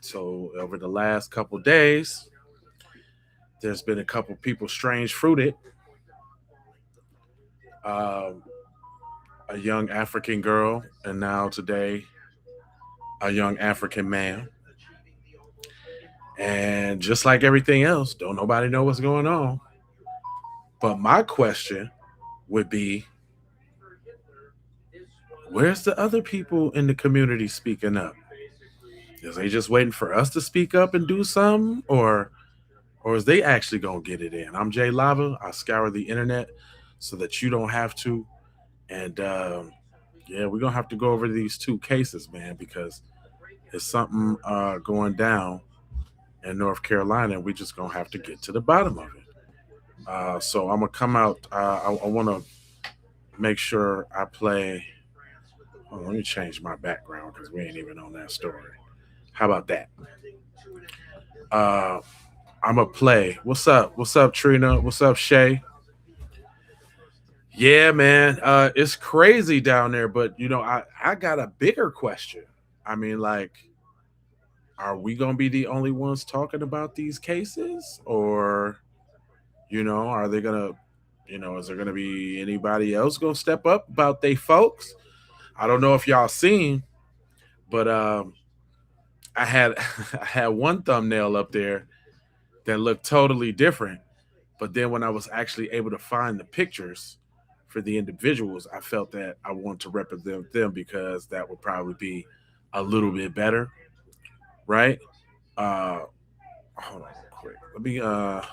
So over the last couple days, there's been a couple people strange fruited. Um, a young African girl, and now today, a young African man. And just like everything else, don't nobody know what's going on. But my question would be, where's the other people in the community speaking up? Is they just waiting for us to speak up and do something, or is they actually gonna get it in? I'm Jay Lava. I scour the internet so that you don't have to. And yeah, we're gonna have to go over these two cases, man, because there's something going down in North Carolina, and we just gonna have to get to the bottom of it. So I'm gonna come out. I want to make sure I play. Oh, let me change my background because we ain't even on that story. How about that? Uh, I'm gonna play. What's up? What's up, Trina? What's up, Shay? Yeah, man. It's crazy down there, but I got a bigger question. I mean, like, are we gonna be the only ones talking about these cases, or are they gonna, is there gonna be anybody else gonna step up about they folks? I don't know if y'all seen, but I had I had one thumbnail up there that looked totally different, but then when I was actually able to find the pictures for the individuals, I felt that I wanted to represent them because that would probably be a little bit better, right? Uh, hold on, quick. Let me. Well,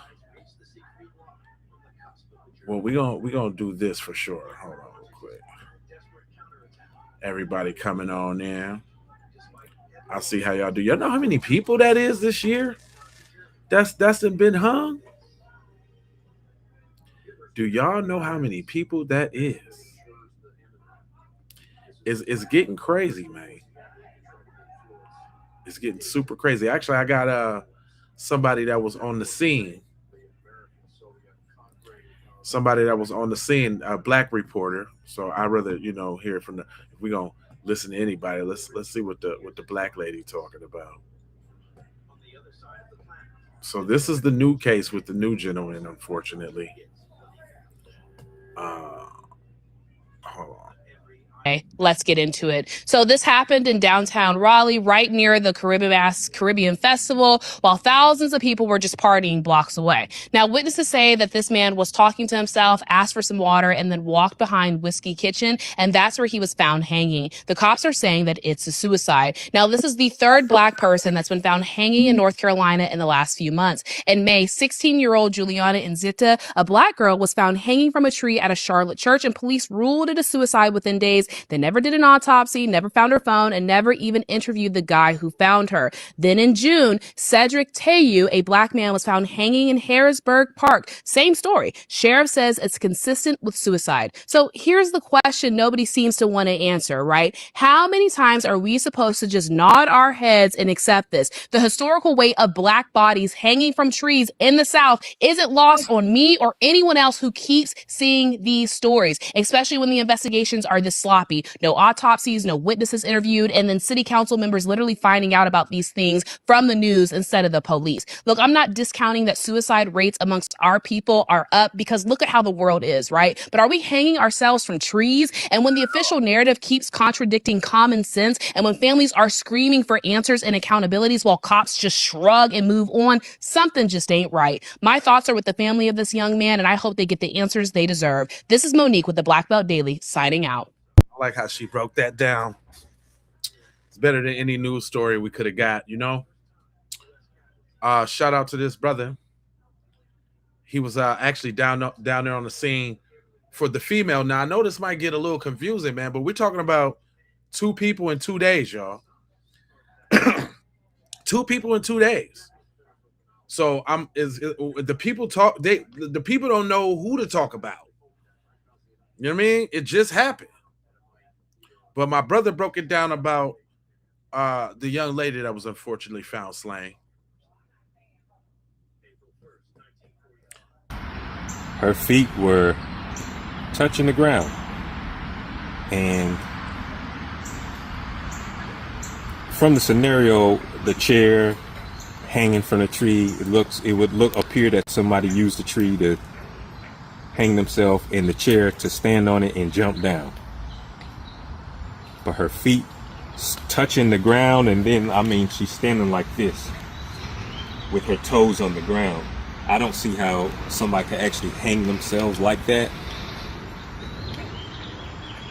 we gonna do this for sure. Hold on, real quick. Everybody coming on in. I see how y'all do. Y'all know how many people that is this year? That's been hung. Do y'all know how many people that is? It's getting crazy, man. It's getting super crazy. Actually, I got somebody that was on the scene. Somebody that was on the scene, a black reporter. So I rather hear from the. If we gonna listen to anybody, let's see what the black lady talking about. So this is the new case with the new gentleman, unfortunately. Uh, hold on. Okay, let's get into it. So this happened in downtown Raleigh, right near the Caribbean Festival, while thousands of people were just partying blocks away. Now, witnesses say that this man was talking to himself, asked for some water, and then walked behind Whiskey Kitchen, and that's where he was found hanging. The cops are saying that it's a suicide. Now, this is the third black person that's been found hanging in North Carolina in the last few months. In May, 16-year-old Juliana Nzita, a black girl, was found hanging from a tree at a Charlotte church, and police ruled it a suicide within days. They never did an autopsy, never found her phone, and never even interviewed the guy who found her. Then in June, Cedric Teyu, a black man, was found hanging in Harrisburg Park. Same story. Sheriff says it's consistent with suicide. So here's the question nobody seems to want to answer, right? How many times are we supposed to just nod our heads and accept this? The historical weight of black bodies hanging from trees in the South isn't lost on me or anyone else who keeps seeing these stories, especially when the investigations are this sloppy. No autopsies, no witnesses interviewed, and then city council members literally finding out about these things from the news instead of the police. Look, I'm not discounting that suicide rates amongst our people are up because look at how the world is, right? But are we hanging ourselves from trees? And when the official narrative keeps contradicting common sense, and when families are screaming for answers and accountabilities while cops just shrug and move on, something just ain't right. My thoughts are with the family of this young man, and I hope they get the answers they deserve. This is Monique with the Black Belt Daily, signing out. I like how she broke that down. It's better than any news story we could have got, Shout out to this brother. He was actually down there on the scene for the female. Now, I know this might get a little confusing, man, but we're talking about 2 people in 2 days, y'all. 2 people in 2 days. So the people talk. The people don't know who to talk about. You know what I mean? It just happened. But my brother broke it down about the young lady that was unfortunately found slain. Her feet were touching the ground. And from the scenario the chair hanging from the tree. It would appear that somebody used the tree to hang themselves, in the chair to stand on it and jump down. But her feet touching the ground, and then she's standing like this with her toes on the ground. I don't see how somebody could actually hang themselves like that.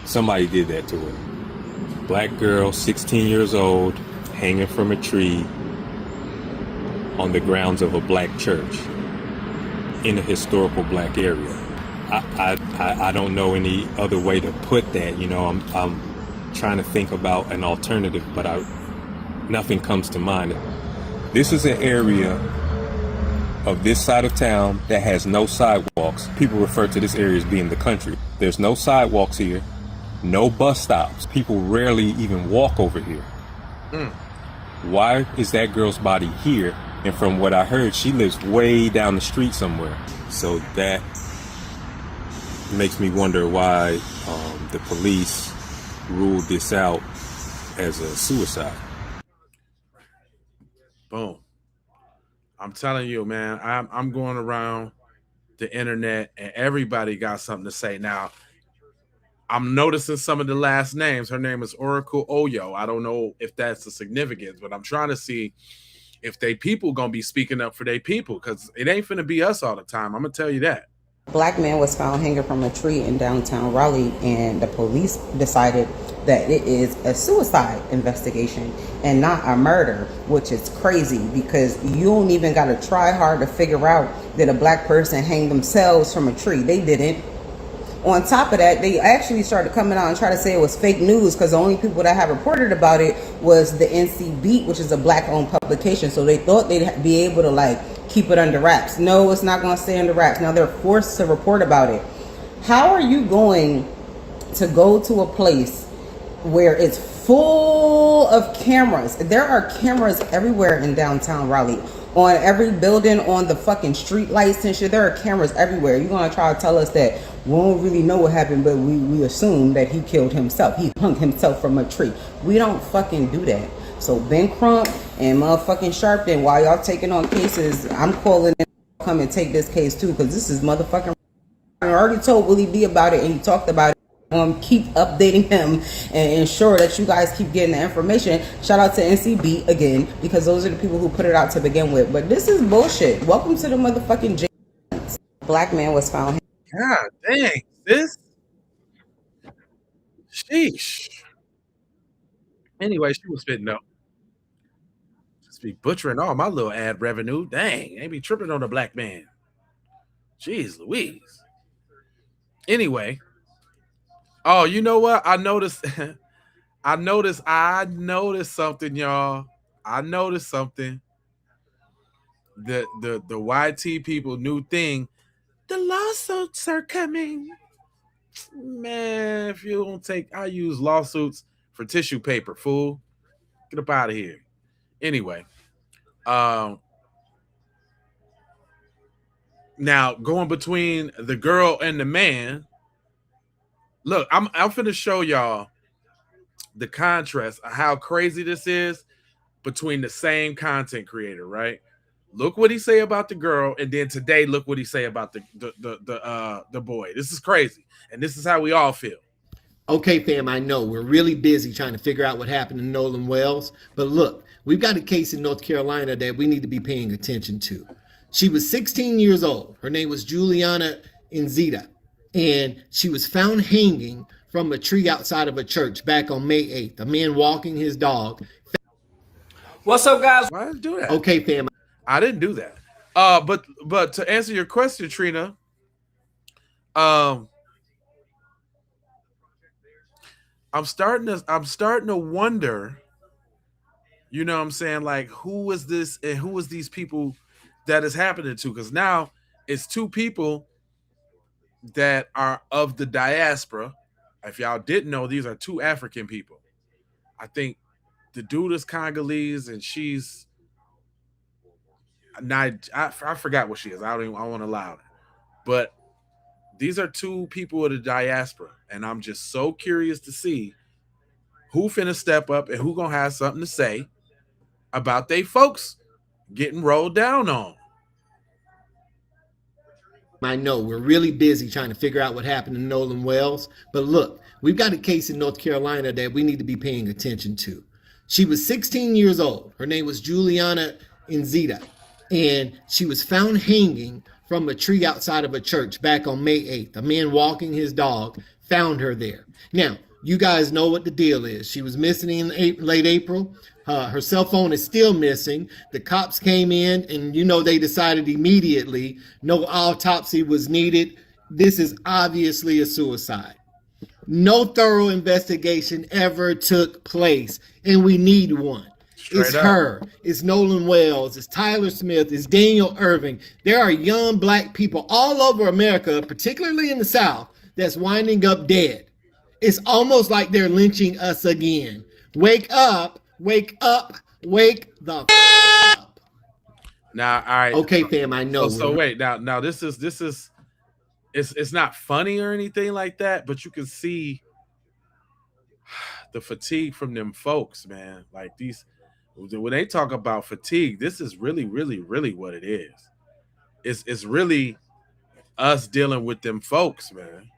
Somebody did that to her. Black girl, 16 years old, hanging from a tree on the grounds of a black church in a historical black area. I don't know any other way to put that. I'm trying to think about an alternative, but nothing comes to mind. This is an area of this side of town that has no sidewalks. People refer to this area as being the country. There's no sidewalks here, no bus stops. People rarely even walk over here. Why is that girl's body here? And from what I heard, she lives way down the street somewhere. So that makes me wonder why the police ruled this out as a suicide. Boom. I'm telling you, man, I'm going around the internet and everybody got something to say. Now, I'm noticing some of the last names. Her name is Oracle Oyo. I don't know if that's the significance, but I'm trying to see if they people gonna be speaking up for their people, because it ain't finna be us all the time. I'm gonna tell you that. Black man was found hanging from a tree in downtown Raleigh, and the police decided that it is a suicide investigation and not a murder, which is crazy because you don't even got to try hard to figure out that a black person hanged themselves from a tree. They didn't. On top of that, they actually started coming out and try to say it was fake news because the only people that have reported about it was the NC Beat, which is a black-owned publication. So they thought they'd be able to keep it under wraps. No, it's not going to stay under wraps. Now they're forced to report about it. How are you going to go to a place where it's full of cameras? There are cameras everywhere in downtown Raleigh. On every building, on the fucking street lights and shit, there are cameras everywhere. You're going to try to tell us that we don't really know what happened, but we assume that he killed himself. He hung himself from a tree. We don't fucking do that. So Ben Crump and motherfucking Sharpton, while y'all taking on cases, I'm calling in, come and take this case too, because this is motherfucking. I already told Willie B about it and he talked about it. Keep updating him and ensure that you guys keep getting the information. Shout out to NCB again, because those are the people who put it out to begin with. But this is bullshit. Welcome to the motherfucking jail. Black man was found. God dang, sis. Sheesh. Anyway, she was spitting though. Just be butchering all my little ad revenue. Dang, ain't be tripping on the black man. Jeez Louise. Anyway. Oh, you know what? I noticed I noticed something, y'all. I noticed something. The YT people new thing. The lawsuits are coming. Man, if you don't I use lawsuits for tissue paper, fool. Get up out of here. Anyway, now going between the girl and the man. Look, I'm finna show y'all the contrast of how crazy this is between the same content creator, right? Look what he say about the girl, and then today, look what he say about the boy. This is crazy, and this is how we all feel. Okay, fam, I know we're really busy trying to figure out what happened to Nolan Wells, but look, we've got a case in North Carolina that we need to be paying attention to. She was 16 years old. Her name was Juliana Inzita, and she was found hanging from a tree outside of a church back on May 8th. A man walking his dog. What's up, guys? Why did I do that? Okay, fam. I didn't do that. But to answer your question, Trina, I'm starting to wonder, you know what I'm saying, like who is this and who is these people that is happening to? Because now it's two people that are of the diaspora. If y'all didn't know, these are two African people. I think the dude is Congolese and she's I forgot what she is. I want to lie. But these are two people of the diaspora, and I'm just so curious to see who finna step up and who gonna have something to say about they folks getting rolled down on. I know we're really busy trying to figure out what happened to Nolan Wells, but look, we've got a case in North Carolina that we need to be paying attention to. She was 16 years old. Her name was Juliana Inzita, and she was found hanging from a tree outside of a church back on May 8th. A man walking his dog found her there. Now, you guys know what the deal is. She was missing in late April. Her cell phone is still missing. The cops came in and, they decided immediately no autopsy was needed. This is obviously a suicide. No thorough investigation ever took place, and we need one. It's her. It's Nolan Wells. It's Tyler Smith. It's Daniel Irving. There are young black people all over America, particularly in the South, that's winding up dead. It's almost like they're lynching us again. Wake up, wake up, wake the up. Now, all right. Okay, fam, I know. So wait, now this is it's not funny or anything like that, but you can see the fatigue from them folks, man. Like when they talk about fatigue, this is really, really, really what it is. It's really us dealing with them folks, man.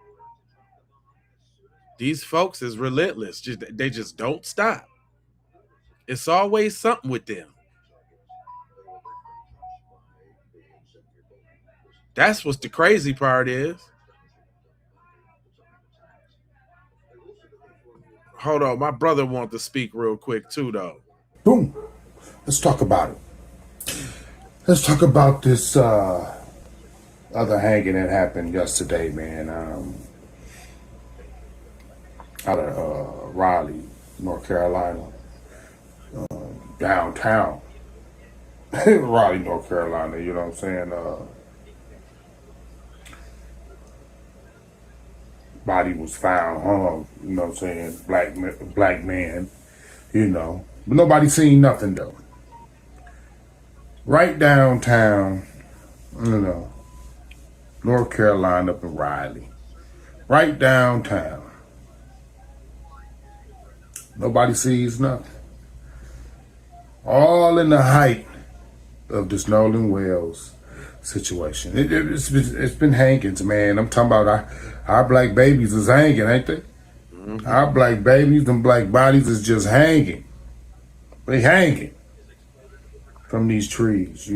These folks is relentless. They just don't stop. It's always something with them. That's what the crazy part is. Hold on, my brother wants to speak real quick too, though. Boom. Let's talk about it. Let's talk about this other hanging that happened yesterday, man. Out of Raleigh, North Carolina, downtown Raleigh, North Carolina. You know what I'm saying? Body was found hung. You know what I'm saying? Black man. But nobody seen nothing though. Right downtown, North Carolina up in Raleigh. Right downtown. Nobody sees nothing. All in the height of this Nolan Wells situation. It's been hangings, man. I'm talking about our black babies is hanging, ain't they? Mm-hmm. Our black babies, them black bodies is just hanging. They hanging from these trees,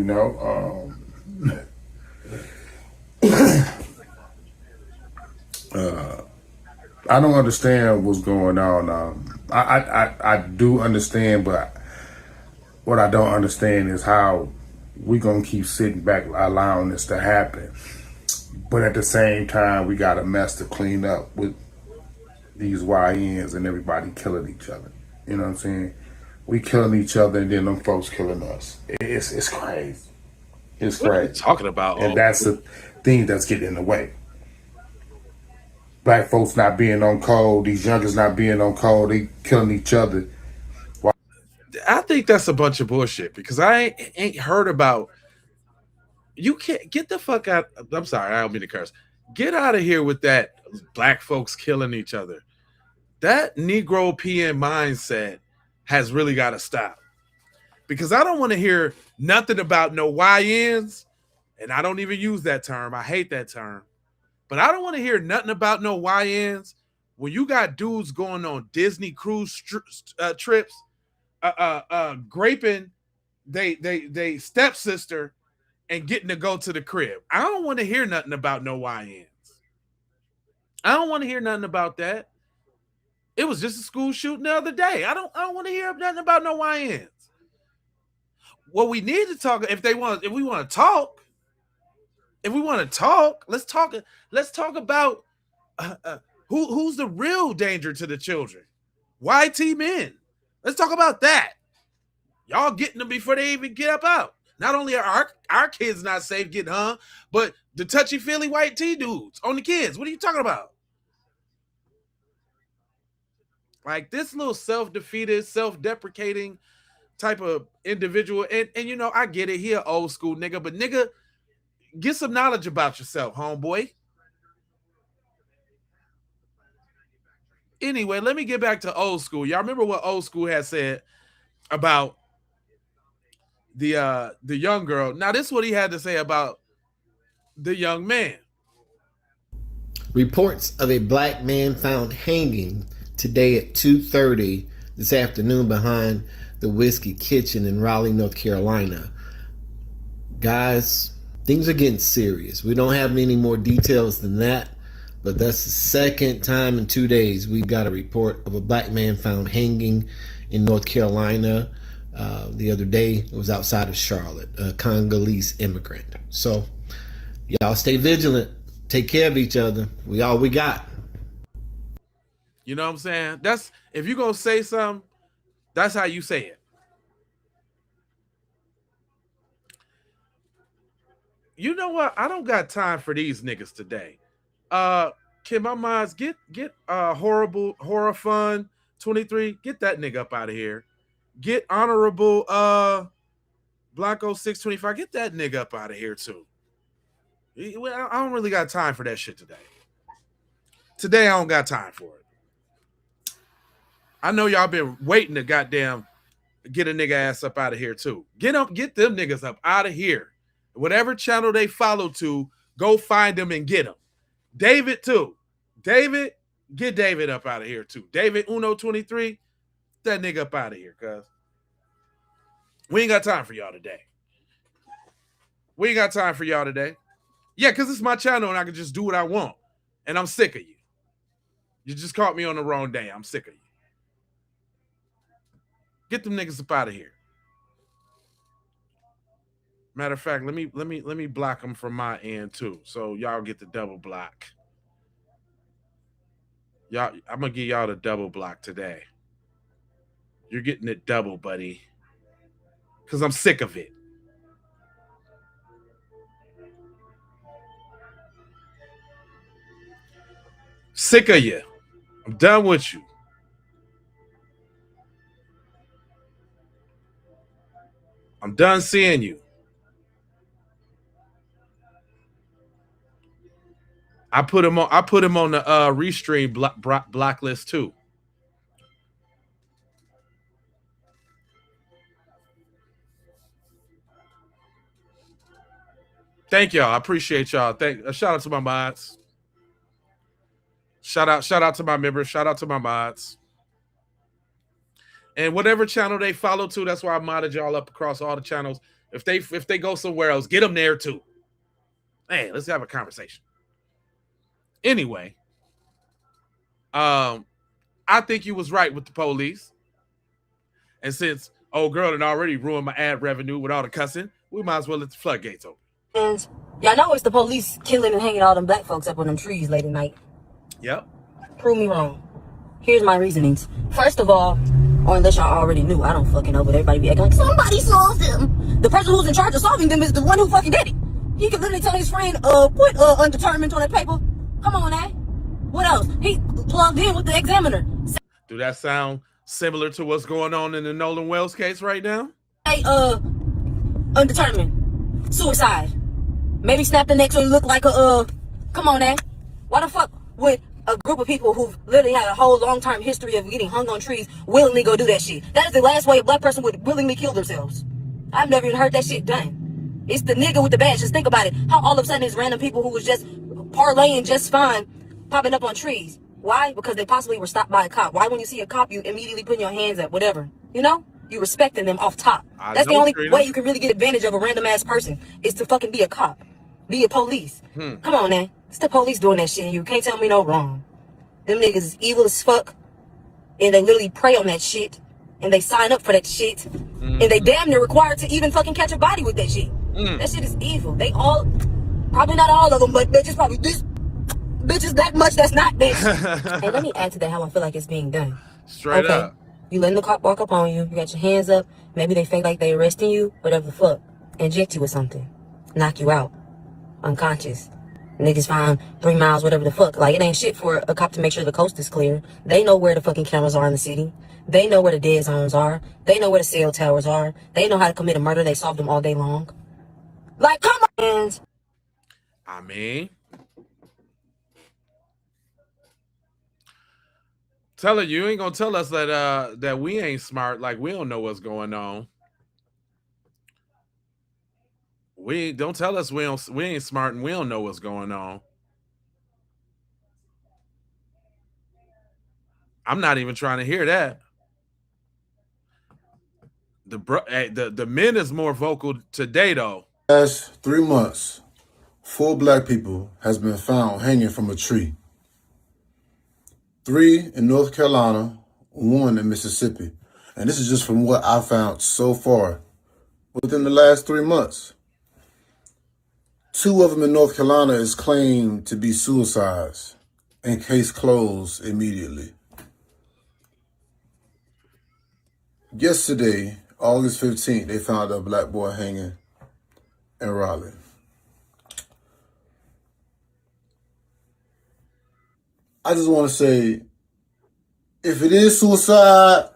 I don't understand what's going on. I do understand, but what I don't understand is how we gonna keep sitting back allowing this to happen. But at the same time, we got a mess to clean up with these YNs and everybody killing each other. You know what I'm saying? We killing each other and then them folks killing us. It's crazy. It's crazy. What are you talking about? And that's the thing that's getting in the way. Black folks not being on code, these youngers not being on code, they killing each other. I think that's a bunch of bullshit because I ain't heard about. You can't get the fuck out. I'm sorry, I don't mean to curse. Get out of here with that black folks killing each other. That Negro PN mindset has really got to stop. Because I don't want to hear nothing about no YNs, and I don't even use that term. I hate that term. But I don't want to hear nothing about no YNs when you got dudes going on Disney cruise trips, graping they stepsister and getting to go to the crib. I don't want to hear nothing about no YNs. I don't want to hear nothing about that. It was just a school shooting the other day. I don't want to hear nothing about no YNs. What we need to talk if we want to talk, let's talk about who's the real danger to the children. YT men. Let's talk about that. Y'all getting them before they even get up out. Not only are our kids not safe getting hung, but the touchy-feely white T dudes on the kids. What are you talking about? Like this little self-defeated, self-deprecating type of individual. And I get it. He an old school nigga, but nigga, get some knowledge about yourself, homeboy. Anyway, let me get back to old school. Y'all remember what old school had said about the young girl. Now this is what he had to say about the young man. Reports of a black man found hanging today at 2:30 this afternoon behind the Whiskey Kitchen in Raleigh, North Carolina. Guys, things are getting serious. We don't have any more details than that, but that's the second time in 2 days we've got a report of a black man found hanging in North Carolina. The other day it was outside of Charlotte, a Congolese immigrant. So y'all stay vigilant. Take care of each other. We all we got. You know what I'm saying? That's, if you're gonna say something, that's how you say it. You know what? I don't got time for these niggas today. Can my minds get horrible horror fun 23? Get that nigga up out of here. Get honorable Blanco 625. Get that nigga up out of here too. I don't really got time for that shit today. Today I don't got time for it. I know y'all been waiting to goddamn get a nigga ass up out of here too. Get them niggas up out of here. Whatever channel they follow to, go find them and get them. David too. David, get David up out of here too. David Uno 23, that nigga up out of here, cuz. We ain't got time for y'all today. We ain't got time for y'all today. Yeah, because it's my channel and I can just do what I want. And I'm sick of you. You just caught me on the wrong day. I'm sick of you. Get them niggas up out of here. Matter of fact, let me block them from my end too. So y'all get the double block. Y'all, I'm gonna give y'all the double block today. You're getting it double, buddy. Cause I'm sick of it. Sick of you. I'm done with you. I'm done seeing you. I put him on the restream block list too. Thank y'all. I appreciate y'all. Shout out to my mods. Shout out to my members. Shout out to my mods. And whatever channel they follow to, that's why I modded y'all up across all the channels. If they go somewhere else, get them there too. Hey, let's have a conversation. Anyway, I think you was right with the police. And since old girl had already ruined my ad revenue with all the cussing, we might as well let the floodgates open. And y'all know it's the police killing and hanging all them black folks up on them trees late at night. Yep. Prove me wrong. Here's my reasonings. First of all, or unless y'all already knew, I don't fucking know, but everybody be acting like somebody solved them. The person who's in charge of solving them is the one who fucking did it. He could literally tell his friend, put undetermined on that paper. Come on, eh? What else? He plugged in with the examiner. Do that sound similar to what's going on in the Nolan Wells case right now? Say, undetermined. Suicide. Maybe snap the neck so you look like a, come on, eh? Why the fuck would a group of people who've literally had a whole long-term history of getting hung on trees willingly go do that shit? That is the last way a black person would willingly kill themselves. I've never even heard that shit done. It's the nigga with the badge. Just think about it. How all of a sudden it's random people who was just parlaying just fine popping up on trees. Why? Because they possibly were stopped by a cop. Why when you see a cop, you immediately put your hands up, whatever. You know? You respecting them off top. That's the only way you can really get advantage of a random ass person is to fucking be a cop. Be a police. Come on, man. It's the police doing that shit. You can't tell me no wrong. Them niggas is evil as fuck. And they literally prey on that shit. And they sign up for that shit. And they damn near required to even fucking catch a body with that shit. That shit is evil. They all, probably not all of them, but bitches probably this. Bitches that much that's not this. And let me add to that how I feel like it's being done. Straight up. You letting the cop walk up on you. You got your hands up. Maybe they fake like they arresting you. Whatever the fuck. Inject you with something. Knock you out. Unconscious. Niggas found 3 miles, whatever the fuck. Like, it ain't shit for a cop to make sure the coast is clear. They know where the fucking cameras are in the city. They know where the dead zones are. They know where the cell towers are. They know how to commit a murder. They solve them all day long. Like, come on. I mean, telling you ain't gonna tell us that we ain't smart, like we don't know what's going on. We don't tell us we ain't smart and we don't know what's going on. I'm not even trying to hear that. The men is more vocal today though. Last 3 months, 4 black people has been found hanging from a tree. 3 in North Carolina, 1 in Mississippi. And this is just from what I found so far within the last 3 months. 2 of them in North Carolina is claimed to be suicides and case closed immediately. Yesterday, August 15th, they found a black boy hanging in Raleigh. I just want to say, if it is suicide,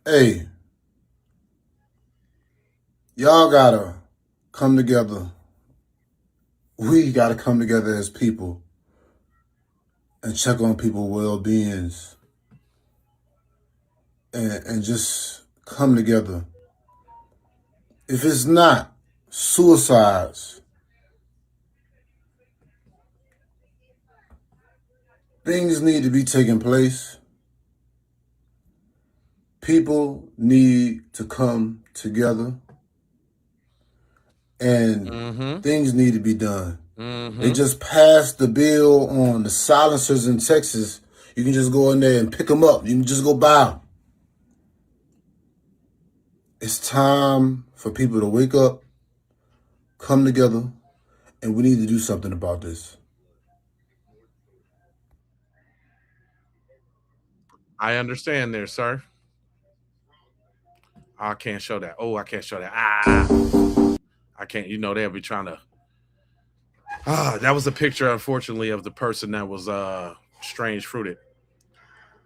hey, y'all gotta come together. We gotta come together as people and check on people's well-beings and just come together. If it's not suicides, things need to be taking place. People need to come together and things need to be done. They just passed the bill on the silencers in Texas. You can just go in there and pick them up. You can just go buy them. It's time for people to wake up, come together, and we need to do something about this. I understand there, sir. I can't show that. Oh, I can't show that. I can't. You know they'll be trying to. That was a picture, unfortunately, of the person that was strange fruited.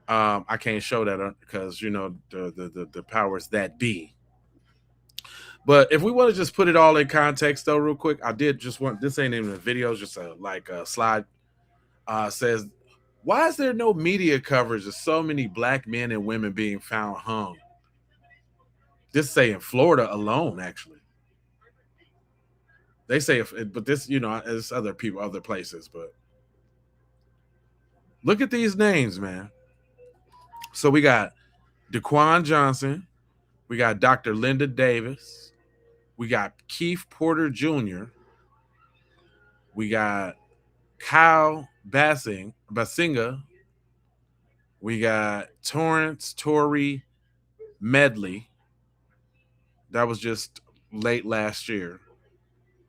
I can't show that because you know the powers that be. But if we want to just put it all in context, though, real quick, I did just want this ain't even a video, it's just a slide. Says, why is there no media coverage of so many black men and women being found hung? This say in Florida alone, actually. They say, but this, you know, it's other people, other places. But look at these names, man. So we got Daquan Johnson, we got Dr. Linda Davis, we got Keith Porter Jr., we got Kyle Basinga, we got Torrance Torrey Medley. That was just late last year.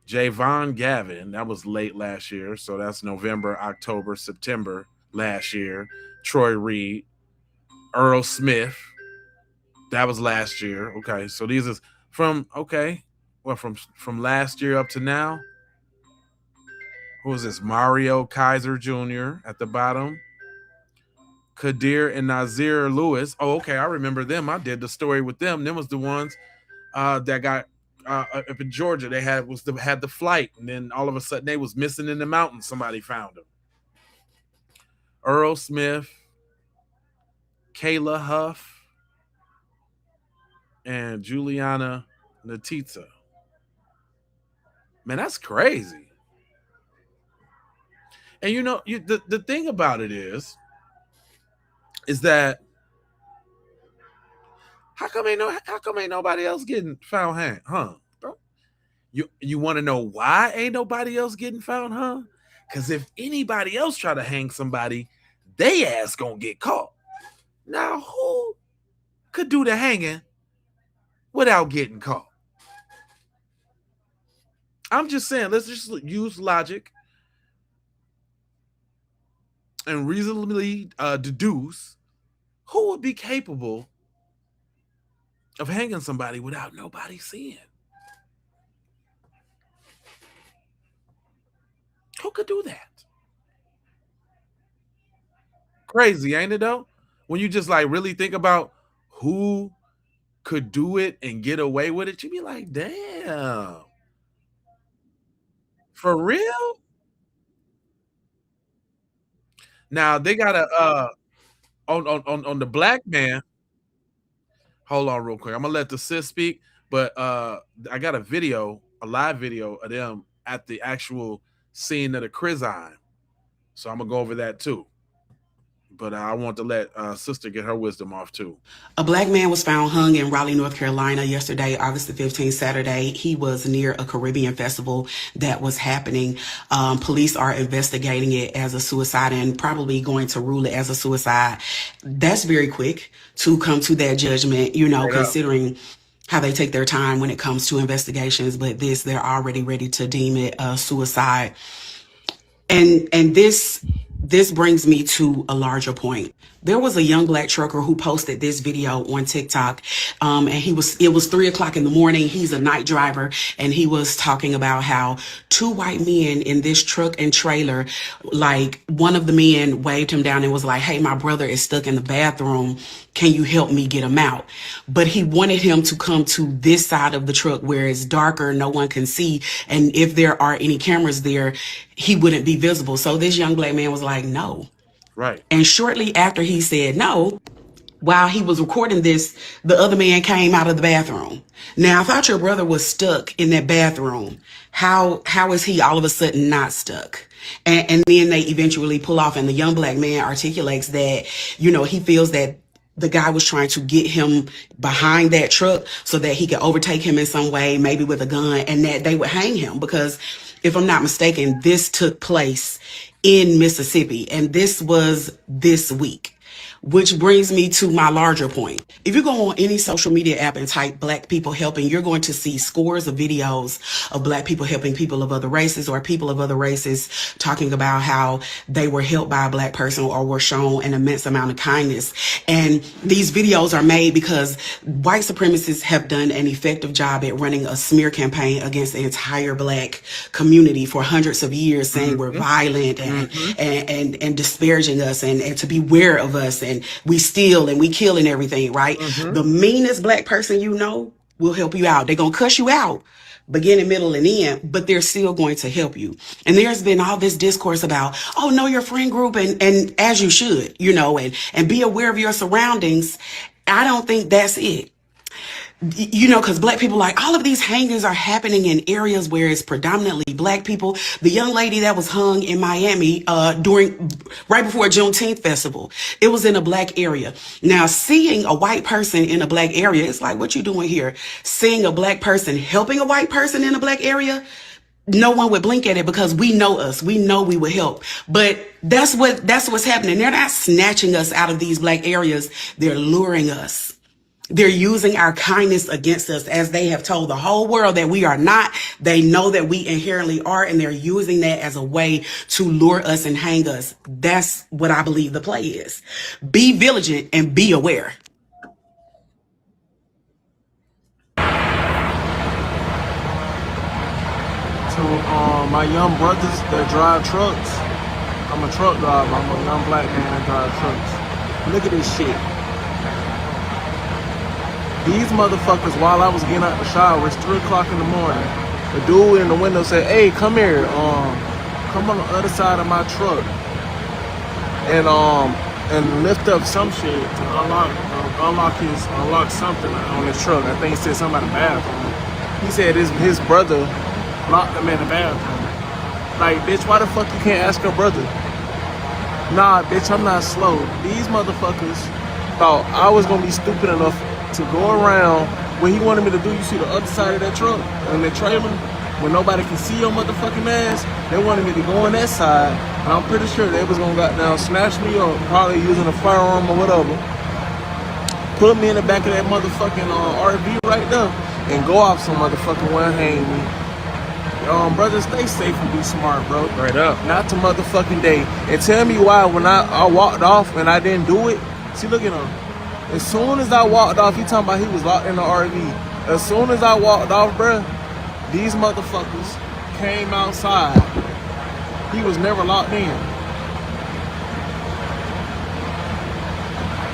Javon Gavin, that was late last year. So that's November, October, September last year. Troy Reed, Earl Smith, that was last year. Okay, so these is from from last year up to now. Who is this? Mario Kaiser Jr. at the bottom. Kadir and Nazir Lewis. Oh, okay, I remember them. I did the story with them. Them was the ones that got up in Georgia. They had the flight, and then all of a sudden they was missing in the mountains. Somebody found them. Earl Smith, Kayla Huff, and Juliana Natita. Man, that's crazy. And you know, the thing about it is that how come ain't nobody else getting found hang, huh? You want to know why ain't nobody else getting found, huh? Because if anybody else try to hang somebody, they ass gonna get caught. Now, who could do the hanging without getting caught? I'm just saying, let's just use logic and reasonably deduce who would be capable of hanging somebody without nobody seeing. Who could do that? Crazy, ain't it though? When you just like really think about who could do it and get away with it, you be like, damn. For real? Now they got a on the black man. Hold on real quick. I'm gonna let the sis speak, but I got a video a live video of them at the actual scene of the prison. So I'm gonna go over that too. But I want to let sister get her wisdom off too. A black man was found hung in Raleigh, North Carolina yesterday, August the 15th, Saturday. He was near a Caribbean festival that was happening. Police are investigating it as a suicide and probably going to rule it as a suicide. That's very quick to come to that judgment, considering how they take their time when it comes to investigations. But they're already ready to deem it a suicide. And this brings me to a larger point. There was a young black trucker who posted this video on TikTok. And it was 3:00 in the morning. He's a night driver. And he was talking about how two white men in this truck and trailer, like one of the men waved him down and was like, "Hey, my brother is stuck in the bathroom. Can you help me get him out?" But he wanted him to come to this side of the truck where it's darker, no one can see. And if there are any cameras there, he wouldn't be visible. So this young black man was like, "No." Right. And shortly after he said no, while he was recording this, the other man came out of the bathroom. Now, I thought your brother was stuck in that bathroom. How is he all of a sudden not stuck? And then they eventually pull off, and the young black man articulates that, he feels that the guy was trying to get him behind that truck so that he could overtake him in some way, maybe with a gun, and that they would hang him. Because if I'm not mistaken, this took place in Mississippi, and this was this week. Which brings me to my larger point. If you go on any social media app and type black people helping, you're going to see scores of videos of black people helping people of other races, or people of other races talking about how they were helped by a black person or were shown an immense amount of kindness. And these videos are made because white supremacists have done an effective job at running a smear campaign against the entire black community for hundreds of years, saying we're violent and disparaging us and to beware of us, and we steal and we kill and everything, right? The meanest black person will help you out. They're going to cuss you out, beginning, middle, and end, but they're still going to help you. And there's been all this discourse about, know your friend group, and as you should, and be aware of your surroundings. I don't think that's it. Because black people, like, all of these hangings are happening in areas where it's predominantly black people. The young lady that was hung in Miami right before Juneteenth festival, it was in a black area. Now, seeing a white person in a black area, it's like, what you doing here? Seeing a black person helping a white person in a black area, no one would blink at it because we know us. We know we would help. But that's what's happening. They're not snatching us out of these black areas. They're luring us. They're using our kindness against us, as they have told the whole world that we are not. They know that we inherently are, and they're using that as a way to lure us and hang us. That's what I believe the play is. Be vigilant and be aware. To my young brothers that drive trucks, I'm a truck driver. I'm a young black man that drives trucks. Look at this shit. These motherfuckers, while I was getting out the shower, it's 3:00 in the morning. The dude in the window said, "Hey, come here. Come on the other side of my truck and lift up some shit to unlock something on his truck." I think he said something about the bathroom. He said his brother locked him in the bathroom. Like, bitch, why the fuck you can't ask your brother? Nah, bitch, I'm not slow. These motherfuckers thought I was gonna be stupid enough to go around what he wanted me to do. You see the other side of that truck and that trailer, when nobody can see your motherfucking ass, they wanted me to go on that side, and I'm pretty sure they was gonna goddamn snatch me up, probably using a firearm or whatever, put me in the back of that motherfucking RV right there, and go off some motherfucking way and hang me. Brother, stay safe and be smart, bro. Right up. Not to motherfucking day. And tell me why when I walked off and I didn't do it. See, look at him. As soon as I walked off, he talking about he was locked in the RV. As soon as I walked off, bruh, these motherfuckers came outside. He was never locked in.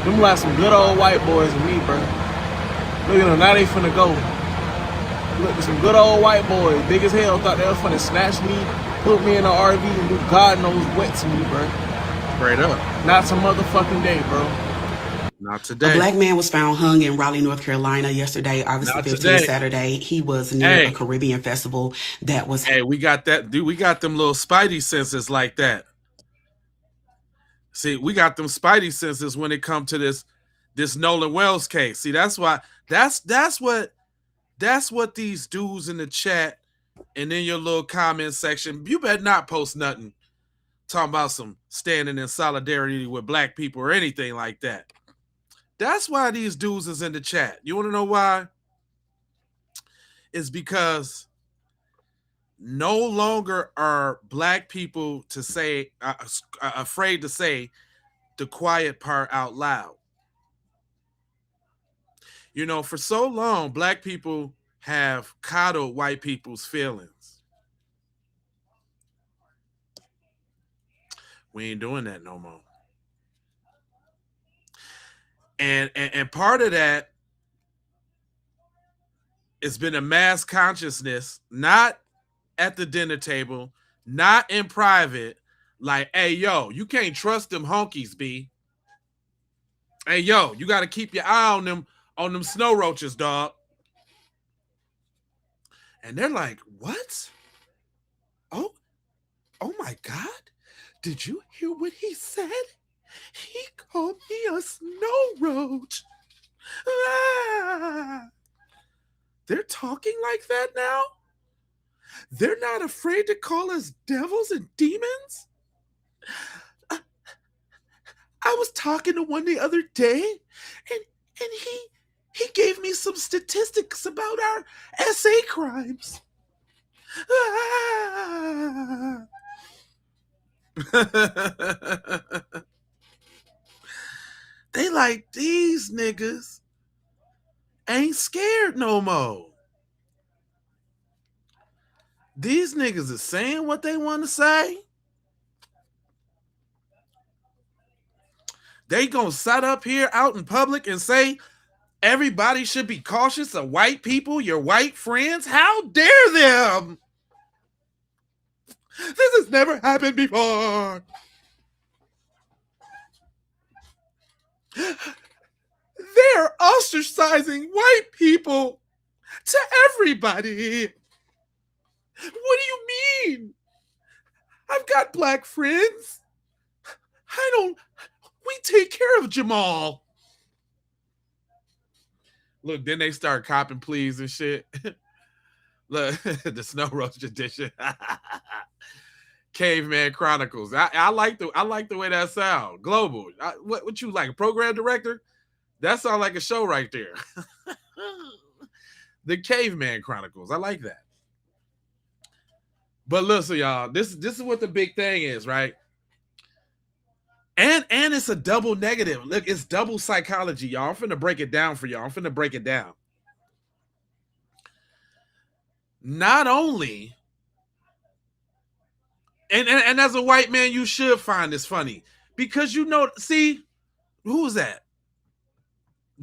Them like some good old white boys and me, bruh. Look at them, now they finna go. Look, some good old white boys, big as hell, thought they was finna snatch me, put me in the RV and do God knows what to me, bruh. Straight up. Not some motherfucking day, bro. Not A today. black man was found hung in Raleigh, North Carolina yesterday, August the Not 15th, today. Saturday. He was near a Hey, Caribbean festival that was. hey, we got that, dude. We got them little spidey senses like that. See, we got them spidey senses when it comes to this Nolan Wells case. See, that's why that's what these dudes in the chat and in your little comment section. You better not post nothing talking about some standing in solidarity with black people or anything like that. That's why these dudes is in the chat. You want to know why? It's because no longer are black people to say afraid to say the quiet part out loud. You know, for so long, black people have coddled white people's feelings. We ain't doing that no more. And part of that has been a mass consciousness, not at the dinner table, not in private. Like, hey, yo, you can't trust them honkies, B. Hey, yo, you got to keep your eye on them snow roaches, dog. And they're like, what? Oh my God. Did you hear what he said? He called me a snow roach. Ah. They're talking like that now? They're not afraid to call us devils and demons? I was talking to one the other day, and he gave me some statistics about our SA crimes. Ah. They like, these niggas ain't scared no more. These niggas is saying what they want to say. They gonna sit up here out in public and say everybody should be cautious of white people, your white friends. How dare them? This has never happened before. They're ostracizing white people to everybody. What do you mean? I've got black friends. We take care of Jamal. Look, then they start copping pleas and shit. Look, the Snow Roach edition. Caveman Chronicles. I like the way that sounds. Global. What you like, a program director? That sounds like a show right there. The Caveman Chronicles. I like that. But listen, y'all, this is what the big thing is, right? And it's a double negative. Look, it's double psychology, y'all. I'm finna break it down for y'all. Not only, and as a white man, you should find this funny. Because you know, see, who's that?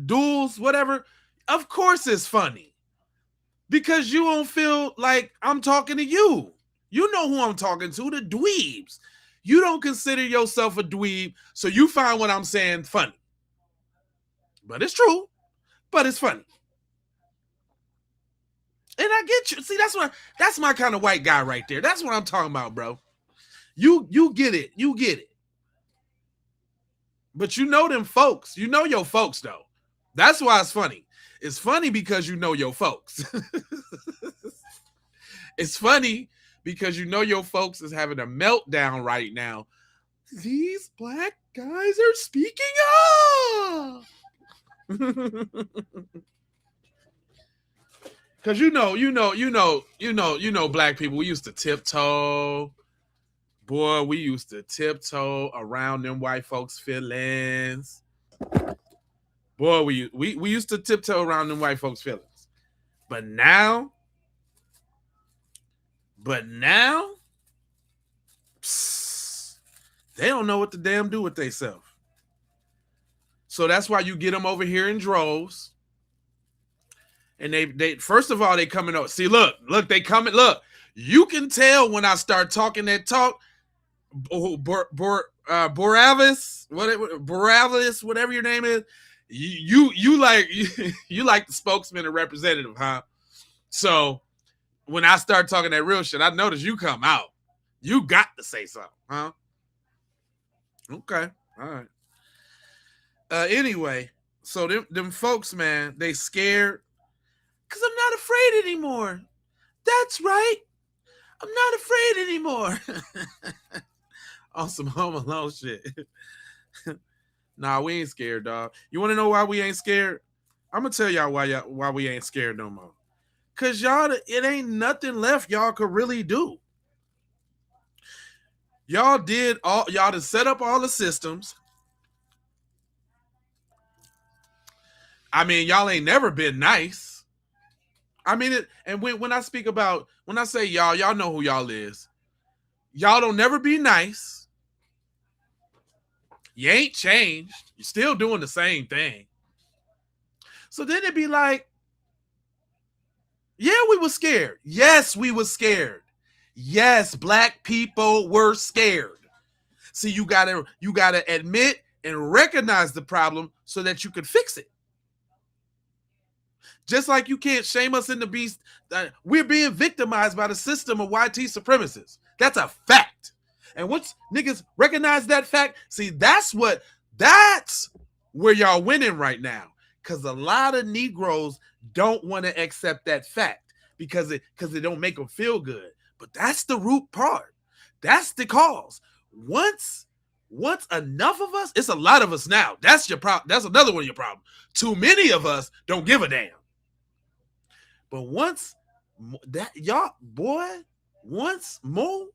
Duels, whatever. Of course it's funny. Because you don't feel like I'm talking to you. You know who I'm talking to, the dweebs. You don't consider yourself a dweeb, so you find what I'm saying funny. But it's true. But it's funny. And I get you. See, that's my kind of white guy right there. That's what I'm talking about, bro. You get it. You get it. But you know them folks. You know your folks, though. That's why it's funny. It's funny because you know your folks. It's funny because you know your folks is having a meltdown right now. These black guys are speaking up. Because you know, black people, we used to tiptoe. Boy, we used to tiptoe around them white folks' feelings. Boy, we used to tiptoe around them white folks' feelings. But now, they don't know what to damn do with themselves. So that's why you get them over here in droves. And they first of all, they coming up. See, look, they coming. Look, you can tell when I start talking that talk. Boravis, whatever your name is, You like you like the spokesman and representative, huh? So when I start talking that real shit, I notice you come out. You got to say something, huh? Okay, all right. Anyway, so them folks, man, they scared because I'm not afraid anymore. That's right. I'm not afraid anymore. On some Home Alone shit. Nah, we ain't scared, dog. You want to know why we ain't scared? I'm gonna tell y'all why we ain't scared no more. Cause y'all, it ain't nothing left y'all could really do. Y'all to set up all the systems. I mean, y'all ain't never been nice. I mean it, and when I speak about, when I say y'all know who y'all is. Y'all don't never be nice. You ain't changed. You're still doing the same thing. So then it'd be like, yeah, we were scared. Yes, we were scared. Yes, black people were scared. See, you gotta admit and recognize the problem so that you can fix it. Just like you can't shame us into being, we're being victimized by the system of YT supremacists. That's a fact. And once niggas recognize that fact, see, that's where y'all winning right now. Because a lot of Negroes don't want to accept that fact because it don't make them feel good. But that's the root part. That's the cause. Once enough of us, it's a lot of us now. That's your problem. That's another one of your problems. Too many of us don't give a damn. But once more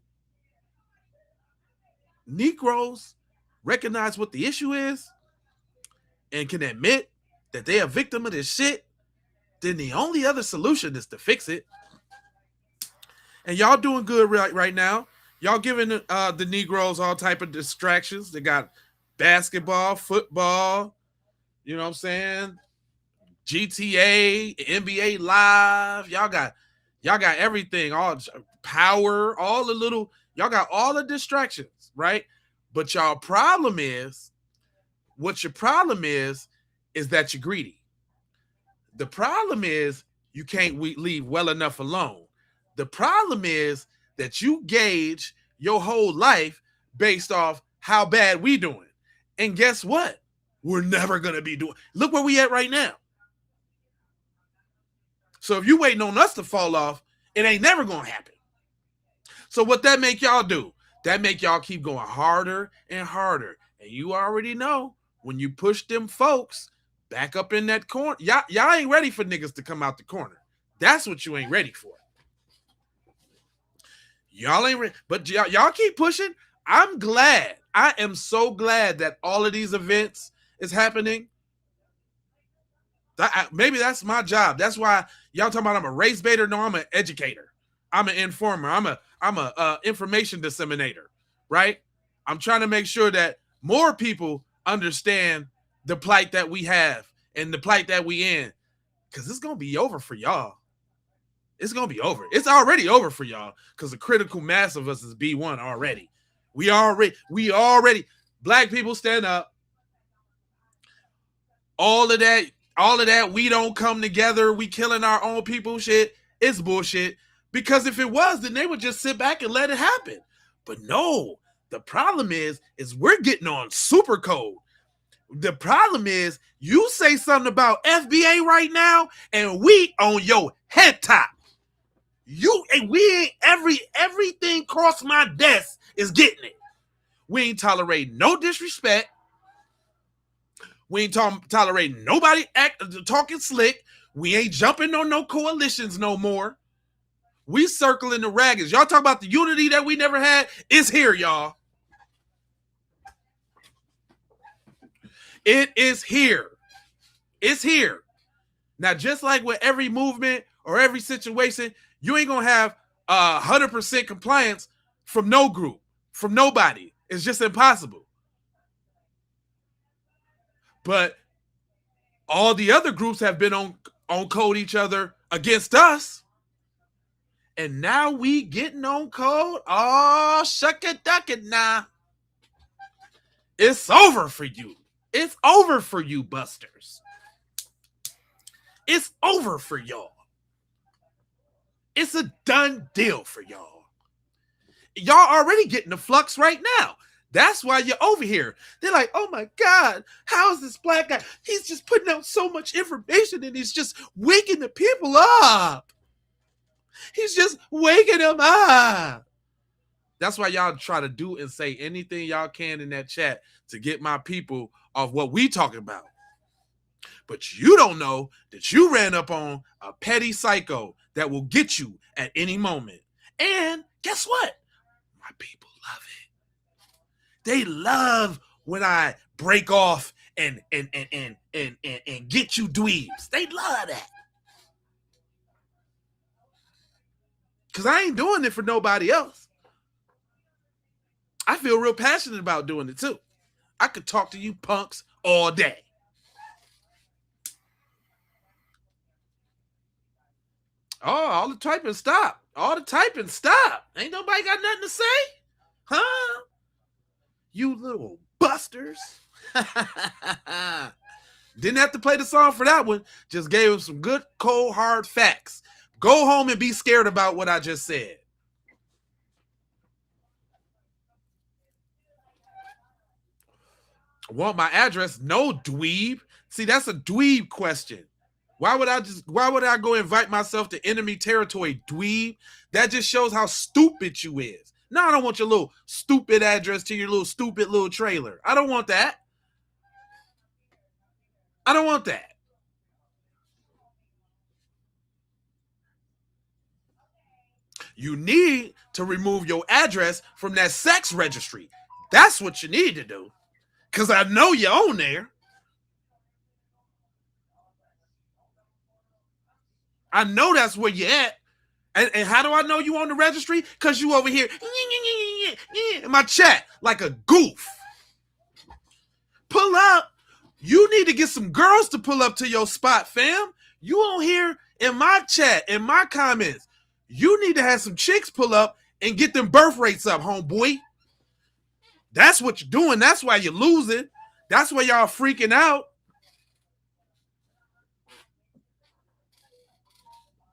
Negroes recognize what the issue is and can admit that they're a victim of this shit, then the only other solution is to fix it. And y'all doing good right now. Y'all giving the Negroes all type of distractions. They got basketball, football, you know what I'm saying? GTA, NBA Live. Y'all got everything, all power, all the little, y'all got all the distractions, right? But your problem is that you're greedy. The problem is you can't leave well enough alone. The problem is that you gauge your whole life based off how bad we doing. And guess what? We're never going to be doing. Look where we at right now. So if you waiting on us to fall off, it ain't never going to happen. So what that make y'all do? That make y'all keep going harder and harder. And you already know when you push them folks back up in that corner, y'all ain't ready for niggas to come out the corner. That's what you ain't ready for. Y'all ain't ready, but y'all keep pushing. I'm glad. I am so glad that all of these events is happening. Maybe that's my job. That's why y'all talking about I'm a race baiter. No, I'm an educator. I'm an informer. I'm a information disseminator, right? I'm trying to make sure that more people understand the plight that we have and the plight that we in, because it's gonna be over for y'all. It's gonna be over. It's already over for y'all because the critical mass of us is B1 already. We already. Black people stand up. All of that, we don't come together, we killing our own people shit, it's bullshit. Because if it was, then they would just sit back and let it happen. But no, the problem is we're getting on super code. The problem is you say something about FBA right now, and we on your head top. We ain't everything cross my desk is getting it. We ain't tolerating no disrespect. We ain't tolerating nobody talking slick. We ain't jumping on no coalitions no more. We circling the wagons. Y'all talk about the unity that we never had. It's here, y'all. It is here. It's here. Now, just like with every movement or every situation, you ain't gonna have 100% compliance from no group, from nobody. It's just impossible. But all the other groups have been on code each other against us. And now we getting on code. Oh, shuck it, duck it now. It's over for you. It's over for you busters. It's over for y'all. It's a done deal for y'all. Y'all already getting the flux right now. That's why you're over here. They're like, oh my God, how is this black guy? He's just putting out so much information and he's just waking the people up. He's just waking them up. That's why y'all try to do and say anything y'all can in that chat to get my people off what we talking about. But you don't know that you ran up on a petty psycho that will get you at any moment. And guess what? My people love it. They love when I break off and get you dweebs. They love that. Because I ain't doing it for nobody else. I feel real passionate about doing it too. I could talk to you punks all day. Oh, all the typing stop. All the typing stop. Ain't nobody got nothing to say? Huh? You little busters. Didn't have to play the song for that one. Just gave him some good, cold, hard facts. Go home and be scared about what I just said. Want my address? No, dweeb. See, that's a dweeb question. Why would I go invite myself to enemy territory, dweeb? That just shows how stupid you is. No, I don't want your little stupid address to your little stupid little trailer. I don't want that. I don't want that. You need to remove your address from that sex registry. That's what you need to do. Because I know you're on there. I know that's where you're at. And how do I know you on the registry? Because you over here in my chat like a goof. Pull up. You need to get some girls to pull up to your spot, fam. You on here in my chat, in my comments. You need to have some chicks pull up and get them birth rates up, homeboy. That's what you're doing. That's why you're losing. That's why y'all freaking out.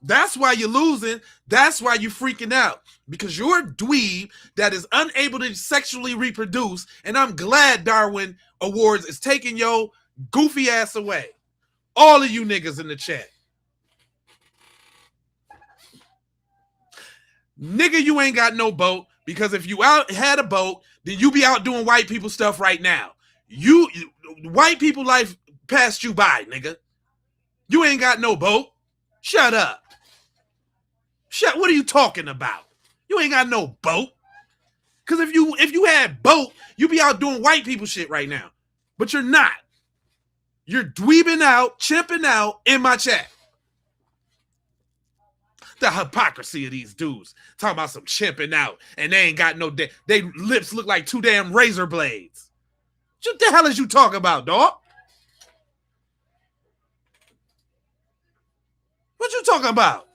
That's why you're losing. That's why you're freaking out. Because you're a dweeb that is unable to sexually reproduce. And I'm glad Darwin Awards is taking your goofy ass away. All of you niggas in the chat. Nigga, you ain't got no boat. Because if you had a boat, then you be out doing white people stuff right now. White people life passed you by, nigga. You ain't got no boat. Shut up. What are you talking about? You ain't got no boat. Because if you had boat, you'd be out doing white people shit right now. But you're not. You're dweebing out, chimping out in my chat. The hypocrisy of these dudes. Talking about some chimping out. And they ain't got no... They lips look like 2 damn razor blades. What the hell is you talking about, dog? What you talking about?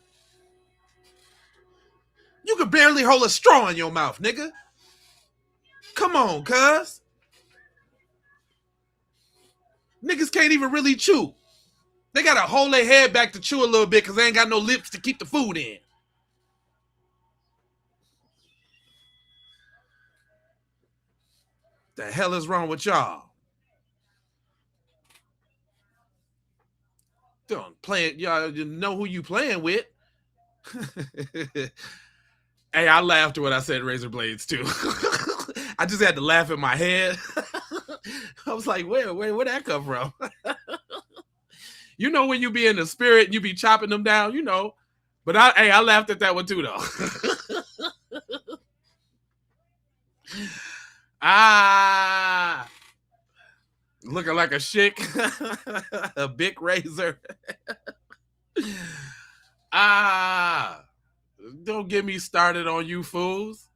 You could barely hold a straw in your mouth, nigga. Come on, cuz. Niggas can't even really chew. They gotta hold their head back to chew a little bit because they ain't got no lips to keep the food in. The hell is wrong with y'all? Don't play it. Y'all know who you playing with. Hey, I laughed when I said razor blades too. I just had to laugh in my head. I was like, where'd that come from? You know when you be in the spirit and you be chopping them down, you know. But I laughed at that one too, though. Looking like a chick. A big razor. Don't get me started on you fools.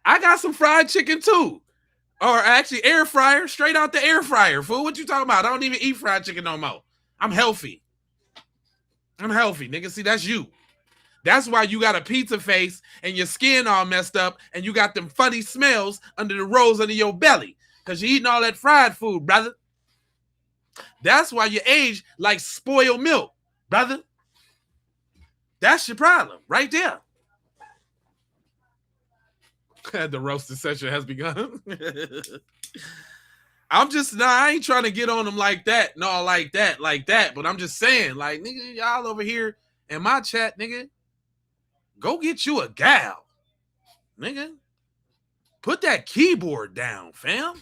I got some fried chicken too. Or actually air fryer, straight out the air fryer, fool. What you talking about? I don't even eat fried chicken no more. I'm healthy. Nigga. See, that's you. That's why you got a pizza face and your skin all messed up and you got them funny smells under the rolls under your belly because you're eating all that fried food, brother. That's why you age like spoiled milk, brother. That's your problem right there. The roasting session has begun. I ain't trying to get on them like that. No, like that. But I'm just saying, like, nigga, y'all over here in my chat, nigga, go get you a gal. Nigga, put that keyboard down, fam.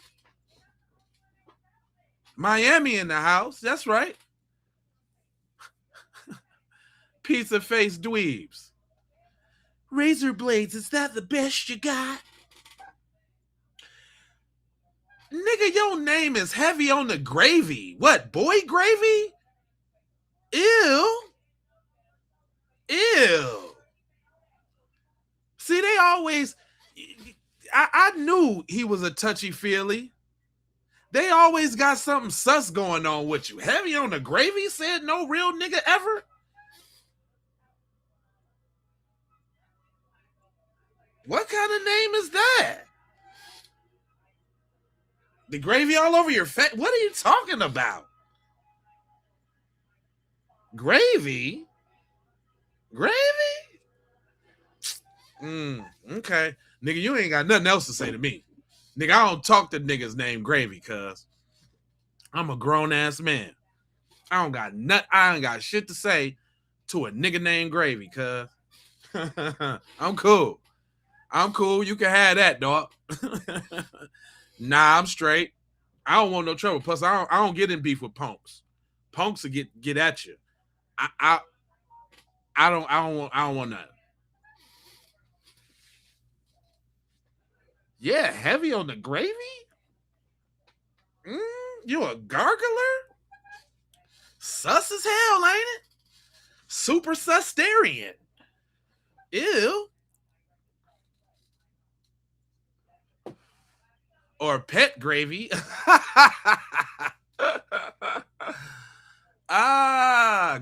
Miami in the house. That's right. Pizza face dweebs. Razor blades, is that the best you got? Nigga, your name is heavy on the gravy. What, boy gravy? Ew. See, they always... I knew he was a touchy-feely. They always got something sus going on with you. Heavy on the gravy said no real nigga ever? What kind of name is that? The gravy all over your face? What are you talking about? Gravy? Okay. Nigga, you ain't got nothing else to say to me. Nigga, I don't talk to niggas named Gravy, cuz I'm a grown-ass man. I ain't got shit to say to a nigga named Gravy, cuz. I'm cool. You can have that, dog. Nah, I'm straight. I don't want no trouble. Plus, I don't get in beef with punks. Punks will get at you. I don't want that. Yeah, heavy on the gravy? You a gargler? Sus as hell, ain't it? Super sustarian. Ew. Or pet gravy.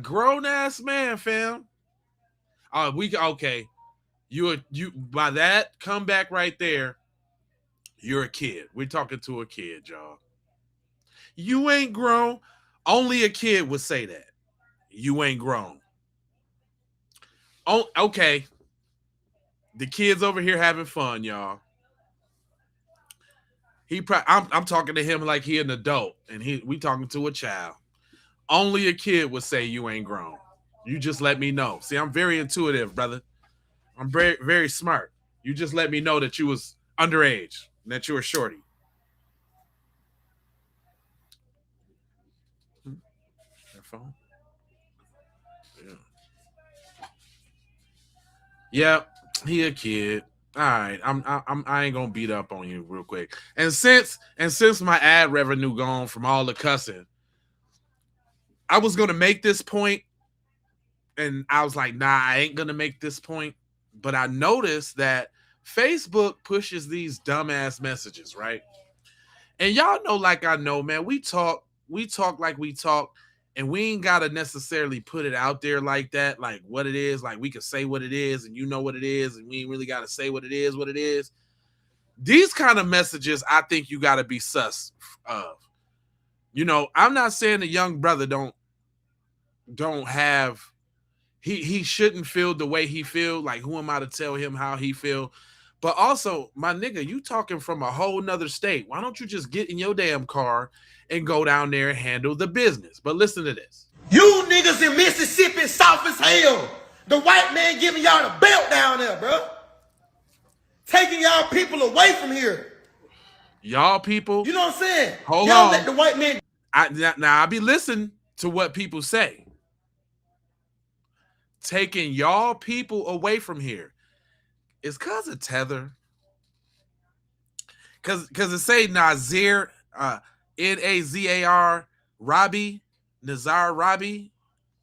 Grown ass man, fam. Okay. You by that comeback right there, you're a kid. We're talking to a kid, y'all. You ain't grown. Only a kid would say that. You ain't grown. Oh, okay. The kid's over here having fun, y'all. I'm talking to him like he an adult, and we talking to a child. Only a kid would say you ain't grown. You just let me know. See, I'm very intuitive, brother. I'm very, very smart. You just let me know that you was underage, and that you were shorty. Your phone? Yeah, he a kid. All right, I ain't gonna beat up on you real quick. And since my ad revenue gone from all the cussing, I was gonna make this point, and I was like, nah, I ain't gonna make this point. But I noticed that Facebook pushes these dumbass messages, right? And y'all know, like I know, man, we talk like we talk, and we ain't gotta necessarily put it out there like that, like what it is. Like we can say what it is, and you know what it is, and we ain't really gotta say what it is. These kind of messages, I think you gotta be sus of. You know, I'm not saying the young brother don't have he shouldn't feel the way he feel. Like, who am I to tell him how he feel? But also, my nigga, you talking from a whole nother state. Why don't you just get in your damn car and go down there and handle the business? But listen to this. You niggas in Mississippi soft as hell. The white man giving y'all the belt down there, bro. Taking y'all people away from here. Y'all people. You know what I'm saying? Hold y'all on. let the white man. Now I be listening to what people say. Taking y'all people away from here. It's cause of tether. Cause it say Nazir, Nazar Rabi, Nazar Rabi.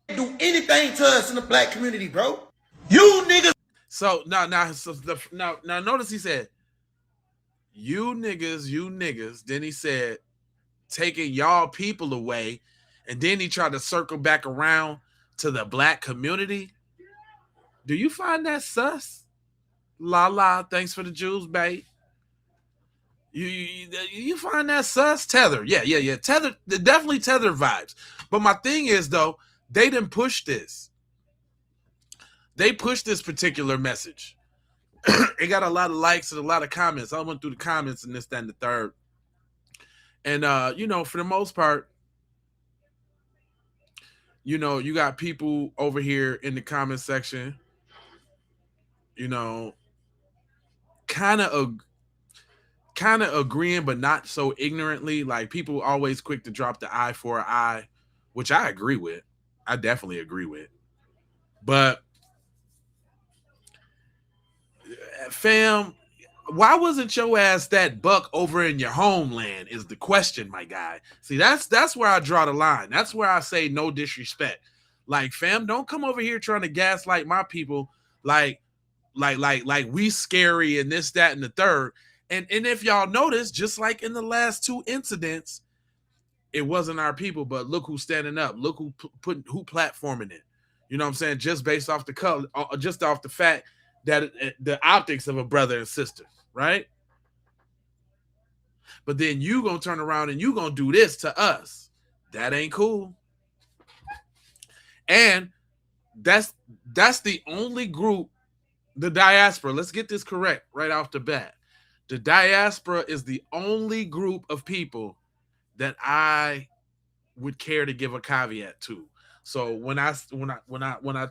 Do anything to us in the black community, bro. You niggas. So now notice he said, you niggas. Then he said, taking y'all people away, and then he tried to circle back around to the black community. Do you find that sus? La la, thanks for the jewels, babe. You find that sus? Tether, yeah. Tether, definitely tether vibes. But my thing is though, they didn't push this. They pushed this particular message. It got a lot of likes and a lot of comments. I went through the comments and this, that, and the third. And for the most part, you got people over here in the comment section, you know, kind of agreeing, but not so ignorantly. Like people always quick to drop the eye for an eye, which I agree with. I definitely agree with. But fam, why wasn't your ass that buck over in your homeland is the question, my guy. See, that's where I draw the line. That's where I say no disrespect. Like, fam, don't come over here trying to gaslight my people like we scary and this, that, and the third. And if y'all notice, just like in the last two incidents, it wasn't our people, but look who's standing up. Look who platforming it. You know what I'm saying? Just based off the color, just off the fact that the optics of a brother and sister, right? But then you gonna turn around and you gonna do this to us. That ain't cool. And that's the only group, the diaspora. Let's get this correct right off the bat. The diaspora is the only group of people that I would care to give a caveat to. So when I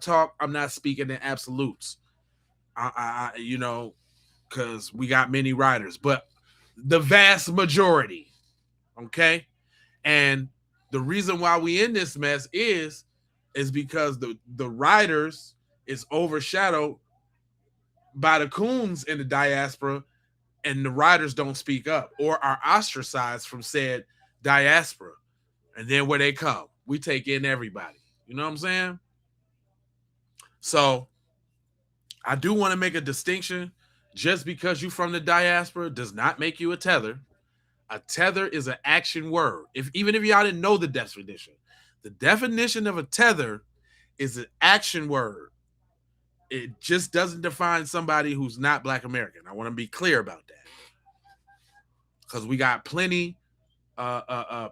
talk, I'm not speaking in absolutes. Because we got many writers, but the vast majority, okay. And the reason why we in this mess is because the writers is overshadowed by the coons in the diaspora, and the writers don't speak up or are ostracized from said diaspora. And then where they come, we take in everybody. You know what I'm saying? So I do want to make a distinction. Just because you from the diaspora does not make you a tether. A tether is an action word. Even if y'all didn't know the definition of a tether is an action word. It just doesn't define somebody who's not Black American. I want to be clear about that, because we got plenty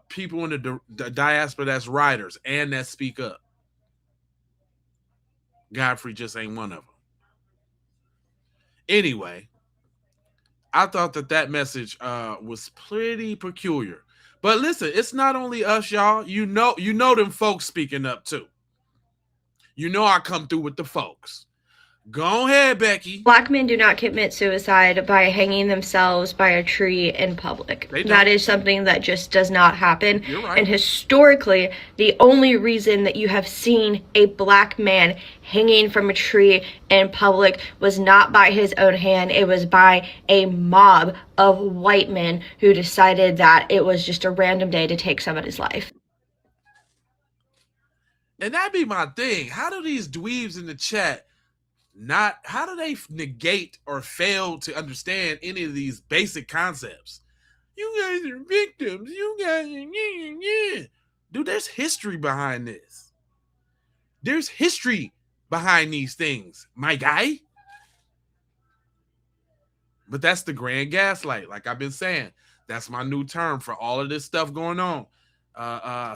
people in the diaspora that's writers and that speak up. Godfrey just ain't one of them. Anyway, I thought that message was pretty peculiar. But listen, it's not only us, y'all. You know them folks speaking up too. You know I come through with the folks. Go ahead, Becky. Black men do not commit suicide by hanging themselves by a tree in public. That is something that just does not happen. You're right. And historically, the only reason that you have seen a Black man hanging from a tree in public was not by his own hand. It was by a mob of white men who decided that it was just a random day to take somebody's life. And that'd be my thing. How do these dweebs in the chat how do they negate or fail to understand any of these basic concepts? You guys are victims. You guys are Dude, there's history behind this. There's history behind these things, my guy. But that's the grand gaslight, like I've been saying. That's my new term for all of this stuff going on.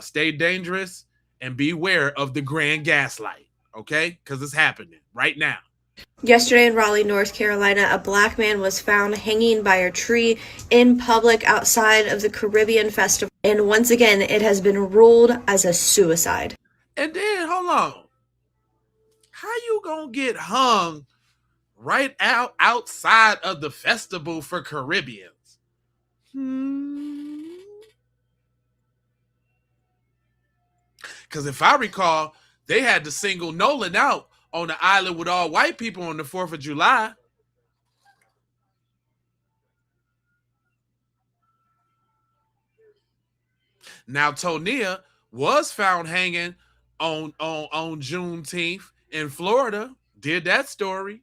Stay dangerous and beware of the grand gaslight, okay? Because it's happening right now. Yesterday in Raleigh, North Carolina, a Black man was found hanging by a tree in public outside of the Caribbean Festival. And once again, it has been ruled as a suicide. And then, hold on. How you gonna get hung right outside of the festival for Caribbeans? Because if I recall, they had to single Nolan out on the island with all white people on the 4th of July. Now, Tonia was found hanging on Juneteenth in Florida. Did that story.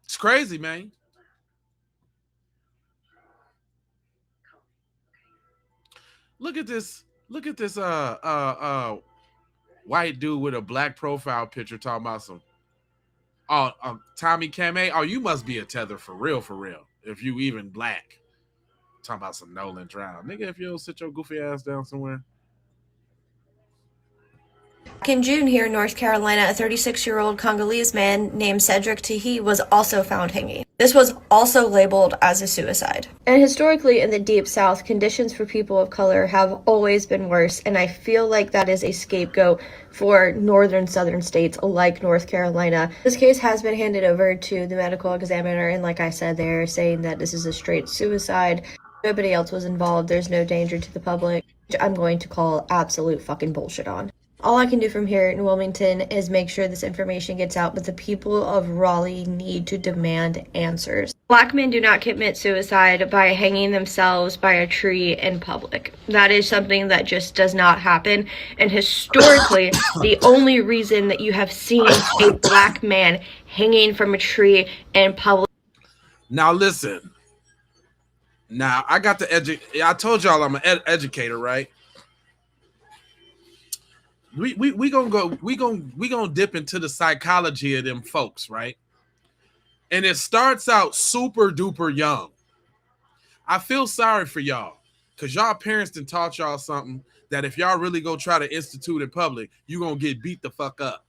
It's crazy, man. Look at this. Look at this. White dude with a black profile picture talking about some. Oh, Tommy Kame. Oh, you must be a tether for real, for real. If you even black. Talking about some Nolan Drown, nigga. If you don't sit your goofy ass down somewhere. Back in June here in North Carolina, a 36-year-old Congolese man named Cedric Tehi was also found hanging. This was also labeled as a suicide. And historically in the Deep South, conditions for people of color have always been worse, and I feel like that is a scapegoat for northern southern states like North Carolina. This case has been handed over to the medical examiner, and like I said, they're saying that this is a straight suicide. Nobody else was involved. There's no danger to the public, which I'm going to call absolute fucking bullshit on. All I can do from here in Wilmington is make sure this information gets out, but the people of Raleigh need to demand answers. Black men do not commit suicide by hanging themselves by a tree in public. That is something that just does not happen. And historically, the only reason that you have seen a black man hanging from a tree in public. Now listen. Now I got the I told y'all I'm an educator, right? We gonna dip into the psychology of them folks, right? And it starts out super duper young. I feel sorry for y'all because y'all parents done taught y'all something that if y'all really go try to institute in public, you gonna get beat the fuck up.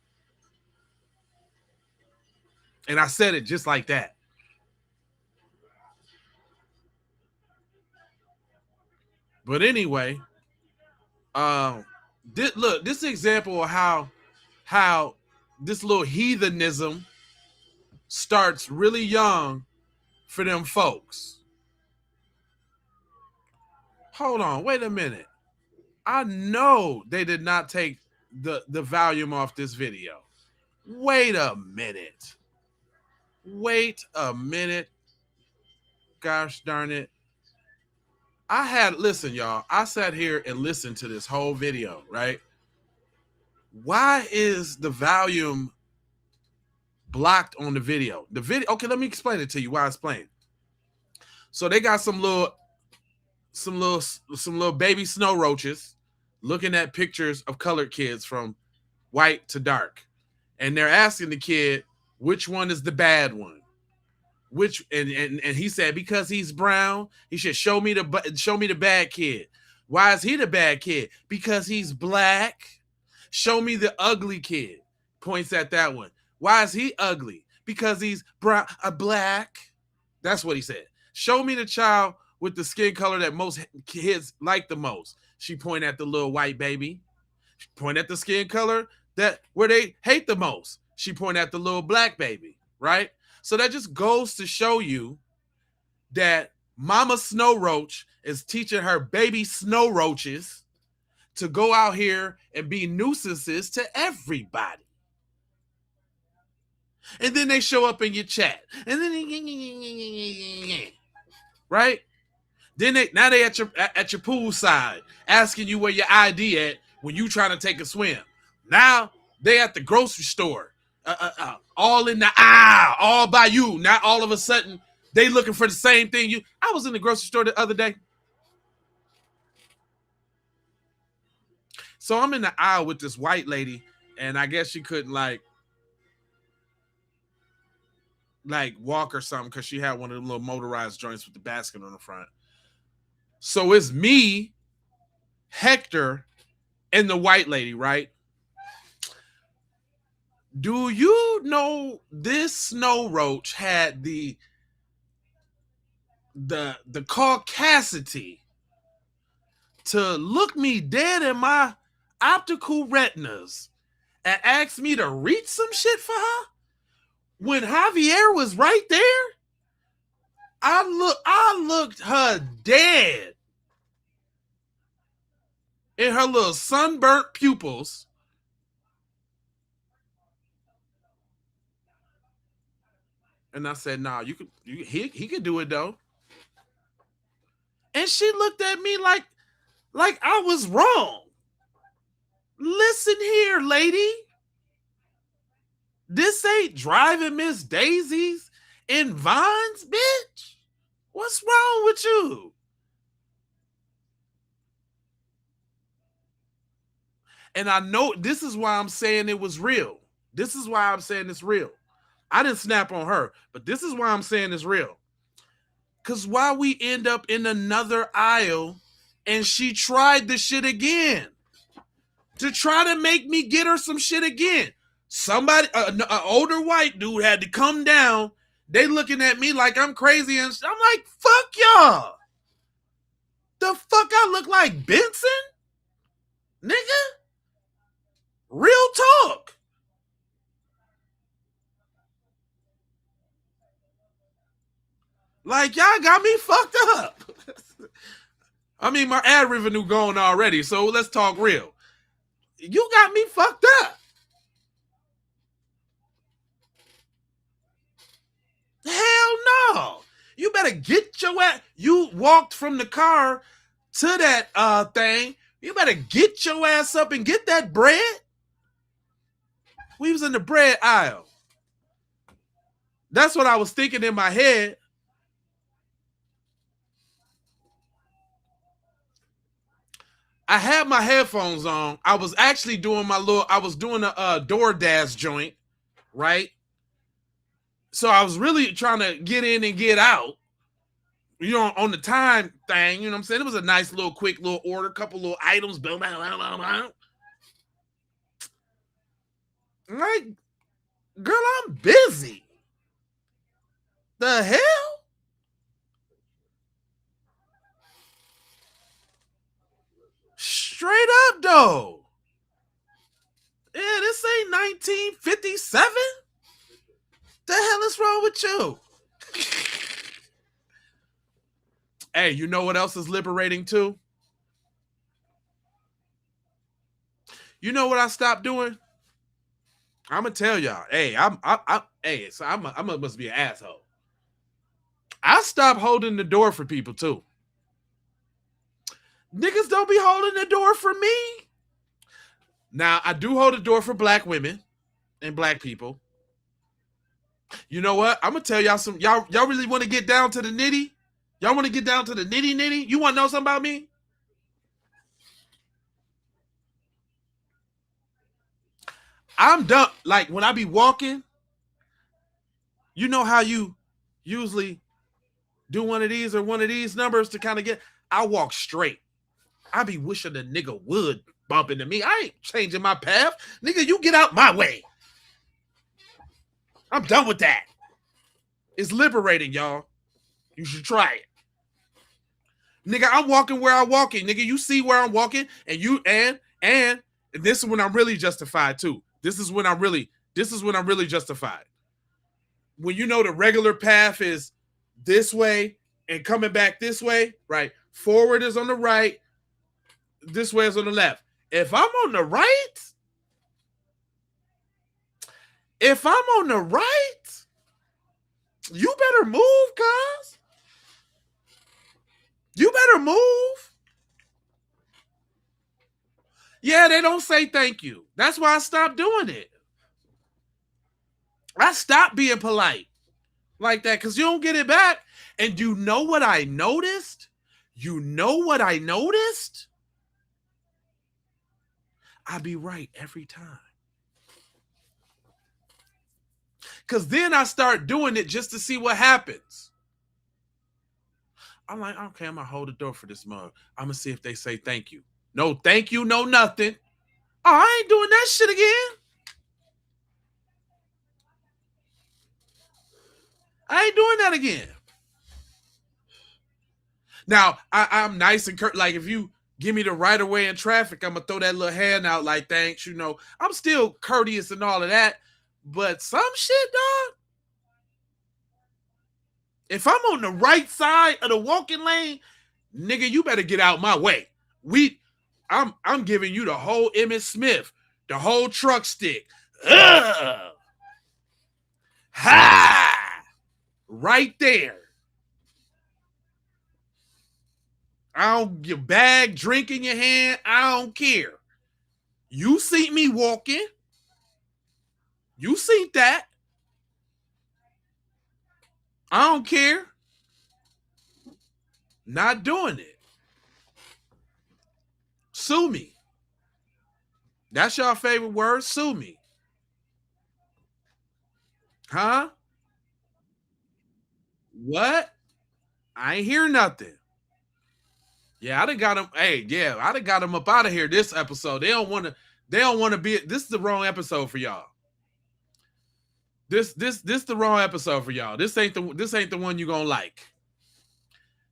And I said it just like that. But anyway, this example of how this little heathenism starts really young for them folks. Hold on, wait a minute. I know they did not take the volume off this video. Wait a minute. Gosh darn it. Listen, y'all, I sat here and listened to this whole video, right? Why is the volume blocked on the video? Okay, let me explain it to you why it's playing. So they got some little baby snow roaches looking at pictures of colored kids from white to dark. And they're asking the kid, which one is the bad one? And he said, because he's brown, he should show me the bad kid. Why is he the bad kid? Because he's black. Show me the ugly kid. Points at that one. Why is he ugly? Because he's black. That's what he said. Show me the child with the skin color that most kids like the most. She pointed at the little white baby. She pointed at the skin color where they hate the most. She pointed at the little black baby, right? So that just goes to show you that Mama Snow Roach is teaching her baby snow roaches to go out here and be nuisances to everybody. And then they show up in your chat. And then right? Then they at your pool side asking you where your ID at when you trying to take a swim. Now they at the grocery store. All in the aisle, all by you. Now all of a sudden they looking for the same thing. I was in the grocery store the other day. So I'm in the aisle with this white lady, and I guess she couldn't like walk or something because she had one of them little motorized joints with the basket on the front. So it's me, Hector, and the white lady, right? Do you know this snow roach had the caucasity to look me dead in my optical retinas and ask me to read some shit for her? When Javier was right there, I looked her dead in her little sunburnt pupils. And I said, nah, he could do it though. And she looked at me like I was wrong. Listen here, lady. This ain't Driving Miss Daisies in Vines, bitch. What's wrong with you? And I know this is why I'm saying it was real. This is why I'm saying it's real. I didn't snap on her, but this is why I'm saying it's real. Because why we end up in another aisle and she tried the shit again to try to make me get her some shit again. Somebody, an older white dude had to come down. They looking at me like I'm crazy. And I'm like, fuck y'all. The fuck I look like Benson? Nigga? Real talk. Like, y'all got me fucked up. I mean, my ad revenue gone already, so let's talk real. You got me fucked up. Hell no. You better get your ass. You walked from the car to that thing. You better get your ass up and get that bread. We was in the bread aisle. That's what I was thinking in my head. I had my headphones on. I was actually doing I was doing a DoorDash joint, right? So I was really trying to get in and get out, you know, on the time thing, you know what I'm saying? It was a nice little quick little order, couple little items, blah, blah, blah, blah, blah. Like, girl, I'm busy. The hell? Straight up, though. Yeah, this ain't 1957. The hell is wrong with you? Hey, you know what else is liberating too? You know what I stopped doing? I'm gonna tell y'all. Hey, I must be an asshole. I stopped holding the door for people too. Niggas don't be holding the door for me. Now, I do hold the door for black women and black people. You know what? I'm gonna tell y'all some. Y'all really want to get down to the nitty? Y'all want to get down to the nitty? You want to know something about me? I'm done. Like, when I be walking, you know how you usually do one of these numbers to kind of get. I walk straight. I be wishing the nigga would bump into me. I ain't changing my path. Nigga, you get out my way. I'm done with that. It's liberating, y'all. You should try it. Nigga, I'm walking where I'm walking. Nigga, you see where I'm walking, and you and this is when I'm really justified too. This is when I'm really justified. When you know the regular path is this way and coming back this way, right? Forward is on the right, this way is on the left. If I'm on the right, you better move, cuz. You better move. Yeah, they don't say thank you. That's why I stopped doing it. I stopped being polite like that because you don't get it back. And you know what I noticed? I be right every time. Because then I start doing it just to see what happens. I'm like, okay, I'm going to hold the door for this mug. I'm going to see if they say thank you. No thank you, no nothing. Oh, I ain't doing that shit again. I ain't doing that again. Now, I'm nice and like, if you give me the right of way in traffic, I'm going to throw that little hand out like, thanks, you know. I'm still courteous and all of that. But some shit, dog, if I'm on the right side of the walking lane, nigga, you better get out my way. I'm giving you the whole Emmitt Smith, the whole truck stick. Ugh. Ha! Right there. I don't give bag, drink in your hand. I don't care. You see me walking. You see that. I don't care. Not doing it. Sue me. That's your favorite word? Sue me. Huh? What? I ain't hear nothing. Yeah, I done got him. Hey, yeah, I done got him up out of here this episode. They don't want to be. This is the wrong episode for y'all. This the wrong episode for y'all. This ain't the one you gonna like.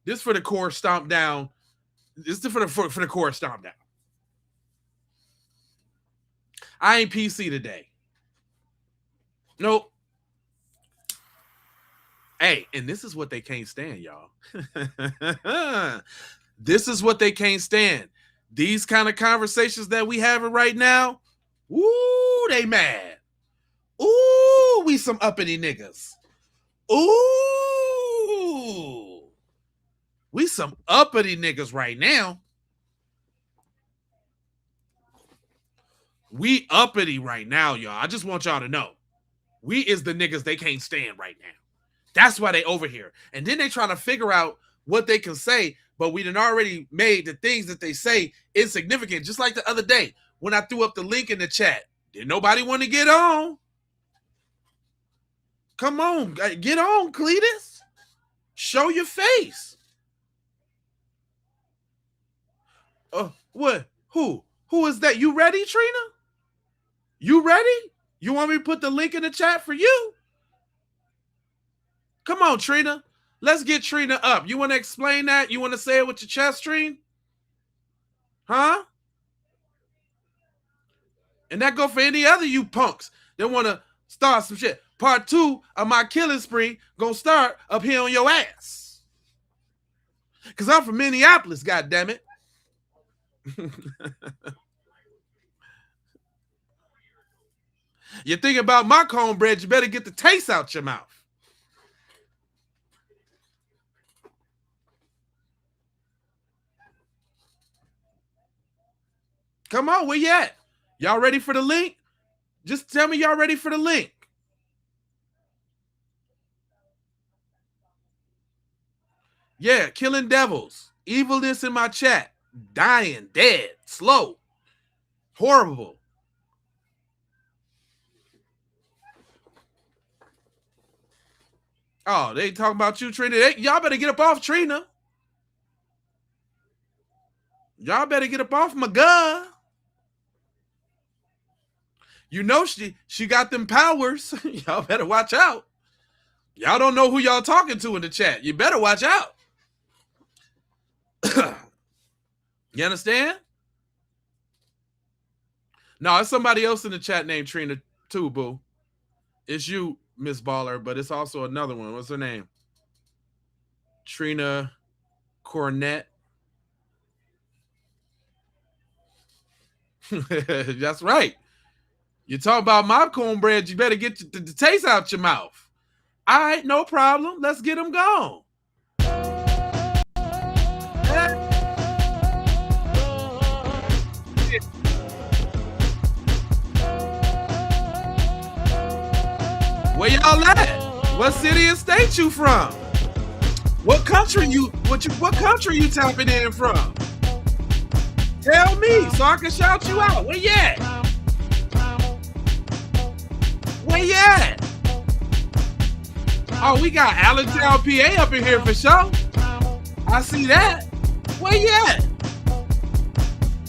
This for the core stomp down. This is for the core stomp down. I ain't PC today. Nope. Hey, and this is what they can't stand, y'all. This is what they can't stand. These kind of conversations that we having right now, ooh, they mad. Ooh, we some uppity niggas. Ooh, we some uppity niggas right now. We uppity right now, y'all. I just want y'all to know. We is the niggas they can't stand right now. That's why they over here. And then they trying to figure out what they can say, but we done already made the things that they say insignificant. Just like the other day when I threw up the link in the chat. Did nobody want to get on? Come on, get on, Cletus. Show your face. What? Who is that? You ready, Trina? You ready? You want me to put the link in the chat for you? Come on, Trina. Let's get Trina up. You want to explain that? You want to say it with your chest, Trina? Huh? And that go for any other you punks that want to start some shit. Part 2 of my killing spree gonna start up here on your ass. Because I'm from Minneapolis, goddammit. You think about my cornbread, you better get the taste out your mouth. Come on, where you at? Y'all ready for the link? Just tell me y'all ready for the link. Yeah, killing devils. Evilness in my chat. Dying, dead, slow, horrible. Oh, they talking about you, Trina. Y'all better get up off Trina. Y'all better get up off my girl. You know she got them powers. Y'all better watch out. Y'all don't know who y'all talking to in the chat. You better watch out. You understand? No, it's somebody else in the chat named Trina too, boo. It's you, Miss Baller, but it's also another one. What's her name? Trina Cornett. That's right. You talk about my cornbread, you better get the taste out your mouth. All right, no problem. Let's get them gone. Where y'all at? What city and state you from? What country you tapping in from? Tell me so I can shout you out. Where you at? Where you at? Oh, we got Allentown, PA up in here for sure. I see that. Where you at?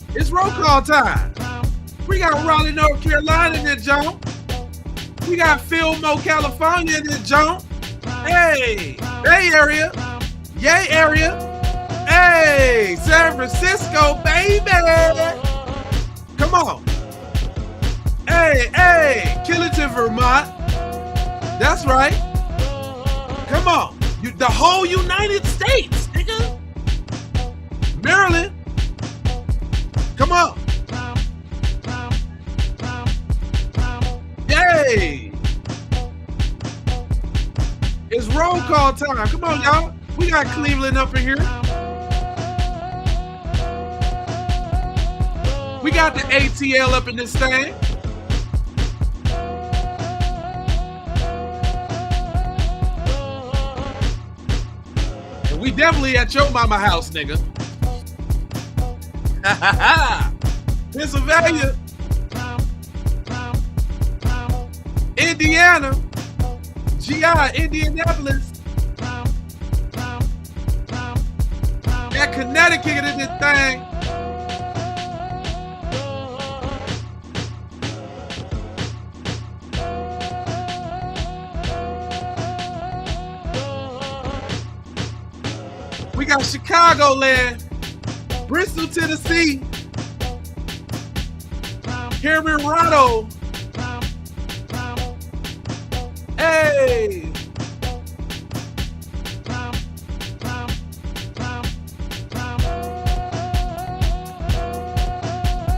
It's roll call time. We got Raleigh, North Carolina in that jump. We got Fillmore, California in this jump. Hey, Bay Area. Yay area. Hey, San Francisco, baby. Come on. Hey, Killington, Vermont. That's right. Come on. The whole United States, nigga. Maryland. Come on. Yay. It's roll call time. Come on, y'all. We got Cleveland up in here. We got the ATL up in this thing. And we definitely at your mama house, nigga. Pennsylvania. Indiana, GI, Indianapolis, and Connecticut in this thing. We got Chicagoland, Bristol, Tennessee, Cameron, hey,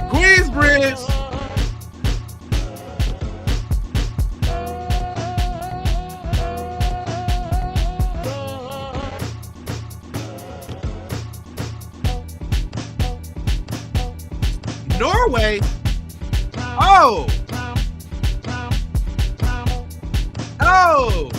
Queensbridge, Norway. Oh. Oh.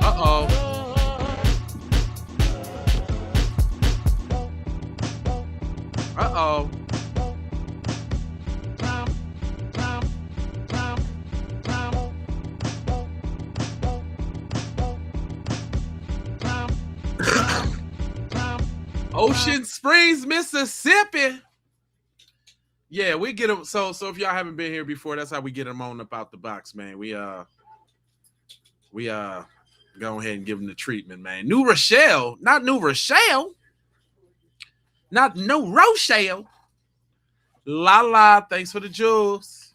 Uh-oh. Uh-oh. Ocean Springs, Mississippi. Yeah, we get them. So if y'all haven't been here before, that's how we get them on about the box, man. We go ahead and give them the treatment, man. New Rochelle, not New Rochelle, not New Rochelle. La, thanks for the jewels.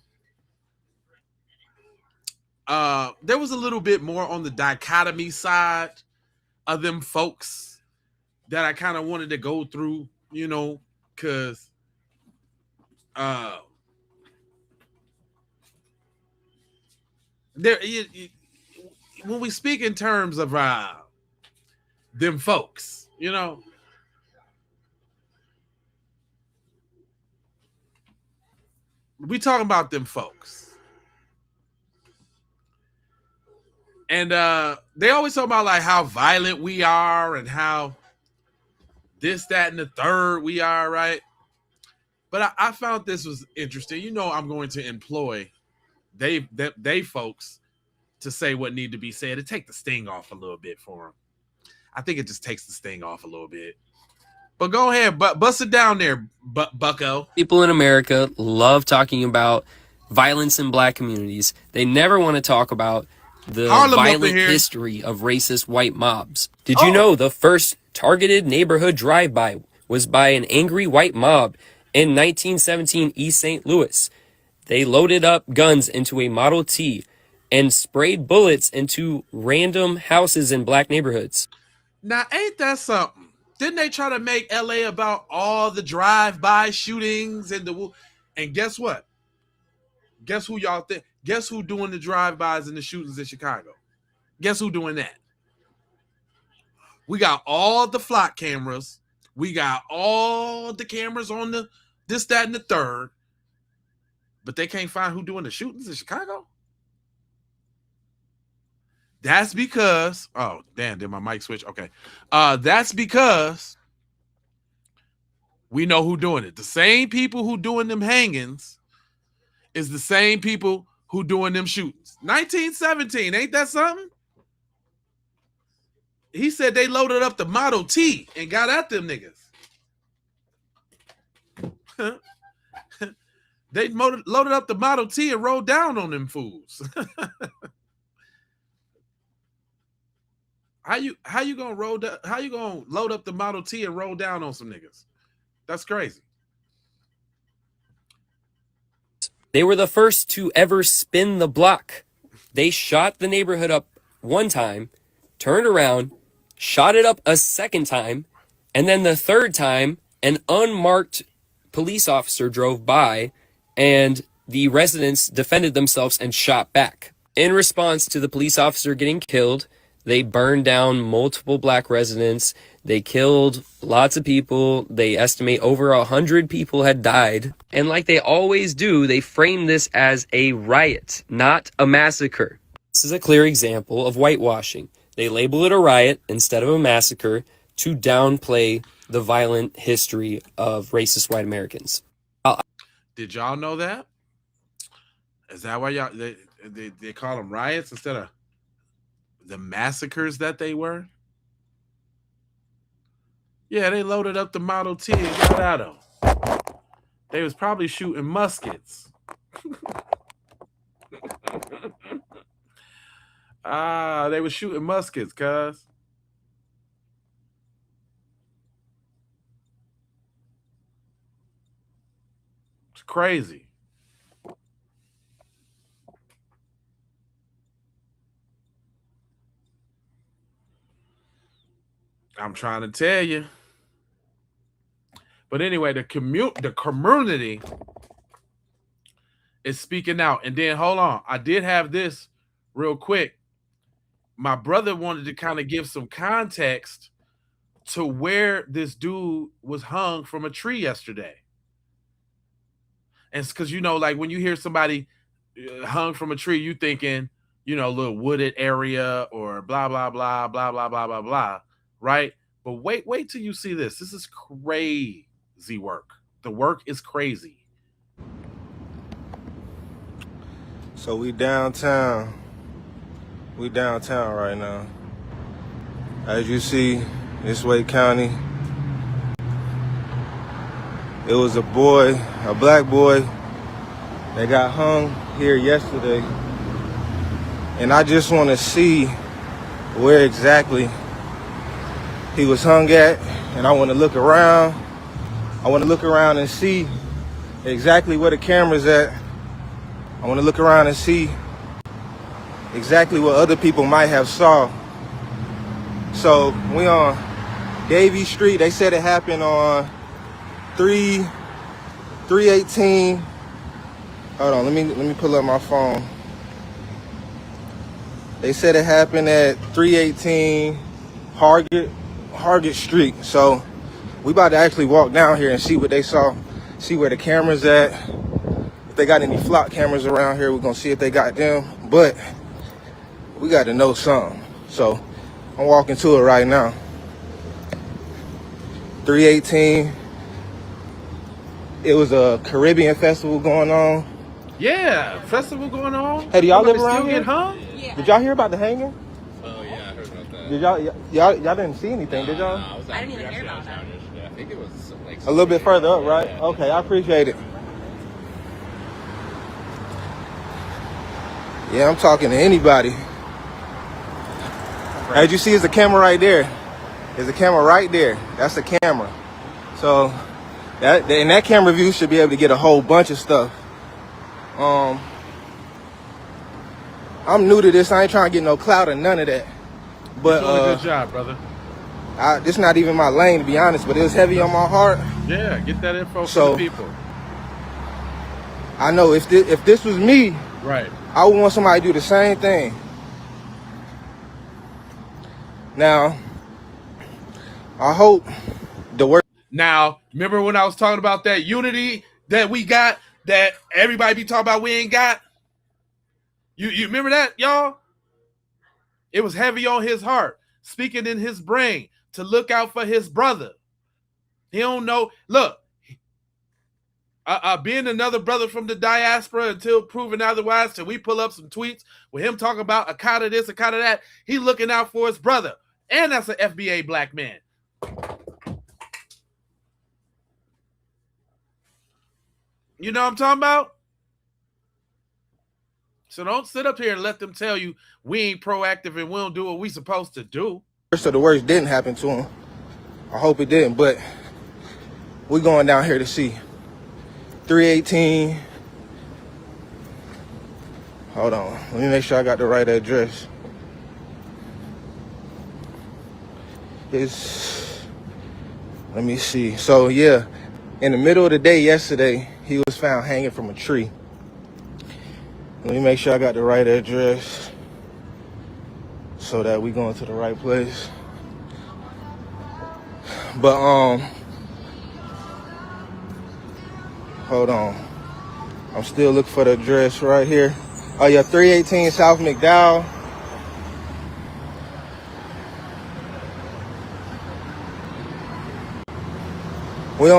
There was a little bit more on the dichotomy side of them folks that I kind of wanted to go through, you know, because there when we speak in terms of them folks, you know, we talking about them folks. And they always talk about like how violent we are and how this, that, and the third we are, right? But I found this was interesting. You know, I'm going to employ they folks to say what need to be said to take the sting off a little bit for them. I think it just takes the sting off a little bit. But go ahead, bust it down there, bucko. People in America love talking about violence in black communities. They never want to talk about the violent history of racist white mobs. Did you know the first targeted neighborhood drive-by was by an angry white mob in 1917 East St. Louis? They loaded up guns into a Model T and sprayed bullets into random houses in black neighborhoods. Now, ain't that something? Didn't they try to make LA about all the drive-by shootings and guess what? Guess who y'all think? Guess who doing the drive-bys and the shootings in Chicago? Guess who doing that? We got all the flock cameras. We got all the cameras on the this, that, and the third. But they can't find who doing the shootings in Chicago? That's because, oh, damn, did my mic switch? Okay. That's because we know who doing it. The same people who doing them hangings is the same people who doing them shootings. 1917, ain't that something? He said they loaded up the Model T and got at them niggas. They loaded up the Model T and rolled down on them fools. How you gonna load up the Model T and roll down on some niggas? That's crazy. They were the first to ever spin the block. They shot the neighborhood up one time, turned around, shot it up a second time, and then the third time, an unmarked police officer drove by, and the residents defended themselves and shot back. In response to the police officer getting killed, They burned down multiple black residents. They killed lots of people. They estimate over 100 people had died. And like they always do, they frame this as a riot, not a massacre. This is a clear example of whitewashing. They label it a riot instead of a massacre to downplay the violent history of racist white Americans. Did y'all know that? Is that why y'all they call them riots instead of the massacres that they were? Yeah, they loaded up the Model T and got at them. They was probably shooting muskets. They were shooting muskets, cuz. It's crazy. I'm trying to tell you. But anyway, the community is speaking out. And then hold on, I did have this real quick. My brother wanted to kind of give some context to where this dude was hung from a tree yesterday. And it's because, you know, like when you hear somebody hung from a tree, you thinking, you know, a little wooded area or blah, blah, blah, blah, blah, blah, blah, blah, right? But wait till you see this. This is crazy work. The work is crazy. So we downtown. We downtown right now. As you see, this Wake County. It was a boy, a black boy, that got hung here yesterday. And I just want to see where exactly he was hung at. And I want to look around. I want to look around and see exactly where the camera's at. I want to look around and see exactly what other people might have saw. So we on Davie Street. They said it happened on 318. Hold on, let me pull up my phone. They said it happened at 318 Hargett Street. So we about to actually walk down here and see what they saw, see where the camera's at. If they got any flock cameras around here, we're gonna see if they got them. But we got to know something. So I'm walking to it right now. 318. It was a Caribbean festival going on. Yeah, festival going on. Hey, do y'all live around still here? Get hung? Yeah. Did y'all hear about the hanging? Oh yeah, I heard about that. Did y'all didn't see anything, did y'all? I didn't even hear about that. I think it was like a little bit further up, right? Yeah. Okay, I appreciate it. Yeah, I'm talking to anybody. As you see, there's a camera right there. There's a camera right there. That's the camera. So that in that camera view should be able to get a whole bunch of stuff. I'm new to this. I ain't trying to get no clout or none of that. But you're doing a good job, brother. This not even my lane, to be honest. But it was heavy on my heart. Yeah, get that info for the people. I know if this was me, right, I would want somebody to do the same thing. Now, I hope the work. Now, remember when I was talking about that unity that we got, that everybody be talking about we ain't got? You remember that, y'all? It was heavy on his heart, speaking in his brain to look out for his brother. He don't know. Look, being another brother from the diaspora until proven otherwise, till we pull up some tweets with him talking about a kind of this, a kind of that. He looking out for his brother. And that's an FBA black man. You know what I'm talking about? So don't sit up here and let them tell you we ain't proactive and we don't do what we supposed to do. So the worst didn't happen to him. I hope it didn't, but we're going down here to see. 318. Hold on. Let me make sure I got the right address. Let me see. So yeah, in the middle of the day yesterday, he was found hanging from a tree. Let me make sure I got the right address. so that we going to the right place. But hold on. I'm still looking for the address right here. Oh yeah, 318 South McDowell. We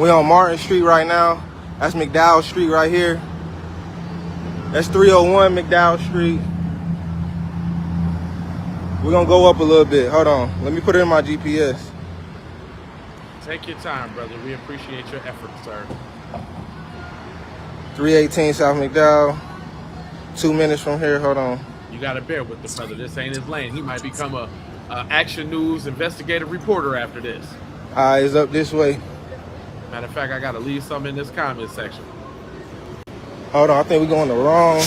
on Martin Street right now. That's McDowell Street right here. That's 301 McDowell Street. We're gonna go up a little bit. Hold on. Let me put it in my GPS. Take your time, brother. We appreciate your efforts, sir. 318 South McDowell. 2 minutes from here. Hold on. You gotta bear with the brother. This ain't his lane. He might become a Action News investigative reporter after this. Eyes up this way. Matter of fact, I gotta leave some in this comment section. Hold on, I think we're going the wrong.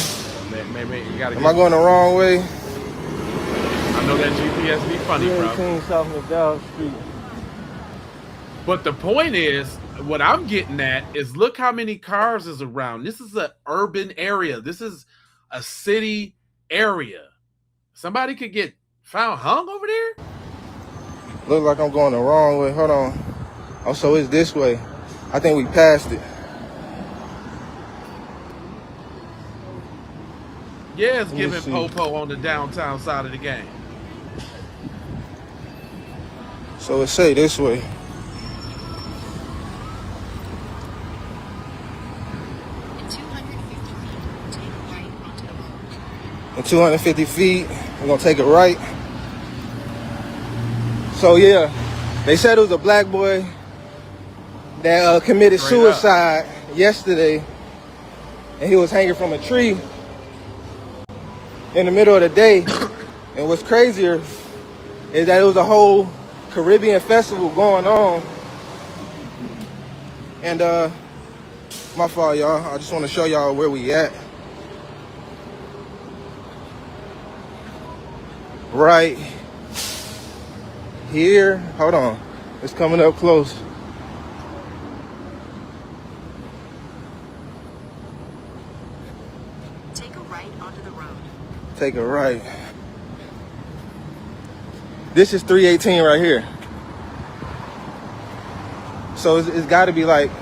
Maybe you gotta. Am I going the wrong way? I know that GPS be funny, bro. 318 South McDowell Street. But the point is, what I'm getting at is look how many cars is around. This is an urban area. This is a city area. Somebody could get found hung over there. Look like I'm going the wrong way. Hold on. Oh, so it's this way. I think we passed it. Yeah, it's giving po-po on the downtown side of the game. So it say this way. In 250 feet, we're gonna take it right. So yeah, they said it was a black boy that committed suicide yesterday, and he was hanging from a tree in the middle of the day. And what's crazier is that it was a whole Caribbean festival going on. And my fault, y'all. I just want to show y'all where we at. Right here. Hold on. It's coming up close. Take a right onto the road. Take a right. This is 318 right here. So it's got to be like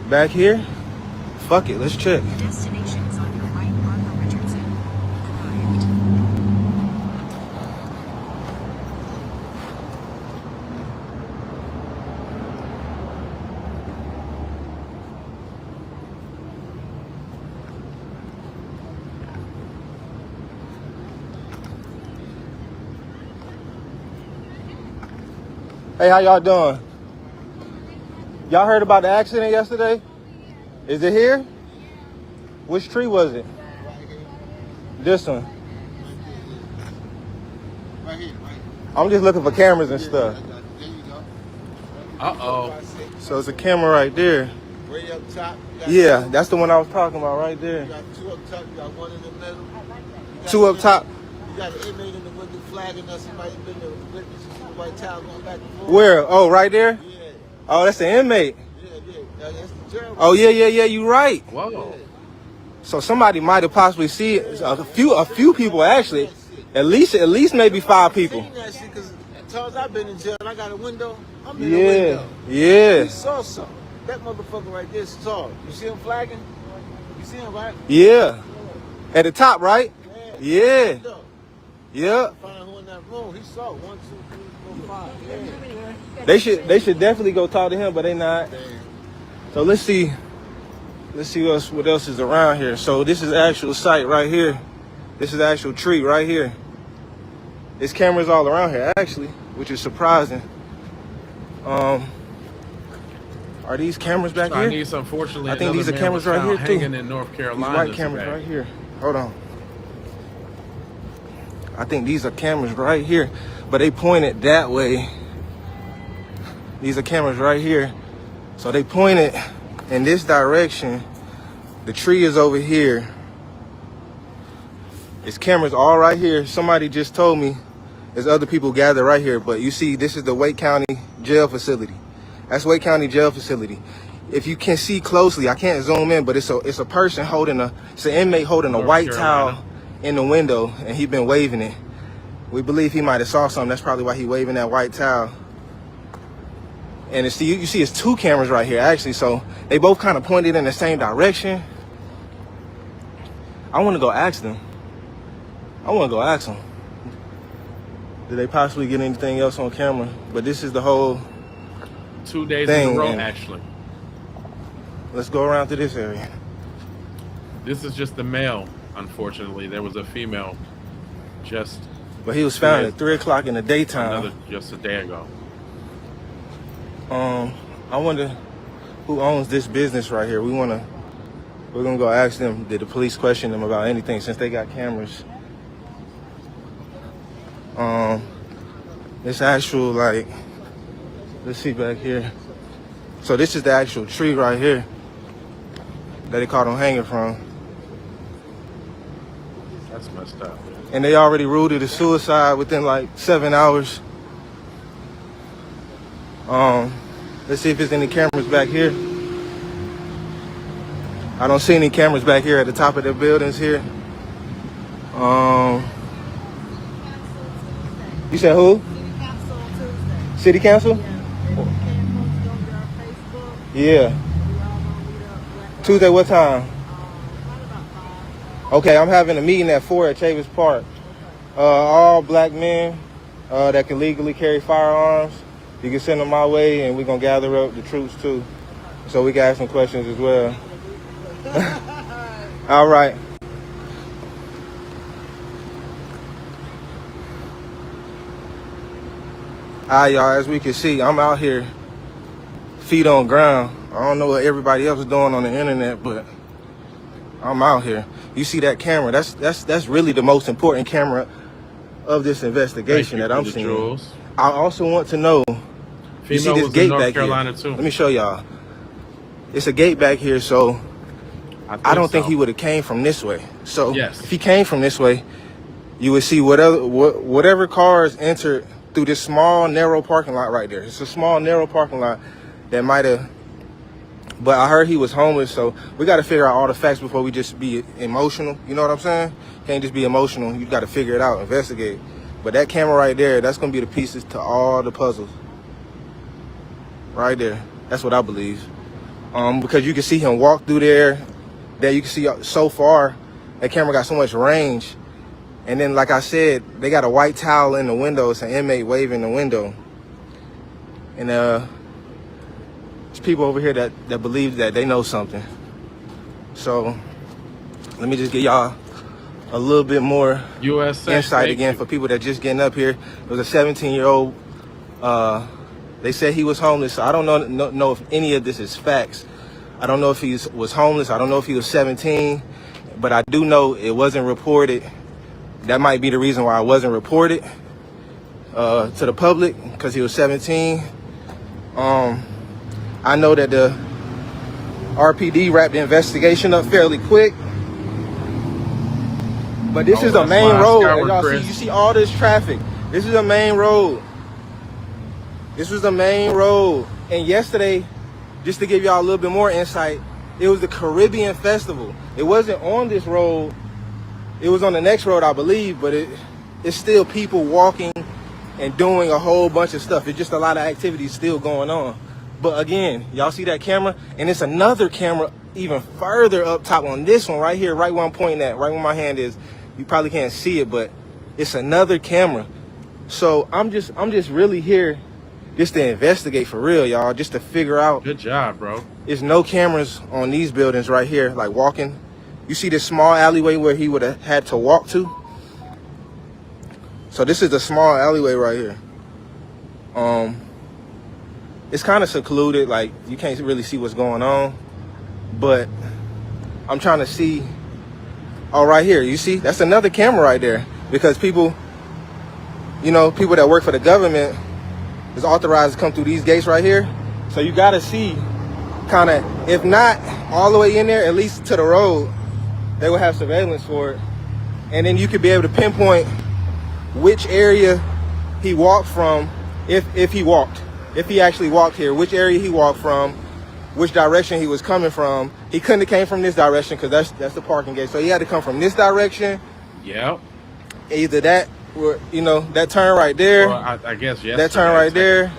back here. Fuck it, let's check. Destinations on your right, Martha Richardson. Arrived. Hey, how y'all doing? Y'all heard about the accident yesterday? Is it here? Which tree was it? This one. Right here, right. I'm just looking for cameras and stuff. There you go. Uh-oh. So it's a camera right there. Way up top. Yeah, that's the one I was talking about right there. You got two up top, you got one in the middle. Two up top. You got an inmate in the window flagging us. Somebody been there with the witness. You see the white towel going back and forth. Where? Oh, right there? Yeah. Oh, that's the inmate. Yeah. That's the jail. Oh, yeah, you right. Whoa. Yeah. So somebody might have possibly seen it. A few people actually. At least maybe 5 people. I've seen that shit because as long as I've been in jail and I got a window, I'm in the window. Yeah. He saw something. That motherfucker right there saw it. You see him flagging? You see him, right? Yeah. At the top, right? Yeah. Yeah. Find who in that room. He saw 1, 2, 3, 4, 5. Yeah. They should definitely go talk to him, but they not. So let's see what else is around here. So this is the actual site right here. This is the actual tree right here. There's cameras all around here actually, which is surprising. Are these cameras back here? Unfortunately, I think these are cameras right here too. Hanging in North Carolina. These white cameras right here. Hold on. I think these are cameras right here, but they pointed that way. These are cameras right here. So they pointed in this direction. The tree is over here. It's cameras all right here. Somebody just told me there's other people gathered right here, but you see, this is the Wake County Jail Facility. That's Wake County Jail Facility. if you can see closely, I can't zoom in, but it's a person it's an inmate holding a white towel in the window, and he been waving it. We believe he might have saw something. That's probably why he waving that white towel. And you see it's two cameras right here, actually, so they both kind of pointed in the same direction. I want to go ask them. Did they possibly get anything else on camera? But this is the whole 2 days thing, in a row, actually. Let's go around to this area. This is just the male, unfortunately. There was a female But he was found at 3 o'clock in the daytime. Just a day ago. I wonder who owns this business right here. We're gonna go ask them, did the police question them about anything since they got cameras? This actual, like, let's see back here. So this is the actual tree right here that they caught him hanging from. That's messed up. And they already ruled it a suicide within like 7 hours. Let's see if there's any cameras back here. I don't see any cameras back here at the top of the buildings here. You said who? City Council? Yeah. Tuesday, what time? Okay, I'm having a meeting at 4 at Chavis Park. All black men that can legally carry firearms, you can send them my way, and we're going to gather up the troops too. So we can ask some questions as well. All right. All right, y'all, as we can see, I'm out here, feet on ground. I don't know what everybody else is doing on the internet, but I'm out here. You see that camera? That's really the most important camera of this investigation that I'm seeing. Jules. I also want to know, you see this gate back here? Let me show y'all. It's a gate back here, so I don't think he would have came from this way. So if he came from this way, you would see whatever cars entered through this small, narrow parking lot right there. It's a small, narrow parking lot that might have, but I heard he was homeless, so we got to figure out all the facts before we just be emotional. You know what I'm saying? Can't just be emotional. You got to figure it out, investigate. But that camera right there, that's going to be the pieces to all the puzzles. Right there. That's what I believe. Because you can see him walk through there. That you can see so far, that camera got so much range. And then, like I said, they got a white towel in the window. It's an inmate waving the window. And there's people over here that believe that they know something. So let me just give y'all a little bit more insight again for people that just getting up here. It was a 17-year-old. They said he was homeless. So I don't know if any of this is facts. I don't know if he was homeless. I don't know if he was 17. But I do know it wasn't reported. That might be the reason why it wasn't reported to the public, because he was 17. I know that the RPD wrapped the investigation up fairly quick. But this is the main road. Y'all see, you see all this traffic. This is the main road. This was the main road. And yesterday, just to give y'all a little bit more insight, it was the Caribbean Festival. It wasn't on this road. It was on the next road, I believe, but it's still people walking and doing a whole bunch of stuff. It's just a lot of activities still going on. But again, y'all see that camera? And it's another camera even further up top on this one right here, right where I'm pointing at, right where my hand is. You probably can't see it, but it's another camera. So I'm just really here just to investigate for real, y'all, just to figure out. Good job, bro. There's no cameras on these buildings right here, like walking. You see this small alleyway where he would have had to walk to? So this is the small alleyway right here. It's kind of secluded, like you can't really see what's going on. But I'm trying to see. Oh, right here, you see? That's another camera right there. Because people, you know, people that work for the government is authorized to come through these gates right here. So you gotta see, kind of, if not all the way in there, at least to the road, they will have surveillance for it. And then you could be able to pinpoint which area he walked from, if he walked. If he actually walked here, which area he walked from, which direction he was coming from. He couldn't have came from this direction because that's the parking gate. So he had to come from this direction. Yep. Either that, or that turn right there. Well, I guess yes. That turn right there,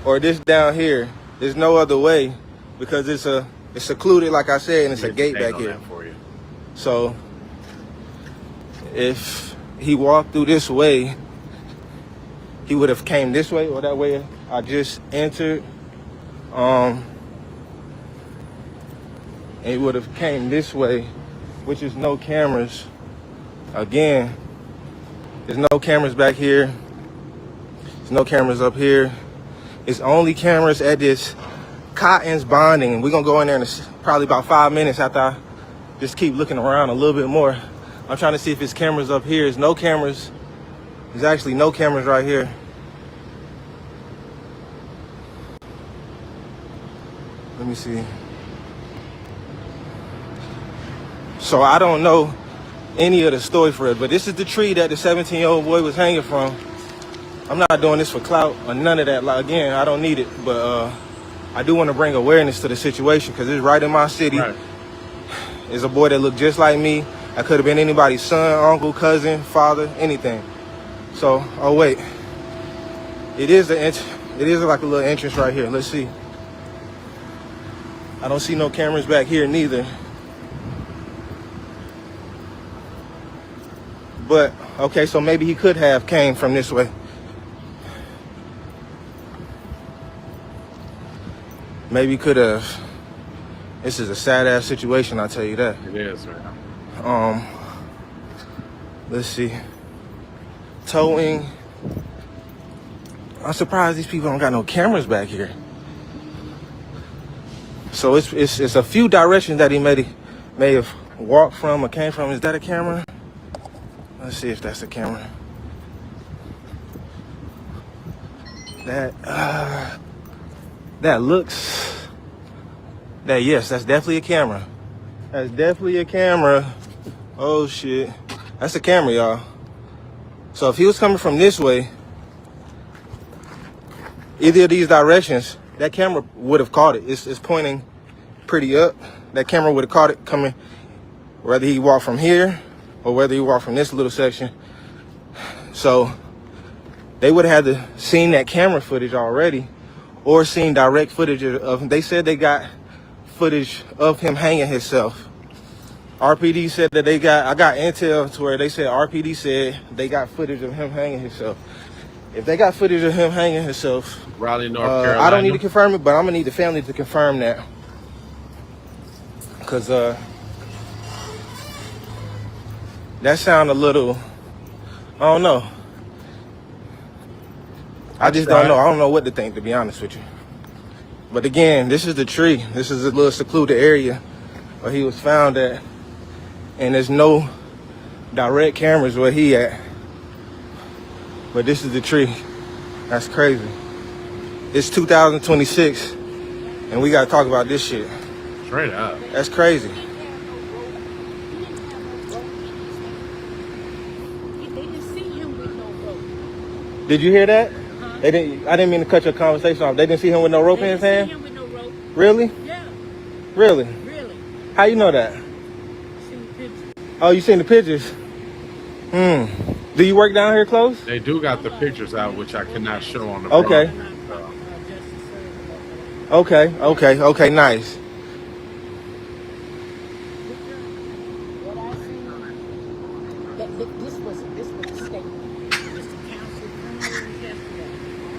or this down here. There's no other way because it's secluded, like I said, and it's a gate back here. For you. So if he walked through this way, he would have came this way or that way I just entered. And he would have came this way, which is no cameras. Again, there's no cameras back here. There's no cameras up here. It's only cameras at this Cotton's bonding. We're gonna go in there in probably about 5 minutes after I just keep looking around a little bit more. I'm trying to see if it's cameras up here. There's no cameras. There's actually no cameras right here. Let me see. So I don't know any of the story for it, but this is the tree that the 17-year-old boy was hanging from. I'm not doing this for clout or none of that. Like, again, I don't need it, but I do want to bring awareness to the situation because it's right in my city. Right. It's a boy that looked just like me. I could have been anybody's son, uncle, cousin, father, anything. So, oh wait, it is like a little entrance right here. Let's see. I don't see no cameras back here neither. But okay, so maybe he could have came from this way. Maybe he could have. This is a sad ass situation, I'll tell you that. It is, man. Let's see. Towing. I'm surprised these people don't got no cameras back here. So it's a few directions that he may have walked from or came from. Is that a camera? Let's see if that's a camera. That looks. Yes, that's definitely a camera. That's definitely a camera. Oh shit. That's a camera, y'all. So if he was coming from this way, either of these directions, that camera would have caught it. It's pointing pretty up. That camera would have caught it coming, whether he walked from here or whether he walked from this little section. So they would have had to seen that camera footage already or seen direct footage of, they said they got footage of him hanging himself. RPD said that I got intel to where they said RPD said they got footage of him hanging himself. If they got footage of him hanging himself, Raleigh, North Carolina. I don't need to confirm it, but I'm gonna need the family to confirm that. Cause that sound a little, I don't know. I just don't know. I don't know what to think, to be honest with you. But again, this is the tree. This is a little secluded area where he was found at. And there's no direct cameras where he at. But this is the tree. That's crazy. It's 2026, and we gotta talk about this shit. Straight up. That's crazy. Did you hear that? They didn't. I didn't mean to cut your conversation off. They didn't see him with no rope in his hand? Him with no rope. Really? Yeah. Really? Really. How you know that? Seen the pictures. Oh, you seen the pictures? Do you work down here close? They do got the pictures out, which I cannot show on the Okay. broadcast, Okay, nice. This was a statement.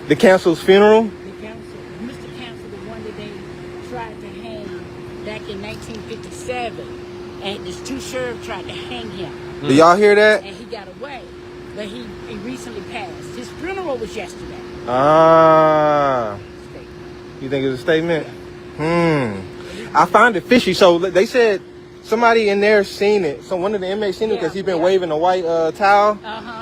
The council's funeral? The council, Mr. Council, the one that they tried to hang back in 1957. And these two sheriffs tried to hang him. Do y'all hear that? And he got away. But he recently passed. His funeral was yesterday. Ah. You think it's a statement? I find it fishy. So they said somebody in there seen it. So one of the inmates seen it because he's been waving a white towel.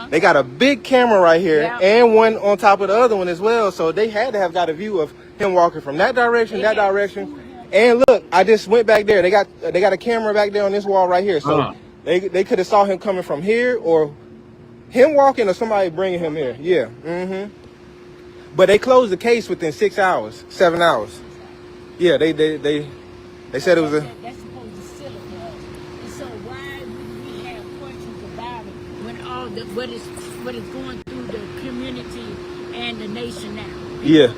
They got a big camera right here and one on top of the other one as well. So they had to have got a view of him walking from that direction, that direction. And look, I just went back there. They got a camera back there on this wall right here. So they could have saw him coming from here or him walking or somebody bringing him here. Yeah. But they closed the case within 6 hours, 7 hours. Yeah, they said it was a. That's supposed to seal it for us. And so why would we have questions about it when all the what is going through the community and the nation now? Yeah.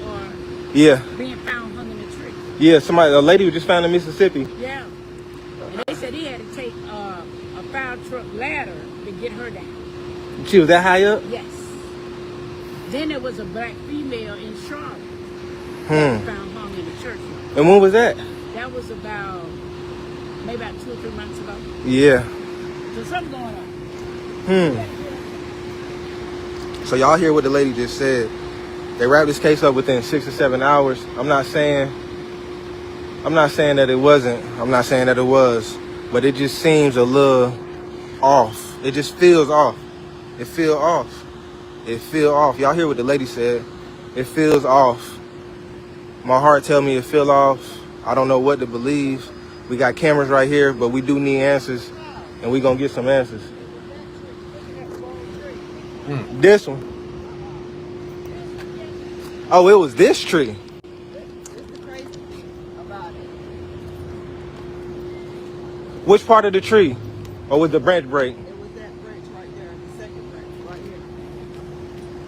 Yeah. Being found hung in a tree. Yeah, a lady was just found in Mississippi. Yeah. And they said he had to take a fire truck ladder to get her down. She was that high up? Yes. Then there was a black female in Charlotte that was found hung in a church. And when was that? That was maybe about 2 or 3 months ago. Yeah. So something going on. So y'all hear what the lady just said. They wrapped this case up within 6 or 7 hours. I'm not saying that it wasn't. I'm not saying that it was. But it just seems a little off. It just feels off. It feels off. It feels off. Y'all hear what the lady said. It feels off. My heart tell me it feel off. I don't know what to believe. We got cameras right here, but we do need answers. And we gonna get some answers. This one. Oh, it was this tree. Which part of the tree? Or was the branch break? It was that branch right there, the second branch, right here.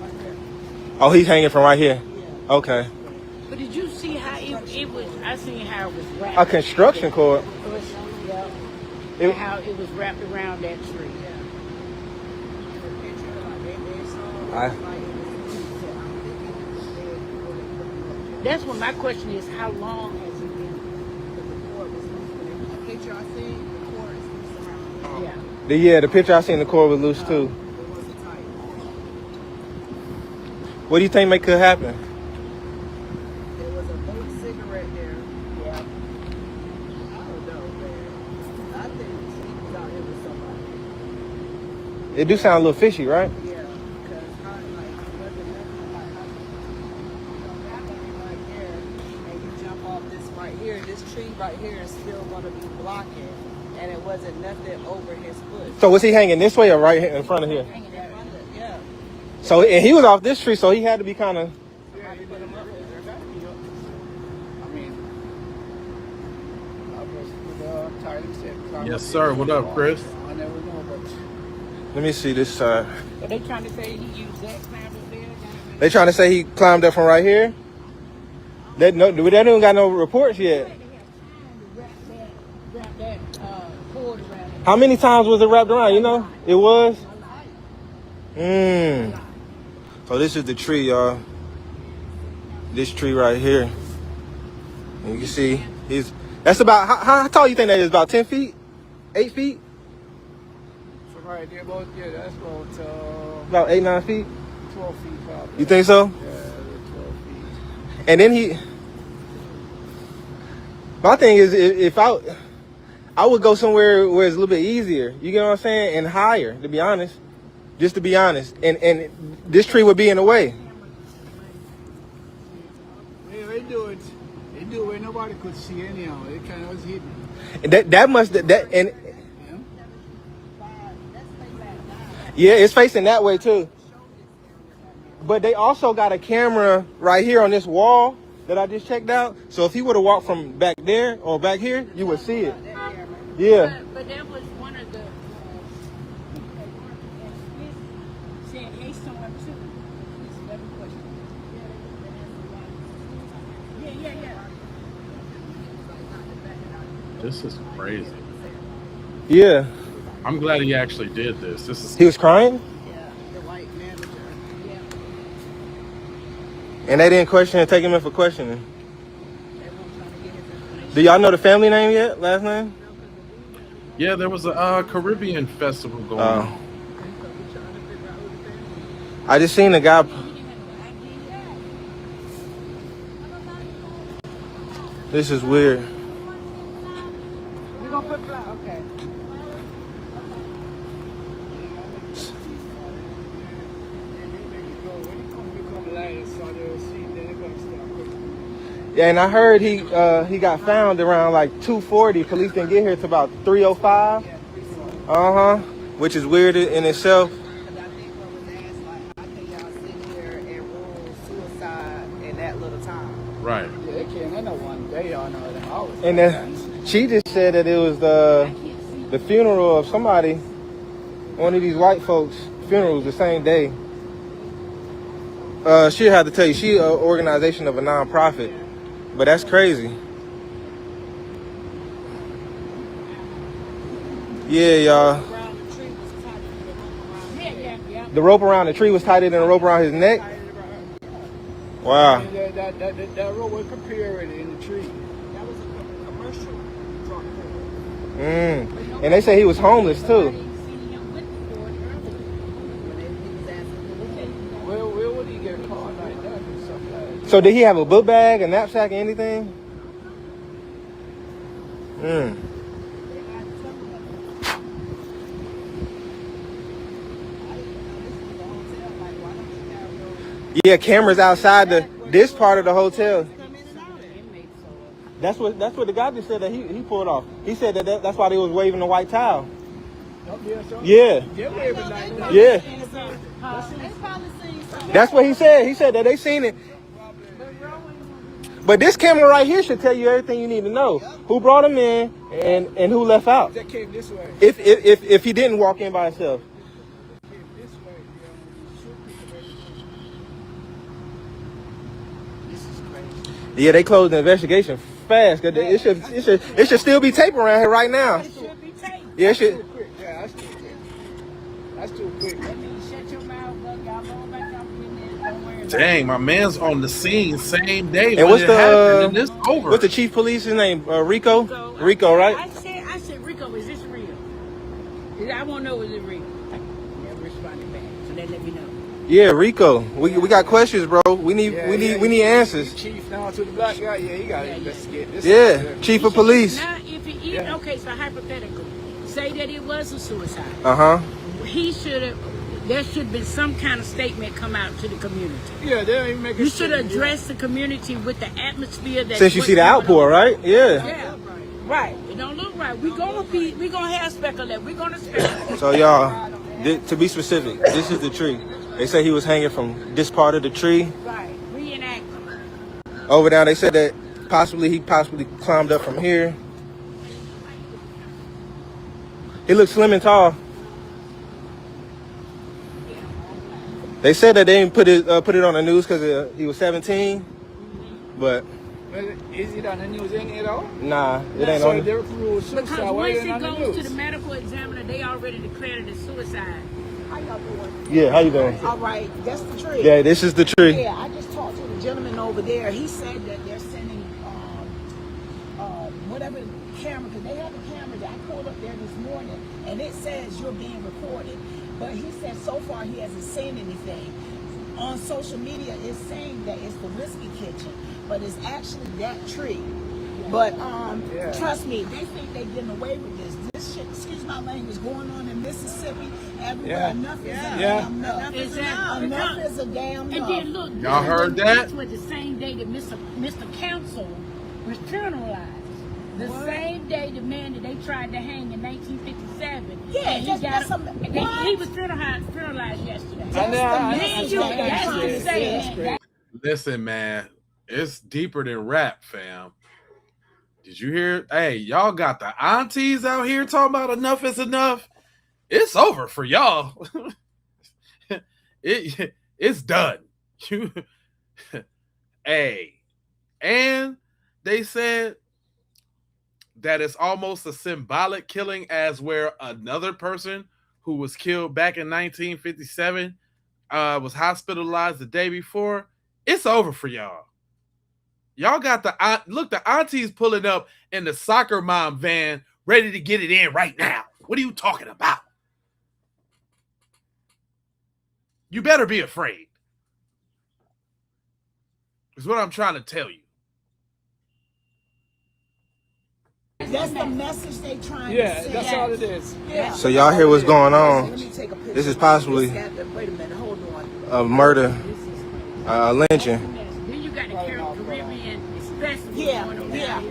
Right there. Oh, he's hanging from right here? Yeah. Okay. But did you see how it was? I seen how it was wrapped. A construction cord? Yeah. And how it was wrapped around that tree. That's what my question is. How long has it been? The picture I seen, the cord is loose around. Yeah. The picture I seen, the cord was loose too. It wasn't tight. What do you think could happen? There was a loose cigarette there. Yeah. I don't know, man. I think he was out here with somebody. It do sound a little fishy, right? Yeah, because wasn't nothing like right there, and you jump off this right here. This tree right here is still going to be blocking, and it wasn't nothing over his foot. So was he hanging this way or right in front of here? Yeah. So, and he was off this tree, so he had to be kind of. Yes, sir. What up, Chris? Let me see this side. Are they trying to say he used that climb up there? They trying to say he climbed up from right here? They don't got no reports yet. How many times was it wrapped around? You know, it was. So this is the tree, y'all. This tree right here. And you can see that's about how tall you think that is? About 10 feet? 8 feet? So right there, that's about 8-9 feet. 12 feet probably. You think so? Yeah, 12 feet. And then my thing is, if I would go somewhere where it's a little bit easier, you get what I'm saying, and higher, to be honest. Just to be honest. And this tree would be in the way. Yeah, they do it where nobody could see anyhow. It kind of was hidden. Yeah, it's facing that way too. But they also got a camera right here on this wall that I just checked out. So if he would have walked from back there or back here, you would see it. Yeah. But that was one of the saying, hey, someone too. It's another question. Yeah. This is crazy. Yeah. I'm glad he actually did this. He was crying? Yeah, the white manager. Yeah. And they didn't question and take him in for questioning. Do y'all know the family name yet? Last name? Yeah, there was a Caribbean festival going on. I just seen a guy. This is weird. We're gonna put okay. Yeah, and I heard he got found around like 2:40. Police didn't get here till about 3:05. Which is weird in itself. Because I think what was asked, like, how can y'all sit here and rule suicide in that little time? Right. Yeah, it can't end up one day on them hours. And then she just said that it was the funeral of somebody, one of these white folks' funerals the same day. She'll have to tell you, she an organization of a non-profit, but that's crazy. Yeah, y'all. The rope around the tree was tighter than the rope around his neck. Wow. That rope was compared in the tree. That was a commercial drug dealer. And they say he was homeless too. Well, what do you get caught like that and stuff like that? So did he have a book bag, a knapsack, anything? Yeah, cameras outside this part of the hotel. That's what the guy just said that he pulled off. He said that's why they was waving the white towel. Yeah. Yeah. That's what he said. He said that they seen it. But this camera right here should tell you everything you need to know. Who brought him in and who left out. That came this way. If he didn't walk in by himself. Yeah, they closed the investigation fast. Cause it should still be tape around here right now. It should be tape. Yeah, it should. Yeah, that's too quick. That means shut your mouth, but y'all go back up in there. Don't worry about Dang, my man's on the scene same day. And what's and it's over. What's the chief police's name? Rico? Rico, right? I said, Rico, is this real? I want to know, is it real? Never responded back, so they let me know. Yeah, Rico. We got questions, bro. We need answers. Chief now to the black guy. Yeah, he got to investigate this. Yeah, chief of police. Now, if he, okay, so hypothetical, say that it was a suicide. He should have. There should have been some kind of statement come out to the community. Yeah, they don't even make. You should address the community with the atmosphere that. Since you see the outpour, right? Yeah. Yeah. Right. It don't look right. We gonna have speculate. We gonna speculate. So y'all, to be specific, this is the tree. They say he was hanging from this part of the tree. Right. Reenact. Over there, they said that he possibly climbed up from here. He looked slim and tall. They said that they didn't put it on the news because he was 17, but. Is it on the news any at all? Nah, it ain't on. Because once it goes to the medical examiner, they already declared it a suicide. How y'all doing? Yeah, how you doing? All right, that's the tree. Yeah, this is the tree. Yeah, I just talked to the gentleman over there. He said that they're sending whatever camera, because they have a camera that I pulled up there this morning, and it says you're being recorded. But he said so far he hasn't seen anything. On social media, it's saying that it's the Whiskey Kitchen, but it's actually that tree. But trust me, they think they're getting away with this. This shit, excuse my language, going on in Mississippi everywhere. Yeah. Enough is a damn enough. Enough is a damn And then look, y'all heard that? This was the same day that Mr. Council was criminalized. The same day the man that they tried to hang in 1957. Yeah, he was criminalized yesterday. Listen, man, it's deeper than rap, fam. Did you hear? Hey, y'all got the aunties out here talking about enough is enough. It's over for y'all. It's done. Hey, and they said that it's almost a symbolic killing, as where another person who was killed back in 1957 was hospitalized the day before. It's over for y'all. Y'all got the aunties pulling up in the soccer mom van, ready to get it in right now. What are you talking about? You better be afraid. Is what I'm trying to tell you. That's the message they trying to send. Yeah, that's all it is. Yeah. So y'all hear what's going on? Let me take a picture. This is possibly Wait a minute, hold on. a murder, lynching, Then you got the Caribbean festival going on. Yeah.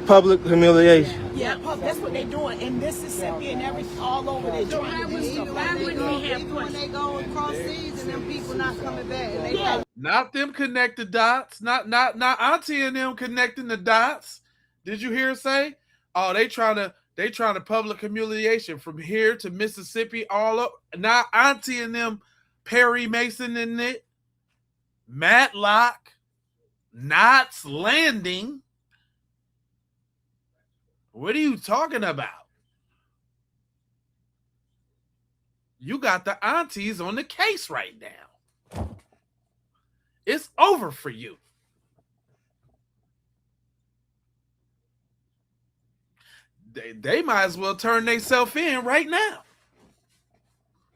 public humiliation. Yeah, that's what they're doing in Mississippi and everything all over. They trying to do stuff. Why wouldn't we have when they go across seas and them people not coming back? And they Not them connect the dots. Not Auntie and them connecting the dots. Did you hear her say? Oh, they trying to public humiliation from here to Mississippi all up. Now Auntie and them Perry Mason in it. Matlock. Knots Landing. What are you talking about? You got the aunties on the case right now. It's over for you. They might as well turn themselves in right now.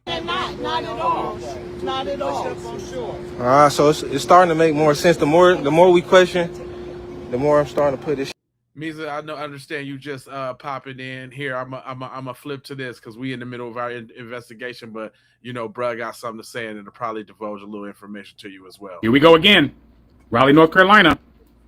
Not at all. Not at all. So it's starting to make more sense. The more we question, the more I'm starting to put this. Misa, I understand you just popping in here. I'm a flip to this because we in the middle of our investigation, but you know, bruh got something to say and it'll probably divulge a little information to you as well. Here we go again. Raleigh, North Carolina.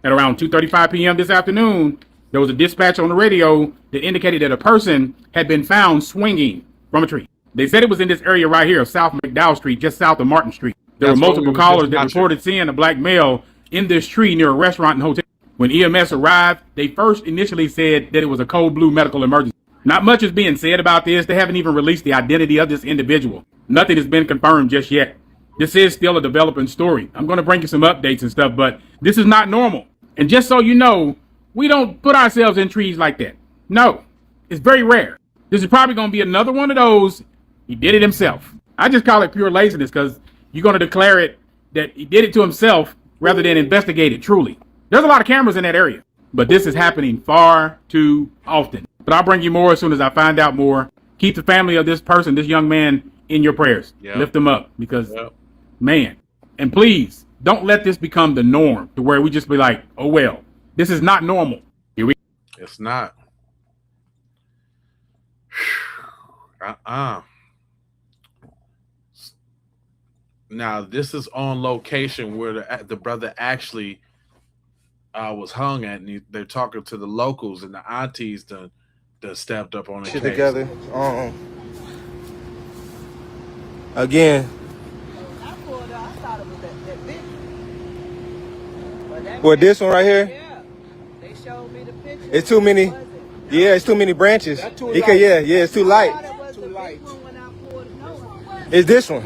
At around 2:35 p.m. this afternoon, there was a dispatch on the radio that indicated that a person had been found swinging from a tree. They said it was in this area right here of South McDowell Street, just south of Martin Street. There were multiple callers that reported seeing a black male in this tree near a restaurant and hotel. When EMS arrived, they first initially said that it was a code blue medical emergency. Not much is being said about this. They haven't even released the identity of this individual. Nothing has been confirmed just yet. This is still a developing story. I'm going to bring you some updates and stuff, but this is not normal. And just so you know, we don't put ourselves in trees like that. No, it's very rare. This is probably going to be another one of those. He did it himself. I just call it pure laziness because you're going to declare it that he did it to himself rather than investigate it truly. There's a lot of cameras in that area, but this is happening far too often. But I'll bring you more as soon as I find out more. Keep the family of this person, this young man, in your prayers. Yep. Lift them up because, man, and please don't let this become the norm to where we just be like, oh, well, this is not normal. Here we go. It's not. Now, this is on location where the brother actually was hung at, and they're talking to the locals, and the aunties that stepped up on the shit case. Together. Again. What, this one right here? Yeah. They showed me the picture. It's too many. Yeah, it's too many branches. Yeah, it's too light. It's this one.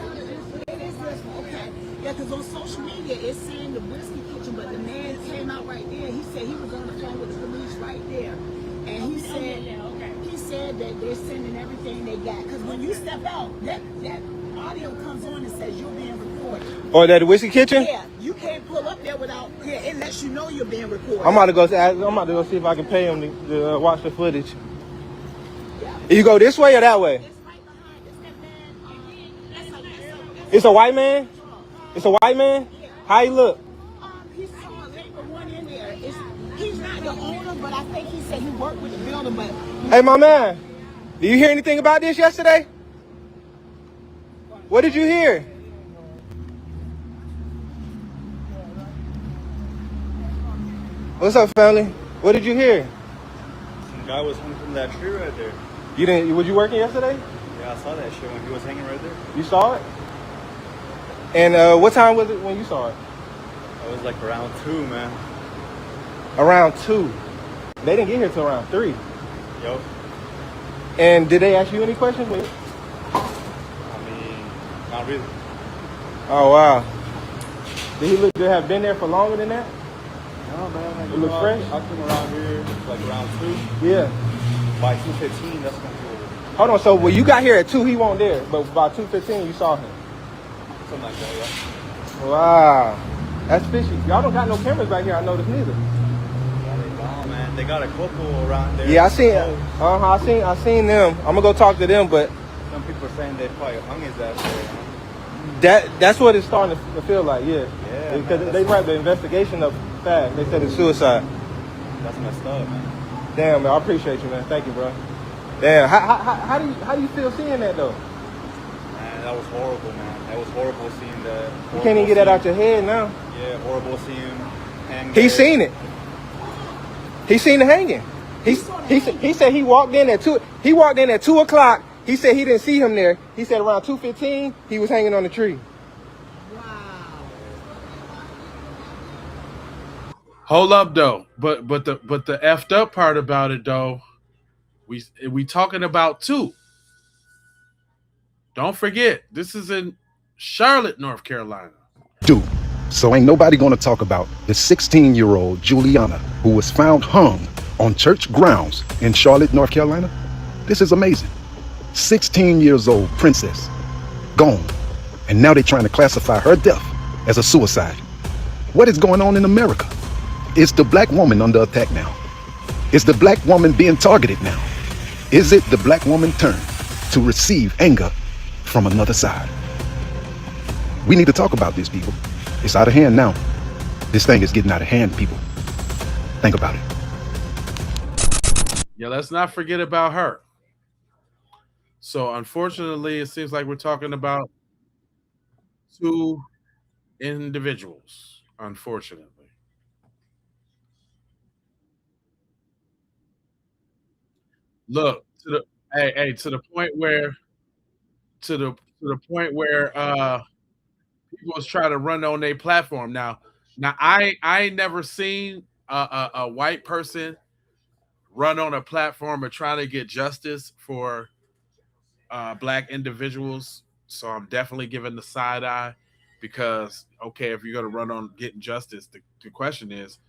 Yeah, because on social media it's saying the whiskey kitchen, but the man came out right there. He said he was on the phone with the police right there, and he said that they're sending everything they got. Because when you step out, that audio comes on and says you're being recorded. Or that whiskey kitchen? Yeah, you can't pull up there without. Yeah, it lets you know you're being recorded. I'm about to go see if I can pay him to watch the footage. You go this way or that way? It's a white man? It's a white man? How he look? He's the one in there. He's not the owner, but I think he said he worked with the builder. But hey, my man, did you hear anything about this yesterday? What did you hear? What's up, family? What did you hear? Some guy was hung from that tree right there. You didn't? Was you working yesterday? Yeah, I saw that shit when he was hanging right there. You saw it? And what time was it when you saw it? It was like around 2, man. Around 2. They didn't get here till around 3. Yo. And did they ask you any questions? I mean, not really. Oh wow. Did he have been there for longer than that? No, man. Like, he look fresh? I came around here like around 2. Yeah. By 2:15, that's when he was. Hold on. So when you got here at 2, he wasn't there, but by 2:15 you saw him. Something like that, yeah. Wow. That's fishy. Y'all don't got no cameras back here, I noticed neither. Yeah, they don't, man. They got a couple around there. Yeah, I seen them. I'm gonna go talk to them, but some people are saying they probably hung his ass there. That's what it's starting to feel like, yeah. Yeah. Because they wrapped the investigation up fast. They said it's suicide. That's messed up, man. Damn, man, I appreciate you, man. Thank you, bro. Damn, how do you feel seeing that though? Man, that was horrible, man. That was horrible seeing that. You can't even get that out your head now. Yeah, horrible seeing him hang. He seen it. He seen the hanging. He said he walked in at 2. He walked in at 2 o'clock. He said he didn't see him there. He said around 2:15 he was hanging on the tree. Hold up though, but the effed up part about it though, we talking about two. Don't forget, this is in Charlotte, North Carolina. So ain't nobody gonna talk about the 16-year-old Juliana who was found hung on church grounds in Charlotte, North Carolina. This is amazing. 16 years old princess, gone. And now they're trying to classify her death as a suicide. What is going on in America? Is the black woman under attack now? Is the black woman being targeted now? Is it the black woman's turn to receive anger from another side? We need to talk about this, people. It's out of hand now. This thing is getting out of hand, people. Think about it. Yeah, let's not forget about her. So unfortunately, it seems like we're talking about two individuals, unfortunately. Look, to the point where people was trying to run on their platform. Now I ain't never seen a white person run on a platform or trying to get justice for black individuals. So I'm definitely giving the side eye because, okay, if you're going to run on getting justice, the question is,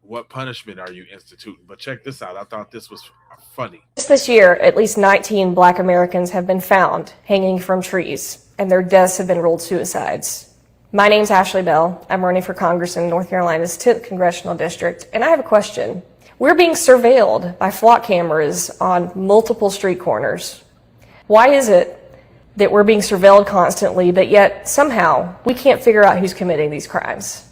what punishment are you instituting? But check this out. I thought this was funny. Just this year, at least 19 Black Americans have been found hanging from trees, and their deaths have been ruled suicides. My name's Ashley Bell. I'm running for Congress in North Carolina's 10th Congressional District, and I have a question. We're being surveilled by flock cameras on multiple street corners. Why is it that we're being surveilled constantly, but yet somehow we can't figure out who's committing these crimes?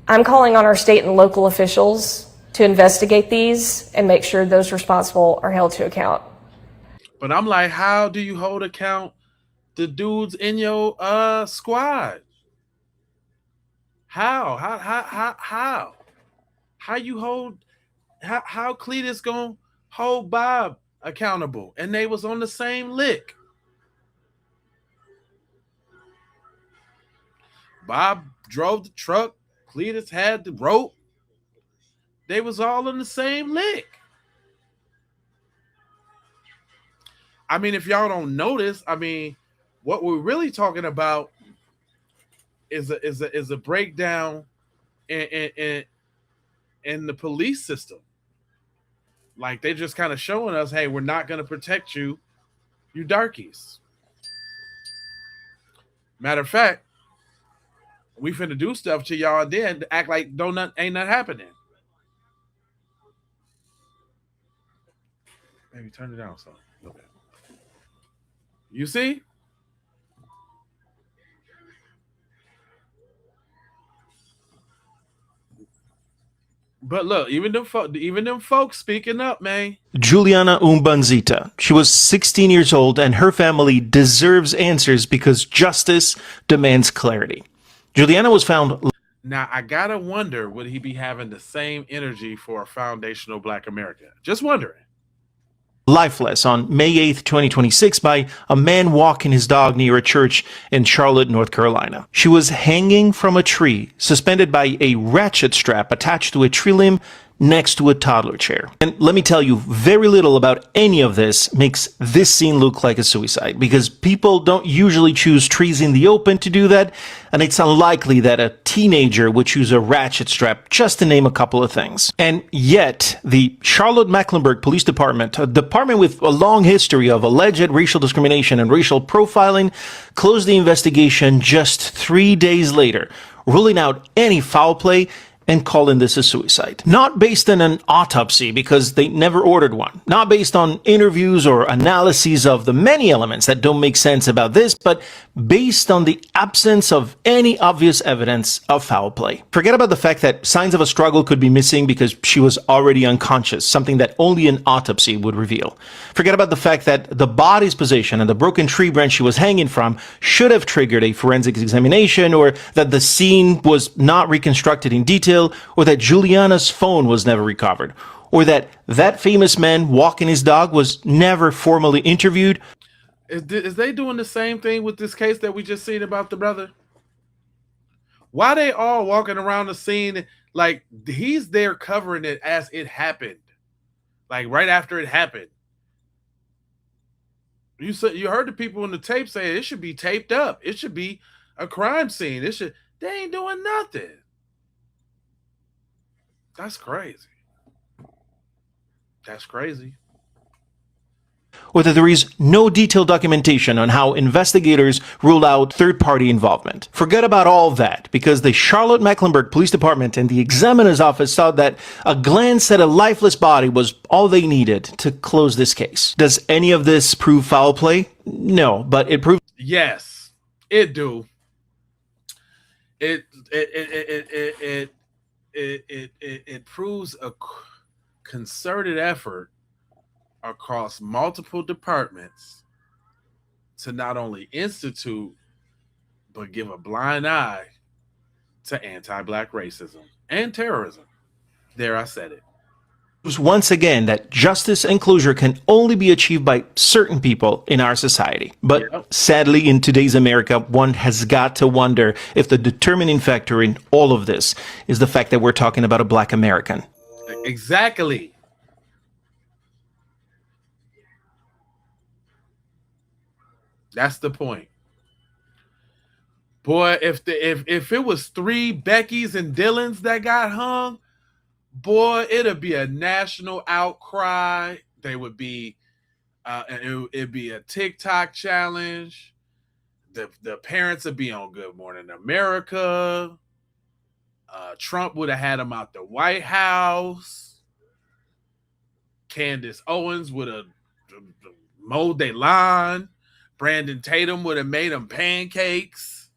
I'm calling on our state and local officials to investigate these and make sure those responsible are held to account. But I'm like, how do you hold account the dudes in your squad? How you hold? How Cletus gonna hold Bob accountable? And they was on the same lick. Bob drove the truck. Cletus had the rope. They was all in the same lick. I mean, if y'all don't notice, I mean, what we're really talking about is a breakdown in the police system. Like, they just kind of showing us, hey, we're not going to protect you, you darkies. Matter of fact, we finna do stuff to y'all and then act like ain't nothing happening. Maybe turn it down some. Okay. You see? But look, even them folks speaking up, man. Juliana Umbanzita. She was 16 years old, and her family deserves answers because justice demands clarity. Juliana was found. Now, I gotta wonder, would he be having the same energy for a foundational Black America? Just wondering. Lifeless on May 8th, 2026 by a man walking his dog near a church in Charlotte, North Carolina. She was hanging from a tree, suspended by a ratchet strap attached to a tree limb next to a toddler chair. And let me tell you, very little about any of this makes this scene look like a suicide, because people don't usually choose trees in the open to do that, and it's unlikely that a teenager would choose a ratchet strap, just to name a couple of things. And yet, the Charlotte-Mecklenburg Police Department, a department with a long history of alleged racial discrimination and racial profiling, closed the investigation just 3 days later, ruling out any foul play and calling this a suicide. Not based on an autopsy, because they never ordered one. Not based on interviews or analyses of the many elements that don't make sense about this, but based on the absence of any obvious evidence of foul play. Forget about the fact that signs of a struggle could be missing because she was already unconscious, something that only an autopsy would reveal. Forget about the fact that the body's position and the broken tree branch she was hanging from should have triggered a forensic examination, or that the scene was not reconstructed in detail, or that Juliana's phone was never recovered, or that that famous man walking his dog was never formally interviewed. Is they doing the same thing with this case that we just seen about the brother? Why they all walking around the scene like he's there covering it as it happened, like right after it happened? You heard the people in the tape say it should be taped up. It should be a crime scene. They ain't doing nothing. That's crazy. That's crazy. Or that there is no detailed documentation on how investigators ruled out third-party involvement. Forget about all that, because the Charlotte-Mecklenburg Police Department and the examiner's office thought that a glance at a lifeless body was all they needed to close this case. Does any of this prove foul play? No, but it proves... Yes, it do. It proves a concerted effort across multiple departments to not only institute but give a blind eye to anti-black racism and terrorism. There, I said it. Once again that justice and closure can only be achieved by certain people in our society. But sadly, in today's America, one has got to wonder if the determining factor in all of this is the fact that we're talking about a black American. Exactly. That's the point. Boy, if it was 3 Beckys and Dylans that got hung, boy, it'd be a national outcry. They would be, it'd be a TikTok challenge. The parents would be on Good Morning America. Trump would have had them out the White House. Candace Owens would have mowed their lawn. Brandon Tatum would have made them pancakes.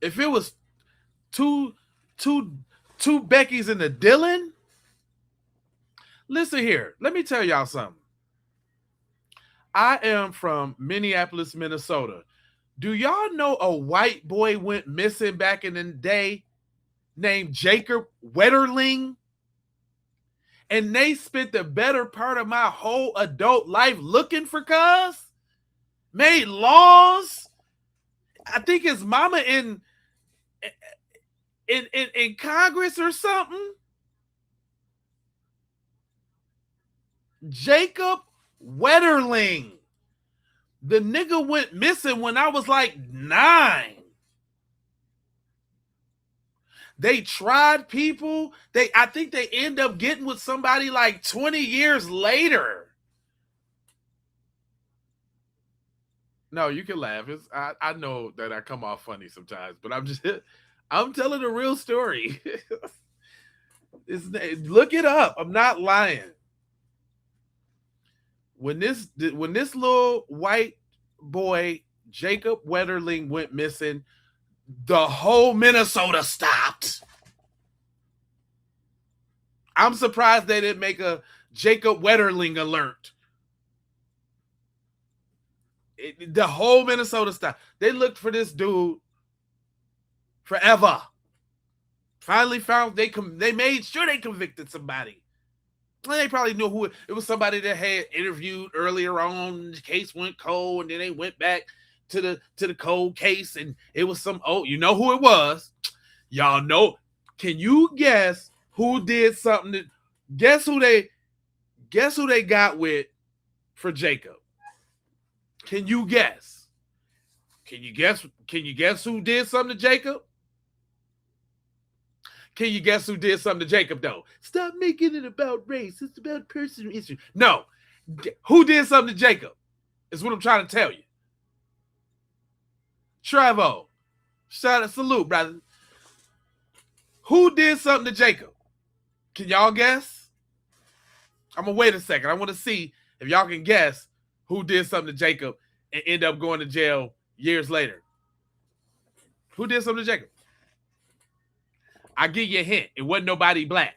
If it was two Beckys and a Dylan, listen here. Let me tell y'all something. I am from Minneapolis, Minnesota. Do y'all know a white boy went missing back in the day named Jacob Wetterling? And they spent the better part of my whole adult life looking for cuz. Made laws. I think his mama in Congress or something. Jacob Wetterling. The nigga went missing when I was like 9. They tried people. I think they end up getting with somebody like 20 years later. No, you can laugh. I know that I come off funny sometimes, but I'm telling a real story. Look it up. I'm not lying. When this little white boy, Jacob Wetterling, went missing, the whole Minnesota stopped. I'm surprised they didn't make a Jacob Wetterling alert. The whole Minnesota stopped. They looked for this dude forever. Finally found they made sure they convicted somebody. They probably knew who it was. Somebody that had interviewed earlier on. The case went cold, and then they went back to the cold case, and it was you know who it was. Y'all know. Can you guess who did something? Guess who they got with for Jacob? Can you guess? Can you guess who did something to Jacob? Can you guess who did something to Jacob, though? Stop making it about race. It's about personal issue. No. Who did something to Jacob? Is what I'm trying to tell you. Trevo. Salute, brother. Who did something to Jacob? Can y'all guess? I'm going to wait a second. I want to see if y'all can guess who did something to Jacob and end up going to jail years later. Who did something to Jacob? I'll give you a hint. It wasn't nobody black.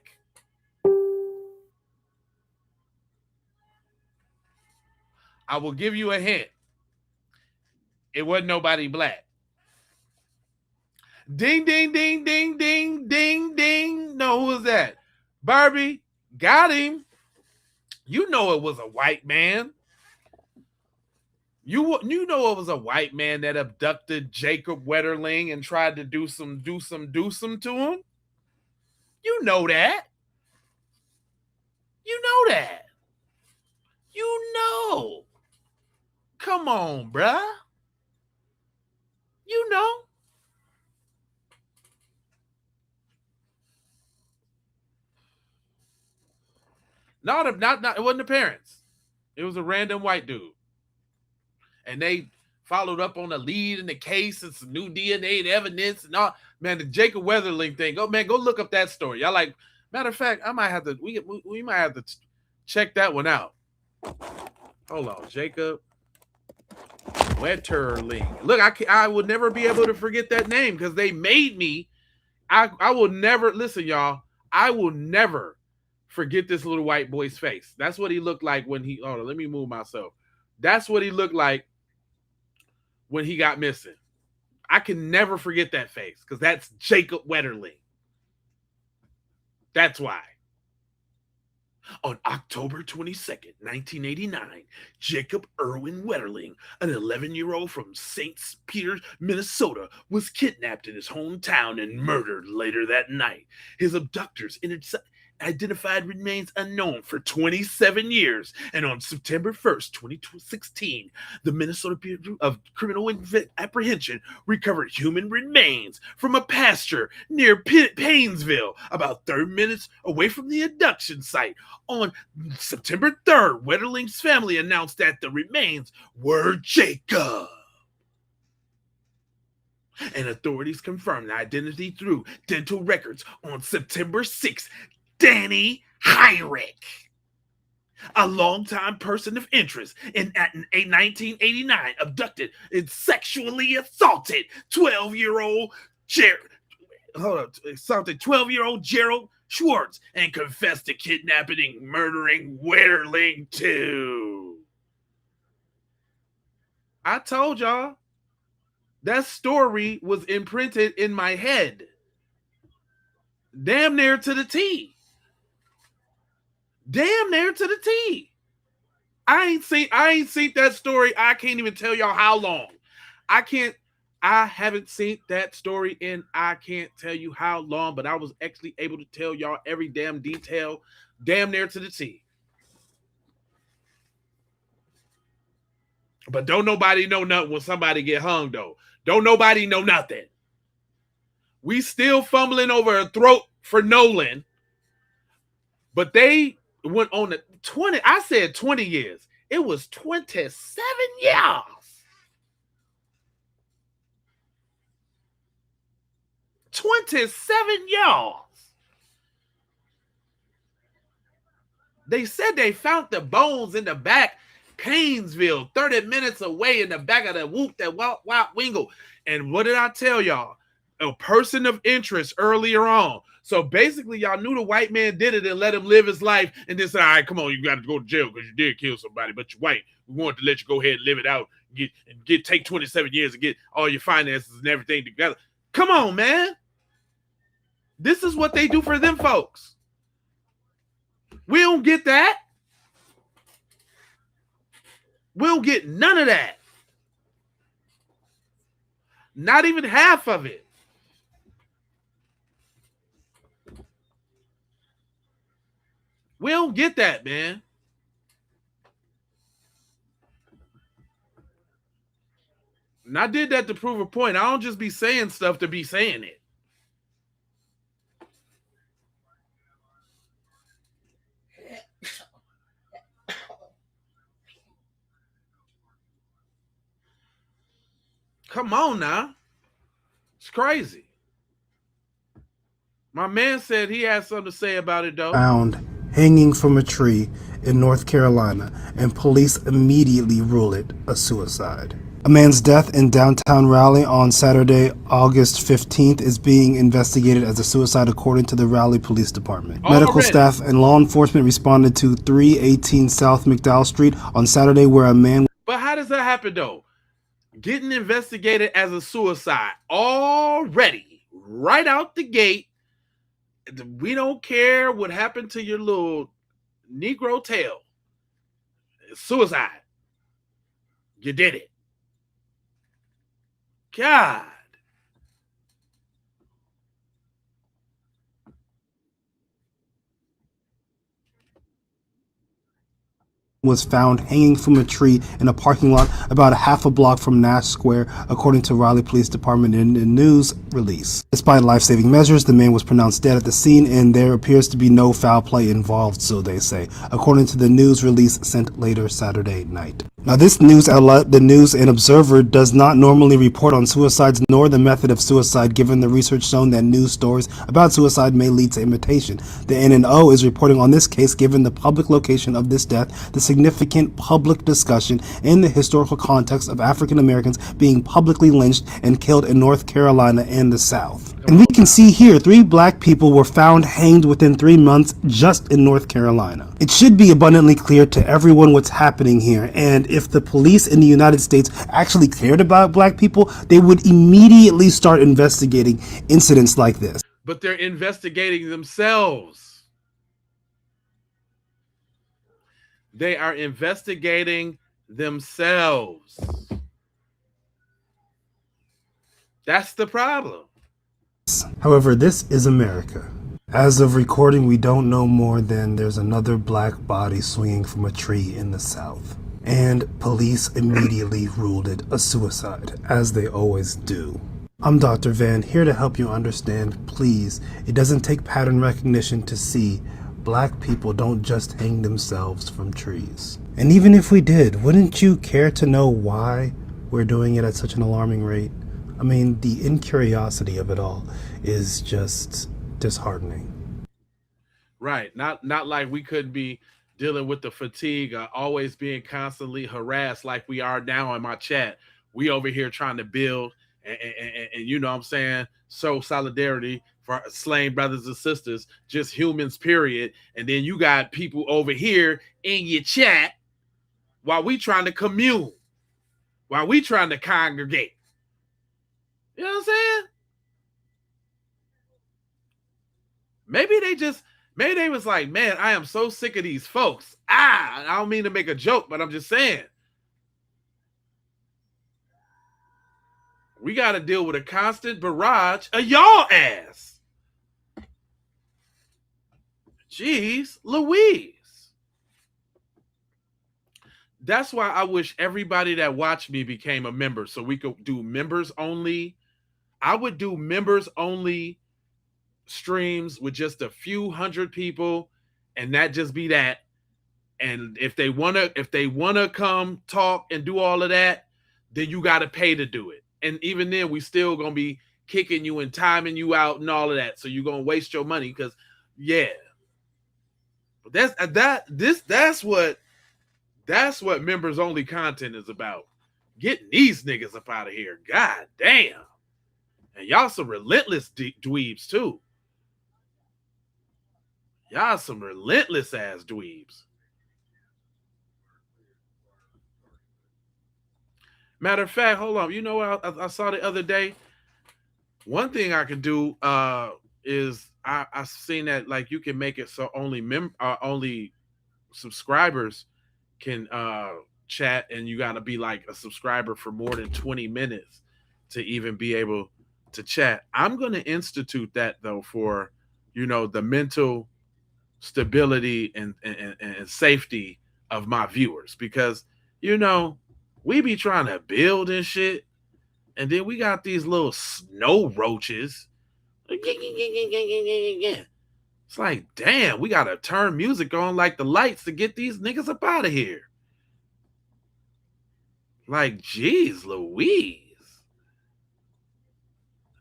I will give you a hint. It wasn't nobody black. Ding, ding, ding, ding, ding, ding, ding. No, who was that? Barbie, got him. You know it was a white man. You know it was a white man that abducted Jacob Wetterling and tried to do some to him. You know that. You know that. You know. Come on, bruh. You know. Not it wasn't the parents. It was a random white dude. And they followed up on the lead in the case and some new DNA evidence and all. Man, the Jacob Wetherling thing. Go look up that story. Y'all like, matter of fact, I might have to we might have to check that one out. Hold on, Jacob Wetterling. Look, I would never be able to forget that name because they made me. I will never listen, y'all. I will never forget this little white boy's face. That's what he looked like when he. Hold on, let me move myself. That's what he looked like when he got missing. I can never forget that face because that's Jacob Wetterling. That's why. On October 22nd, 1989, Jacob Irwin Wetterling, an 11-year-old from St. Peter, Minnesota, was kidnapped in his hometown and murdered later that night. His abductors identified remains unknown for 27 years, and on September 1st, 2016, the Minnesota Bureau of Criminal Apprehension recovered human remains from a pasture near Paynesville, about 30 minutes away from the abduction site. On September 3rd, Wetterling's family announced that the remains were Jacob. And authorities confirmed the identity through dental records. On September 6th, Danny Hyrick, a longtime person of interest in 1989, abducted and sexually assaulted 12-year-old Gerald Schwartz and confessed to kidnapping and murdering Wetterling too. I told y'all that story was imprinted in my head. Damn near to the T. Damn near to the T. I ain't seen that story. I can't even tell y'all how long. I haven't seen that story in I can't tell you how long, but I was actually able to tell y'all every damn detail, damn near to the T. But don't nobody know nothing when somebody get hung, though. Don't nobody know nothing. We still fumbling over a throat for Nolan, but they went on the 20. I said 20 years. It was 27 years. 27 years. They said they found the bones in the back, Paynesville, 30 minutes away in the back of the whoop that Wild Wingle. And what did I tell y'all? A person of interest earlier on. So basically, y'all knew the white man did it and let him live his life and then said, all right, come on, you got to go to jail because you did kill somebody, but you're white. We wanted to let you go ahead and live it out and take 27 years and get all your finances and everything together. Come on, man. This is what they do for them folks. We don't get that. We don't get none of that. Not even half of it. We don't get that, man. And I did that to prove a point. I don't just be saying stuff to be saying it. Come on now. It's crazy. My man said he had something to say about it, though. Found hanging from a tree in North Carolina, and police immediately ruled it a suicide. A man's death in downtown Raleigh on Saturday, August 15th is being investigated as a suicide according to the Raleigh Police Department. Medical staff and law enforcement responded to 318 South McDowell Street on Saturday where a man... But how does that happen, though? Getting investigated as a suicide already. right out the gate. We don't care what happened to your little Negro tail. It's suicide. You did it. God. Was found hanging from a tree in a parking lot about a half a block from Nash Square, according to Raleigh Police Department in a news release. Despite life-saving measures, the man was pronounced dead at the scene, and there appears to be no foul play involved, so they say, according to the news release sent later Saturday night. Now, this news outlet, the News and Observer, does not normally report on suicides nor the method of suicide, given the research shown that news stories about suicide may lead to imitation. The NNO is reporting on this case given the public location of this death, the significant public discussion, and the historical context of African Americans being publicly lynched and killed in North Carolina and the South. And we can see here 3 black people were found hanged within 3 months just in North Carolina. It should be abundantly clear to everyone what's happening here, and if the police in the United States actually cared about black people, they would immediately start investigating incidents like this. But they're investigating themselves. They are investigating themselves. That's the problem. However, this is America. As of recording, we don't know more than there's another black body swinging from a tree in the South. And police immediately ruled it a suicide, as they always do. I'm Dr. Van, here to help you understand. Please, it doesn't take pattern recognition to see black people don't just hang themselves from trees. And even if we did, wouldn't you care to know why we're doing it at such an alarming rate? I mean, the incuriosity of it all is just disheartening. Right. Not like we couldn't be dealing with the fatigue of always being constantly harassed like we are now in my chat. We over here trying to build and you know what I'm saying, show solidarity for slain brothers and sisters, just humans, period. And then you got people over here in your chat while we trying to commune, while we trying to congregate. You know what I'm saying? Maybe they was like, man, I am so sick of these folks. I don't mean to make a joke, but I'm just saying. We got to deal with a constant barrage of y'all ass. Jeez Louise. That's why I wish everybody that watched me became a member so we could do members only. I would do members only streams with just a few hundred people, and that just be that. And if they wanna come talk and do all of that, then you gotta pay to do it. And even then, we still gonna be kicking you and timing you out and all of that. So you're gonna waste your money because, yeah. But that's what members only content is about. Getting these niggas up out of here. God damn. And y'all some relentless dweebs too. Y'all some relentless ass dweebs. Matter of fact, hold on. You know what I saw the other day? One thing I can do is I seen that like you can make it so only subscribers can chat, and you got to be like a subscriber for more than 20 minutes to even be able to chat. I'm going to institute that though for, you know, the mental stability and safety of my viewers, because, you know, we be trying to build and shit, and then we got these little snow roaches. It's like, damn, we got to turn music on like the lights to get these niggas up out of here. Like, geez Louise.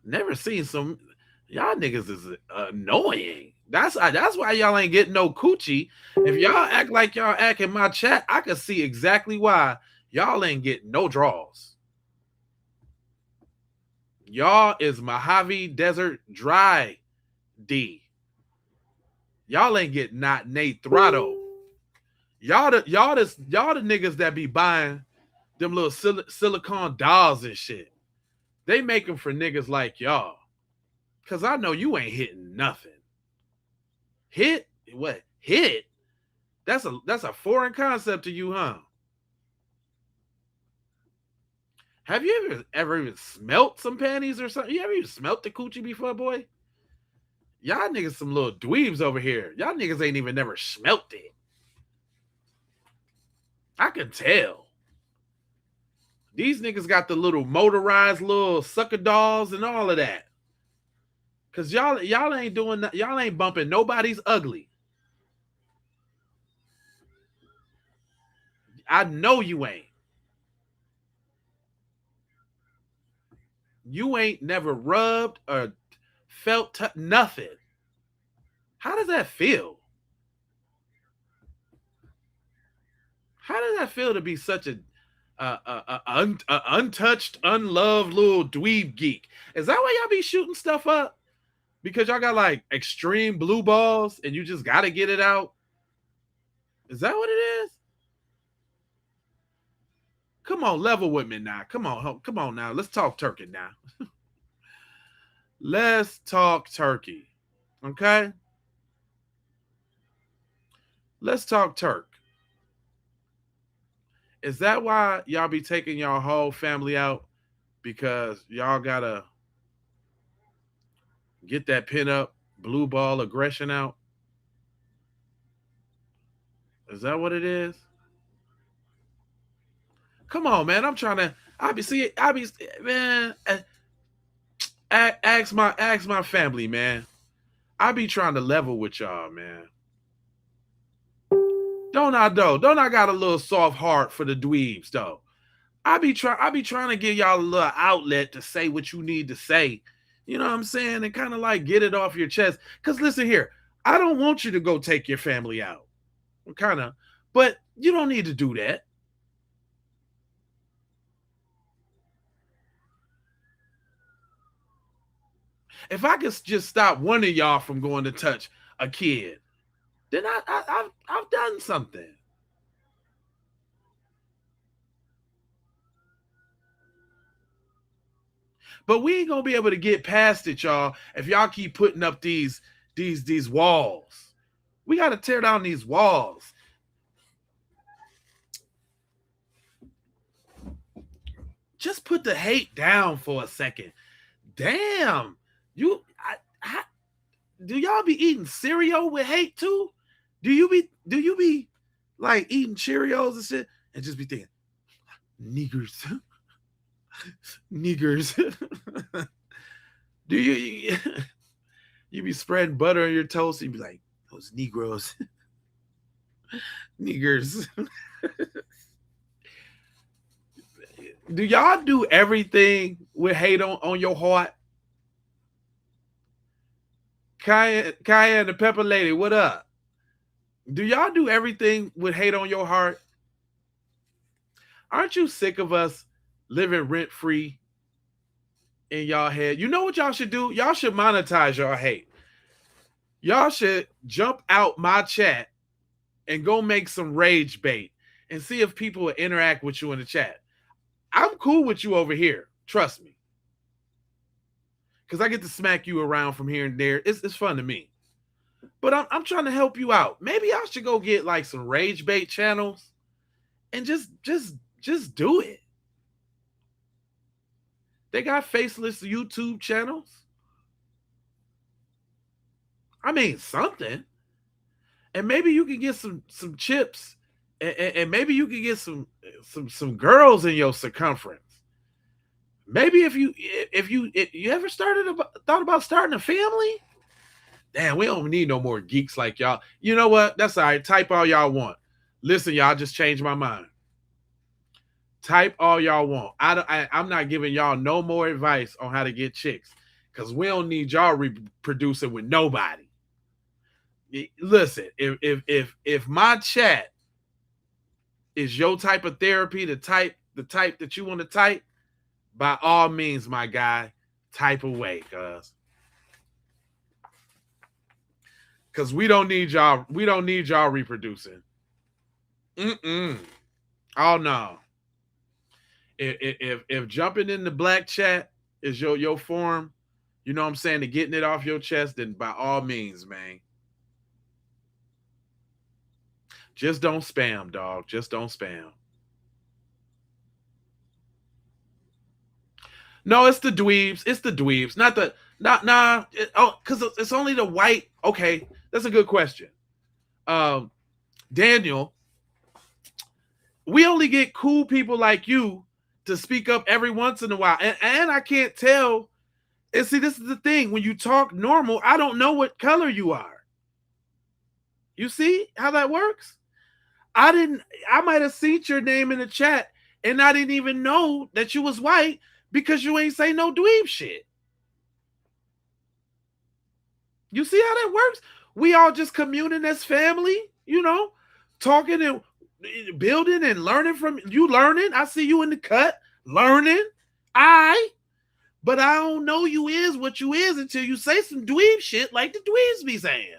Never seen some. Y'all niggas is annoying. That's why y'all ain't getting no coochie. If y'all act like y'all act in my chat, I can see exactly why y'all ain't getting no draws. Y'all is Mojave Desert Dry D. Y'all ain't getting not Nate Throtto. Y'all the niggas that be buying them little silicone dolls and shit. They make them for niggas like y'all. Cause I know you ain't hitting nothing. Hit? What? Hit? That's a foreign concept to you, huh? Have you ever even smelt some panties or something? You ever even smelt the coochie before, boy? Y'all niggas some little dweebs over here. Y'all niggas ain't even never smelt it. I can tell. These niggas got the little motorized little sucker dolls and all of that. Cause y'all ain't doing that. Y'all ain't bumping nobody's ugly. I know you ain't. You ain't never rubbed or felt nothing. How does that feel? How does that feel to be such a untouched, unloved little dweeb geek? Is that why y'all be shooting stuff up? Because y'all got like extreme blue balls and you just got to get it out? Is that what it is? Come on, level with me now. Come on now. Let's talk turkey now. Let's talk turkey. Okay? Let's talk Turk. Is that why y'all be taking y'all whole family out? Because y'all gotta get that pin up blue ball aggression out? Is that what it is? Come on, man. I'm trying to. Man. Ask my family, man. I be trying to level with y'all, man. Don't I though? Don't I got a little soft heart for the dweebs though? I be trying to give y'all a little outlet to say what you need to say. You know what I'm saying? And kind of like get it off your chest. Cause listen here, I don't want you to go take your family out. But you don't need to do that. If I could just stop one of y'all from going to touch a kid, then I've done something. But we ain't gonna be able to get past it, y'all, if y'all keep putting up these walls. We gotta tear down these walls. Just put the hate down for a second. Damn, do y'all be eating cereal with hate too? Do you be like eating Cheerios and shit and just be thinking, niggers, niggers? Do you be spreading butter on your toast and you be like, those Negroes, niggers? Do y'all do everything with hate on your heart? Kaya and the Pepper Lady, what up? Do y'all do everything with hate on your heart? Aren't you sick of us living rent-free in y'all head? You know what y'all should do? Y'all should monetize y'all hate. Y'all should jump out my chat and go make some rage bait and see if people will interact with you in the chat. I'm cool with you over here. Trust me. Because I get to smack you around from here and there. It's fun to me. But I'm trying to help you out. Maybe I should go get like some rage bait channels and just do it. They got faceless YouTube channels. I mean, something. And maybe you can get some chips and maybe you can get some girls in your circumference. Maybe if you ever thought about starting a family? Damn, we don't need no more geeks like y'all. You know what? That's all right. Type all y'all want. Listen, y'all, just changed my mind. Type all y'all want. I'm not giving y'all no more advice on how to get chicks because we don't need y'all reproducing with nobody. Listen, if my chat is your type of therapy, the type that you want to type, by all means, my guy, type away, cause we don't need y'all reproducing. Oh no. If jumping in the black chat is your form you know what I'm saying, to getting it off your chest, then by all means, man. Just don't spam, dog. Just don't spam. No, it's the dweebs. It's the dweebs. Not the because it's only the white. Okay, that's a good question. Daniel, we only get cool people like you to speak up every once in a while. And I can't tell. And see, this is the thing. When you talk normal, I don't know what color you are. You see how that works? I might have seen your name in the chat and I didn't even know that you was white because you ain't say no dweeb shit. You see how that works? We all just communing as family, you know, talking and building and learning from you. Learning. I see you in the cut, learning. But I don't know you is what you is until you say some dweeb shit like the dweebs be saying.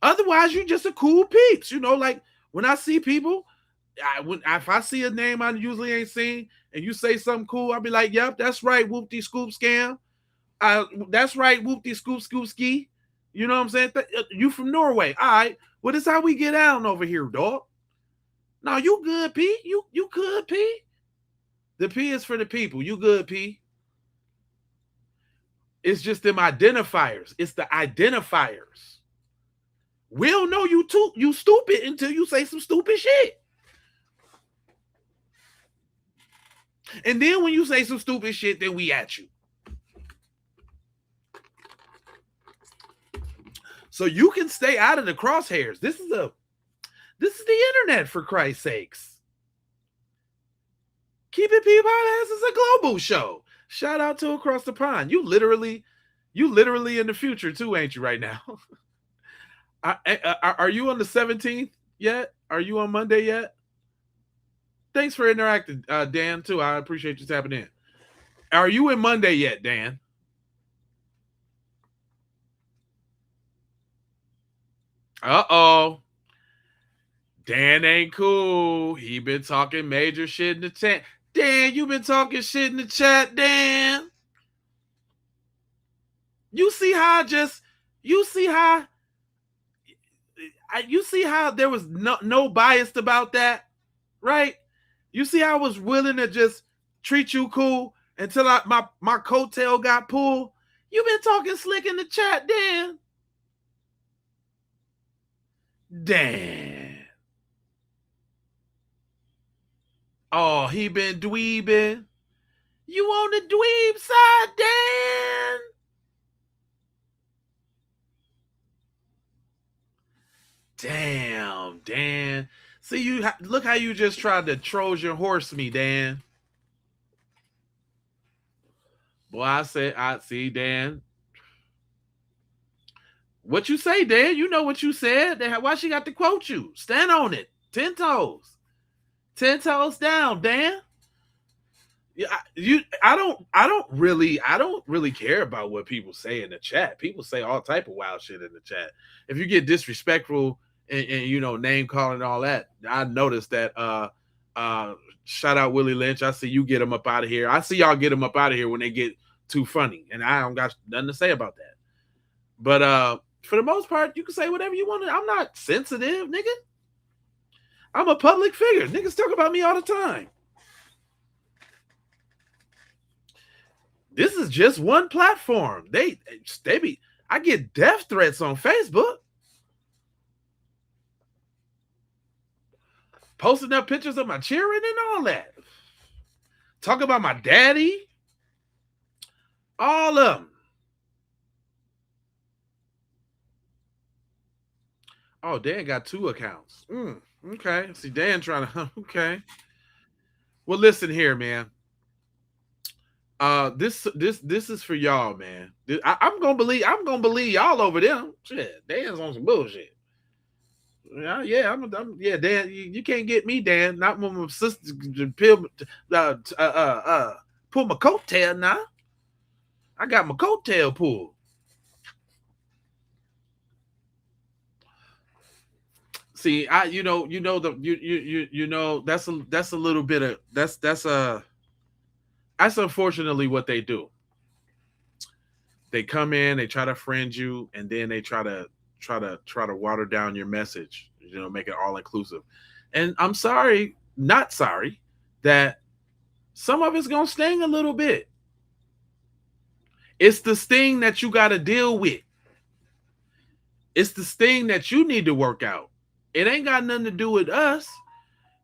Otherwise, you just a cool peeps, you know. Like when I see people, if I see a name I usually ain't seen, and you say something cool, I'll be like, "Yep, that's right, whoop-de scoop scam. That's right, whoop-de scoop scoop ski." You know what I'm saying? You from Norway, all right? Well, this how we get down over here, dog. No, you good, P? You good, P? The P is for the people. You good, P? It's just them identifiers. It's the identifiers. We'll know you stupid until you say some stupid shit. And then when you say some stupid shit, then we at you. So you can stay out of the crosshairs. This is the internet, for Christ's sakes. Keep It P Podcast is a global show. Shout out to Across the Pond. You literally in the future too, ain't you, right now? Are you on the 17th yet? Are you on Monday yet? Thanks for interacting, Dan, too. I appreciate you tapping in. Are you in Monday yet, Dan? Uh-oh. Dan ain't cool. He been talking major shit in the chat. Dan, you been talking shit in the chat, Dan. You see how there was no bias about that, right? You see how I was willing to just treat you cool until my coattail got pulled? You been talking slick in the chat, Dan. Dan. Oh, he been dweebing. You on the dweeb side, Dan? Damn, Dan. See, look how you just tried to Trojan horse me, Dan. Boy, I see, Dan. What you say, Dan? You know what you said. Why she got to quote you? Stand on it. 10 toes. 10 toes down, Dan. I don't really care about what people say in the chat. People say all type of wild shit in the chat. If you get disrespectful and you know, name calling and all that, I noticed that. Shout out Willie Lynch. I see you get him up out of here. I see y'all get him up out of here when they get too funny, and I don't got nothing to say about that. But for the most part, you can say whatever you want. I'm not sensitive, nigga. I'm a public figure. Niggas talk about me all the time. This is just one platform. I get death threats on Facebook. Posting up pictures of my children and all that. Talk about my daddy. All of them. Oh, Dan got 2 accounts. Okay. See, Dan trying to. Okay. Well, listen here, man. This is for y'all, man. I'm gonna believe y'all over them. Shit, Dan's on some bullshit. Yeah, Dan. You can't get me, Dan. Not when my sister pull my coattail now. I got my coattail pulled. See, that's a little bit of that's unfortunately what they do. They come in, they try to friend you, and then they try to water down your message, make it all inclusive. And I'm sorry, not sorry, that some of it's gonna sting a little bit. It's the sting that you got to deal with. It's the sting that you need to work out. It ain't got nothing to do with us.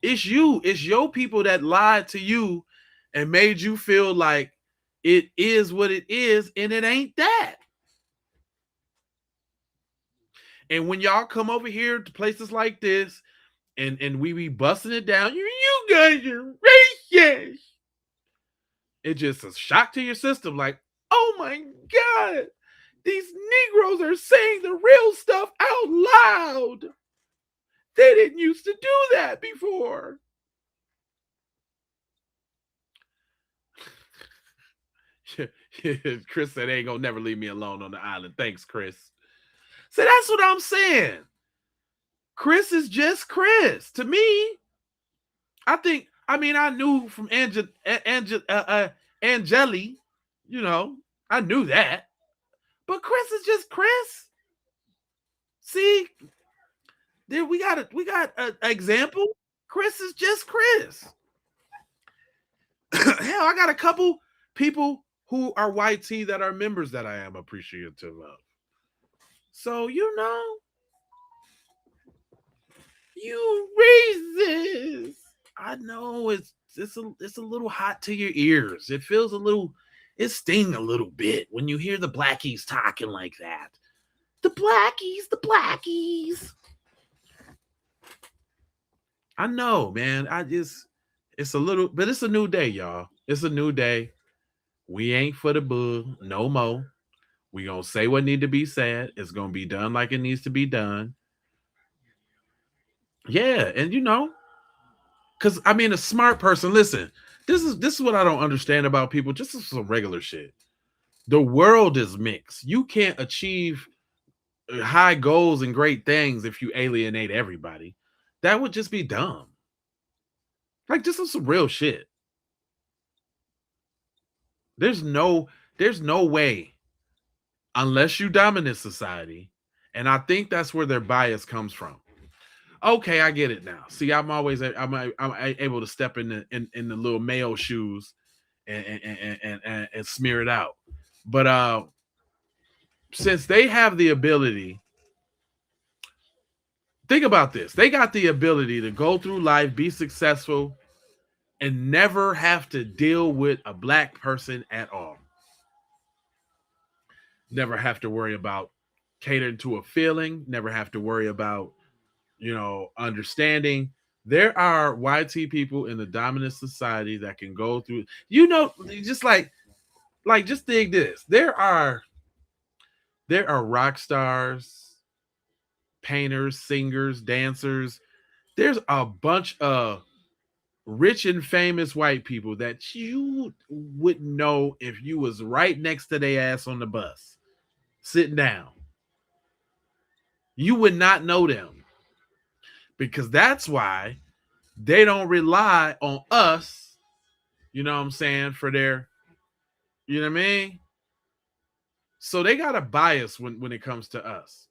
It's you. It's your people that lied to you and made you feel like it is what it is, and it ain't that. And when y'all come over here to places like this and we be busting it down, you guys are racist. It's just a shock to your system, like, oh my God, these Negroes are saying the real stuff out loud. They didn't used to do that before. Chris said, they ain't gonna never leave me alone on the island. Thanks, Chris. So that's what I'm saying. Chris is just Chris. To me, I knew from Angeli, I knew that. But Chris is just Chris. See, there we got an example. Chris is just Chris. Hell, I got a couple people who are YT that are members that I am appreciative of. So, you racist. I know it's a little hot to your ears. It feels it stings a little bit when you hear the blackies talking like that. The blackies. I know, man. It's a little, but it's a new day, y'all. It's a new day. We ain't for the bull no more. We gonna say what need to be said. It's gonna be done like it needs to be done. Yeah, and because a smart person. Listen, this is what I don't understand about people. Just some regular shit. The world is mixed. You can't achieve high goals and great things if you alienate everybody. That would just be dumb. Like, just some real shit. There's no way, unless you dominate society, and I think that's where their bias comes from. Okay, I get it now. See, I'm able to step in the little male shoes and smear it out. But since they have the ability, think about this. They got the ability to go through life, be successful, and never have to deal with a black person at all. Never have to worry about catering to a feeling, never have to worry about, understanding. There are YT people in the dominant society that can go through, just just think this. There are rock stars, painters, singers, dancers. There's a bunch of rich and famous white people that you wouldn't know if you was right next to their ass on the bus, sitting down. You would not know them, because that's why they don't rely on us, you know what I'm saying, for their, you know what I mean? So they got a bias when it comes to us.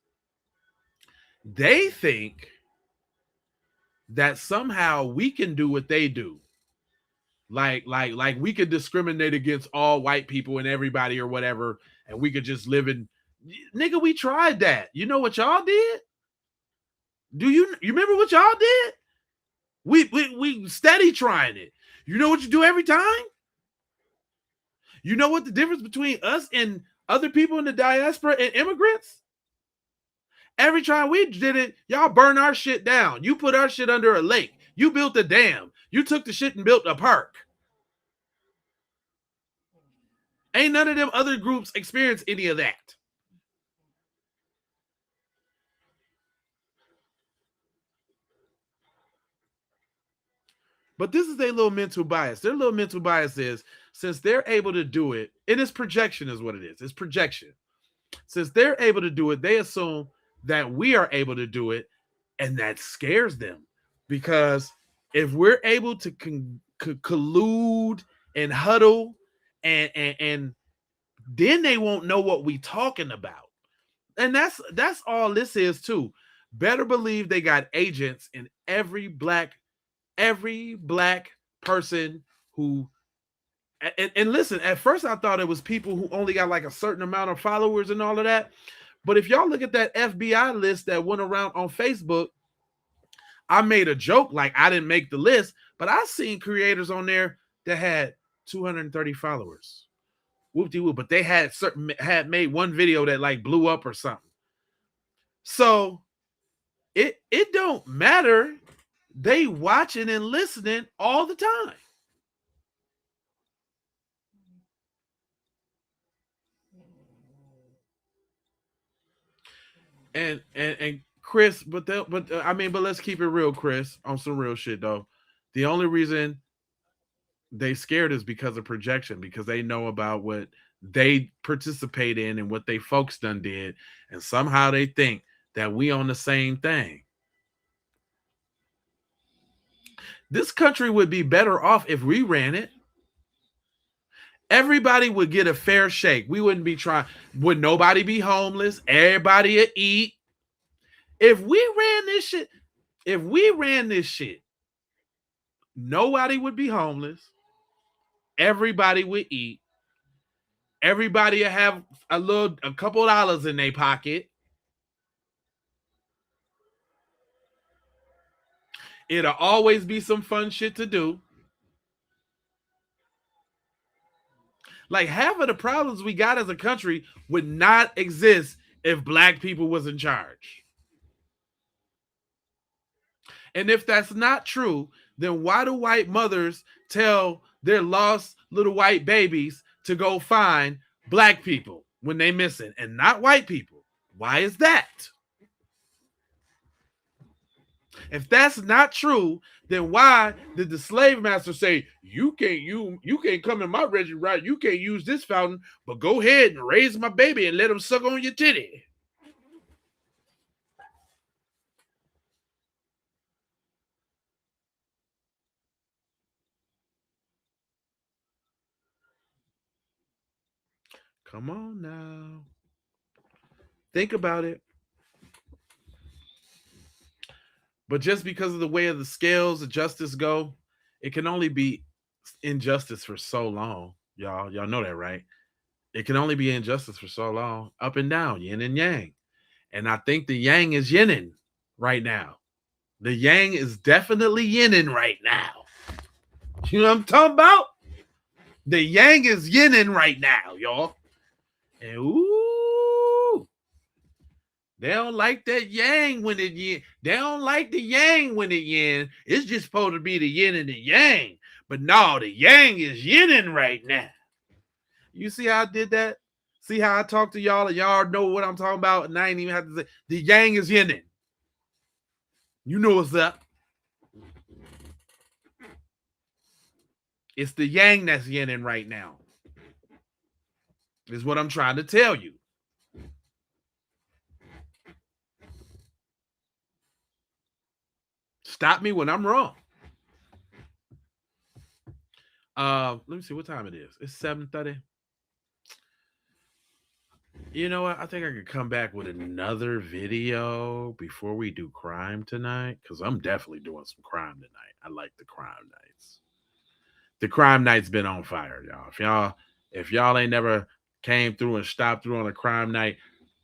They think that somehow we can do what they do. Like we could discriminate against all white people and everybody or whatever, and we could just live in. Nigga, we tried that. You know what y'all did? Do you remember what y'all did? We steady trying it. You know what you do every time? You know what the difference between us and other people in the diaspora and immigrants? Every time we did it, y'all burn our shit down. You put our shit under a lake. You built a dam. You took the shit and built a park. Ain't none of them other groups experience any of that. But this is their little mental bias. Their little mental bias is, since they're able to do it, and it's projection is what it is. It's projection. Since they're able to do it, they assume that we are able to do it, and that scares them. Because if we're able to collude and huddle and then they won't know what we talking about. And that's all this is too. Better believe they got agents in every black person who and listen, at first I thought it was people who only got like a certain amount of followers and all of that. But if y'all look at that FBI list that went around on Facebook, I made a joke like I didn't make the list, but I seen creators on there that had 230 followers. Whoop-de-whoop, but they had made one video that like blew up or something. So it don't matter. They watching and listening all the time. And Chris, but let's keep it real, Chris, on some real shit though. The only reason they scared is because of projection, because they know about what they participate in and what they folks done did, and somehow they think that we on the same thing. This country would be better off if we ran it. Everybody would get a fair shake. We wouldn't be trying, would nobody be homeless? Everybody would eat. If we ran this shit, nobody would be homeless. Everybody would eat. Everybody would have a couple dollars in their pocket. It'll always be some fun shit to do. Like half of the problems we got as a country would not exist if black people was in charge. And if that's not true, then why do white mothers tell their lost little white babies to go find black people when they missing and not white people? Why is that? If that's not true, then why did the slave master say you can't come in my regiment, right? You can't use this fountain, but go ahead and raise my baby and let him suck on your titty? Come on now. Think about it. But just because of the way of the scales of justice go, it can only be injustice for so long. Y'all know that, right? It can only be injustice for so long. Up and down, yin and yang. And I think the yang is yinning right now. The yang is definitely yinning right now. You know what I'm talking about? The yang is yinning right now, y'all. And ooh, they don't like that yang when it yin. They don't like the yang when it yin. It's just supposed to be the yin and the yang. But no, the yang is yinning right now. You see how I did that? See how I talk to y'all and y'all know what I'm talking about, and I ain't even have to say the yang is yinning. You know what's up. It's the yang that's yinning right now. Is what I'm trying to tell you. Stop me when I'm wrong. Let me see what time it is. It's 7:30. You know what? I think I could come back with another video before we do crime tonight, because I'm definitely doing some crime tonight. I like the crime nights. The crime night's been on fire, y'all. If y'all ain't never came through and stopped through on a crime night,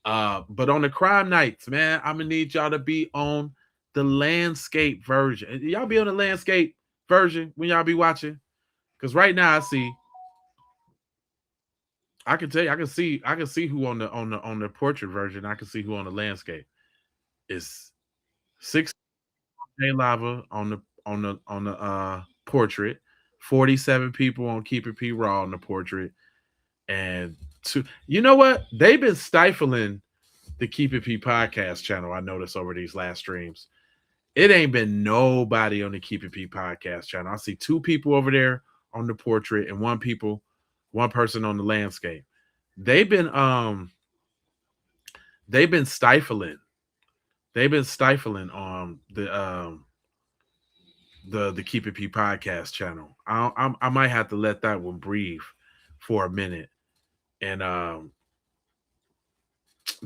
but on the crime nights, man, I'm gonna need y'all to be on the landscape version. Y'all be on the landscape version when y'all be watching, because right now I can tell you, I can see who on the portrait version. I can see who on the landscape. It's 6 lava on the portrait, 47 people on Keep It P Raw on the portrait, and two. You know what? They've been stifling the Keep It P podcast channel. I noticed over these last streams, it ain't been nobody on the Keep It P podcast channel. I see 2 people over there on the portrait and one person on the landscape. They've been stifling. They've been stifling the Keep It P podcast channel. I might have to let that one breathe for a minute. and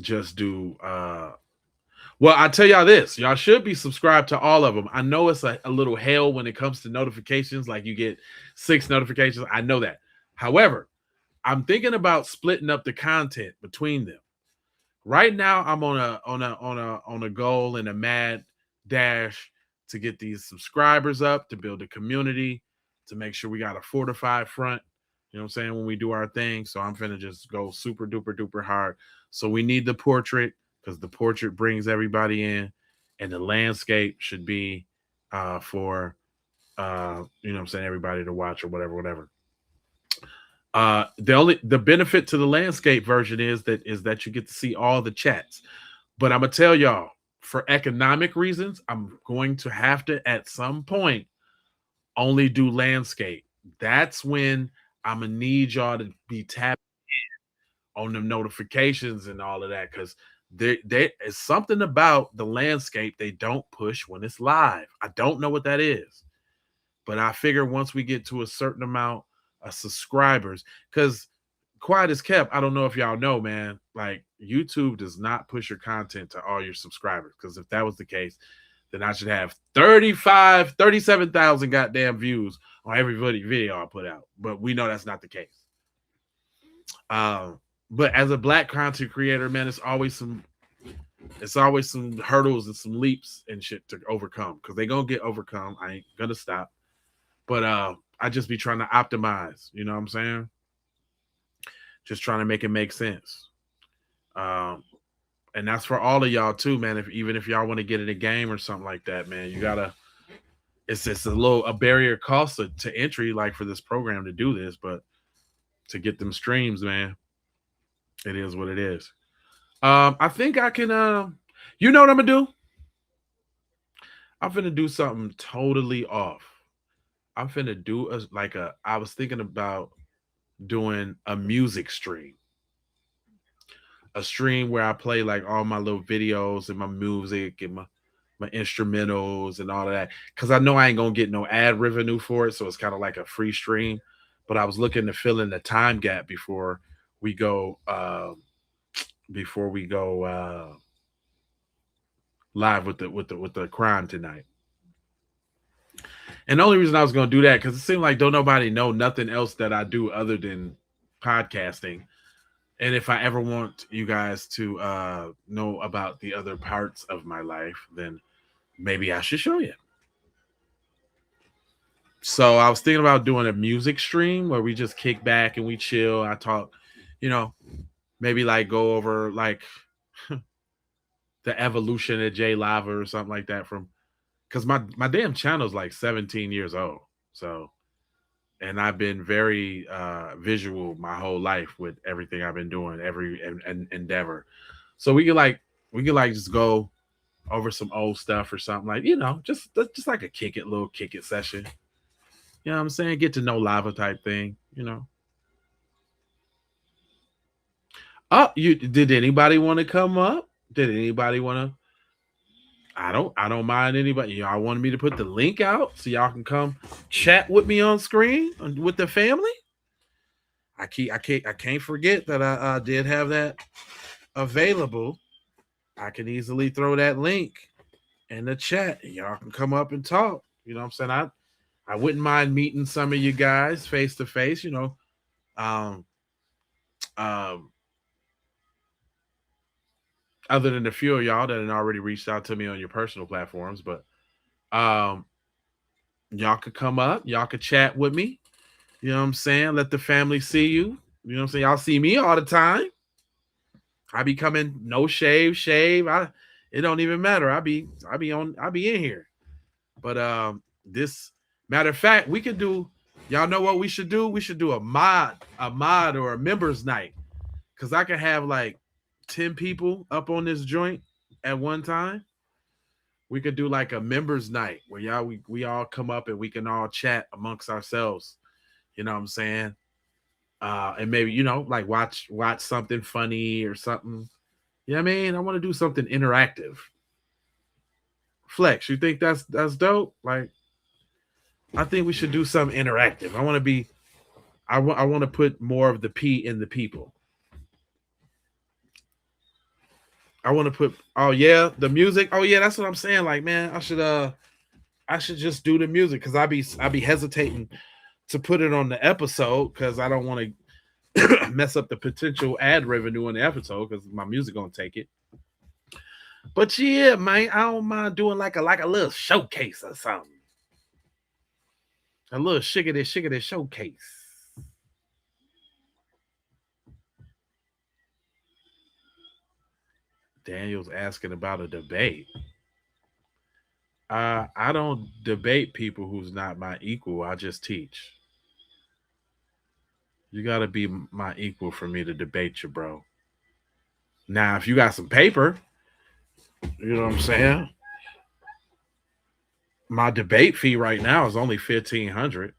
just do well, I tell y'all this, y'all should be subscribed to all of them. I know it's a little hell when it comes to notifications, like you get 6 notifications. I know that. However, I'm thinking about splitting up the content between them. Right now, I'm on a goal and a mad dash to get these subscribers up, to build a community, to make sure we got a fortified front. You know what I'm saying? When we do our thing. So I'm finna just go super duper duper hard. So we need the portrait, because the portrait brings everybody in, and the landscape should be for you know what I'm saying, everybody to watch or whatever. The benefit to the landscape version is that you get to see all the chats. But I'm gonna tell y'all, for economic reasons, I'm going to have to at some point only do landscape. That's when I'm gonna need y'all to be tapped in on the notifications and all of that, because there is something about the landscape they don't push when it's live. I don't know what that is, but I figure once we get to a certain amount of subscribers, because quiet as kept, I don't know if y'all know, man, like YouTube does not push your content to all your subscribers, because if that was the case, then I should have 37,000 goddamn views on every video I put out. But we know that's not the case. But as a black content creator, man, it's always some hurdles and some leaps and shit to overcome, because they gonna get overcome. I ain't gonna stop. But I just be trying to optimize, you know what I'm saying? Just trying to make it make sense. And that's for all of y'all too, man. Even if y'all want to get in a game or something like that, man, you gotta. It's a barrier cost to entry, like for this program to do this, but to get them streams, man, it is what it is. I think I can. You know what I'm gonna do? I'm finna do something totally off. I'm finna do I was thinking about doing a music stream. A stream where I play like all my little videos and my music and my instrumentals and all of that. Cause I know I ain't gonna get no ad revenue for it. So it's kind of like a free stream. But I was looking to fill in the time gap before we go live with the crime tonight. And the only reason I was going to do that, because it seemed like don't nobody know nothing else that I do other than podcasting. And if I ever want you guys to know about the other parts of my life, then maybe I should show you. So I was thinking about doing a music stream where we just kick back and we chill. I talk, you know, maybe like go over like the evolution of J Lava or something like that, from because my damn channel is like 17 years old. So, and I've been very visual my whole life with everything I've been doing, every endeavor. So we could just go over some old stuff or something, like, you know, just like a little kick it session. You know what I'm saying? Get to know Lava type thing, you know. Oh, did anybody want to come up? Did anybody want to? I don't mind anybody. Y'all wanted me to put the link out so y'all can come chat with me on screen with the family. I can't forget that I did have that available. I can easily throw that link in the chat and y'all can come up and talk. You know what I'm saying? I wouldn't mind meeting some of you guys face to face, you know. Other than a few of y'all that had already reached out to me on your personal platforms, but y'all could come up, y'all could chat with me. You know what I'm saying? Let the family see you. You know what I'm saying? Y'all see me all the time. I be coming no shave. It don't even matter. I be in here. But this matter of fact, we could do, y'all know what we should do? We should do a mod or a members night. Cause I could have like 10 people up on this joint at one time. We could do like a members night where we all come up and we can all chat amongst ourselves. You know what I'm saying? And maybe, you know, like watch something funny or something. You know what I mean? I want to do something interactive. Flex, you think that's dope? Like, I think we should do something interactive. I want to put more of the P in the people. I want to put. Oh yeah, the music. Oh yeah, that's what I'm saying. Like, man, I should just do the music because I be hesitating to put it on the episode because I don't want to mess up the potential ad revenue on the episode because my music gonna take it. But yeah, man, I don't mind doing like a little showcase or something. A little shiggity showcase. Daniel's asking about a debate. I don't debate people who's not my equal. I just teach. You got to be my equal for me to debate you, bro. Now, if you got some paper, you know what I'm saying? My debate fee right now is only 1,500.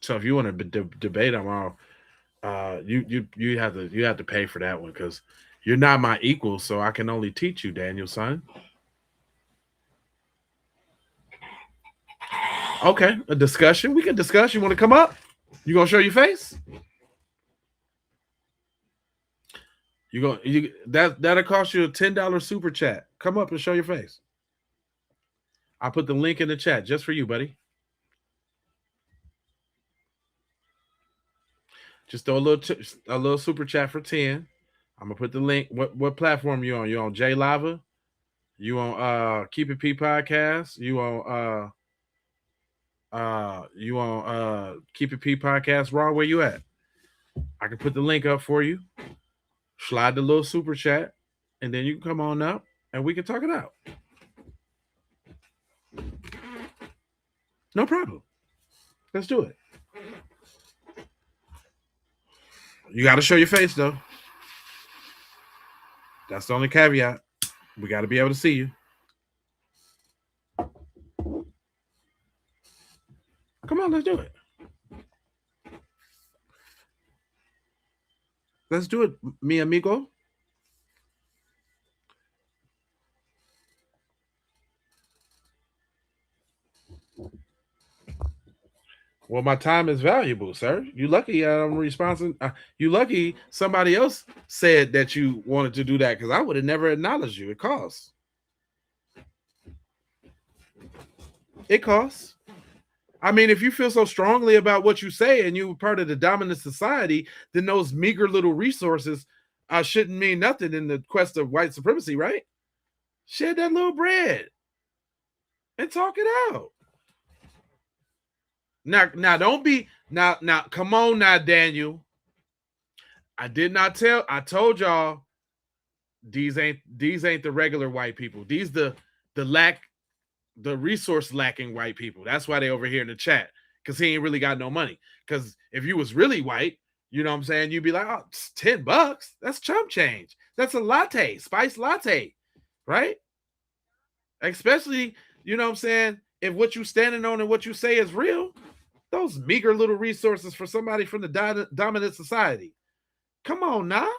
So if you want to debate, I'm all. You have to pay for that one because you're not my equal, so I can only teach you, Daniel, son. Okay, a discussion. We can discuss. You want to come up? You gonna show your face? That'll cost you a $10 super chat. Come up and show your face. I put the link in the chat just for you, buddy. Just throw a little super chat for 10. I'm gonna put the link. What platform you on? You on J Lava? You on Keep It P podcast? You on Keep It P podcast Raw? Where you at? I can put the link up for you. Slide the little super chat, and then you can come on up and we can talk it out. No problem. Let's do it. You got to show your face, though. That's the only caveat. We got to be able to see you. Come on, let's do it. Let's do it, mi amigo. Well, my time is valuable, sir. You lucky I'm responding. You lucky somebody else said that you wanted to do that because I would have never acknowledged you. It costs. It costs. I mean, if you feel so strongly about what you say and you're part of the dominant society, then those meager little resources shouldn't mean nothing in the quest of white supremacy, right? Share that little bread and talk it out. Now don't be now come on now, Daniel. I told y'all these ain't the regular white people. These the resource lacking white people. That's why they over here in the chat, because he ain't really got no money. Because if you was really white, you know what I'm saying, you'd be like, oh, it's $10. That's chump change. That's a latte, spice latte, right? Especially, you know what I'm saying, if what you standing on and what you say is real. Those meager little resources for somebody from the dominant society. Come on now.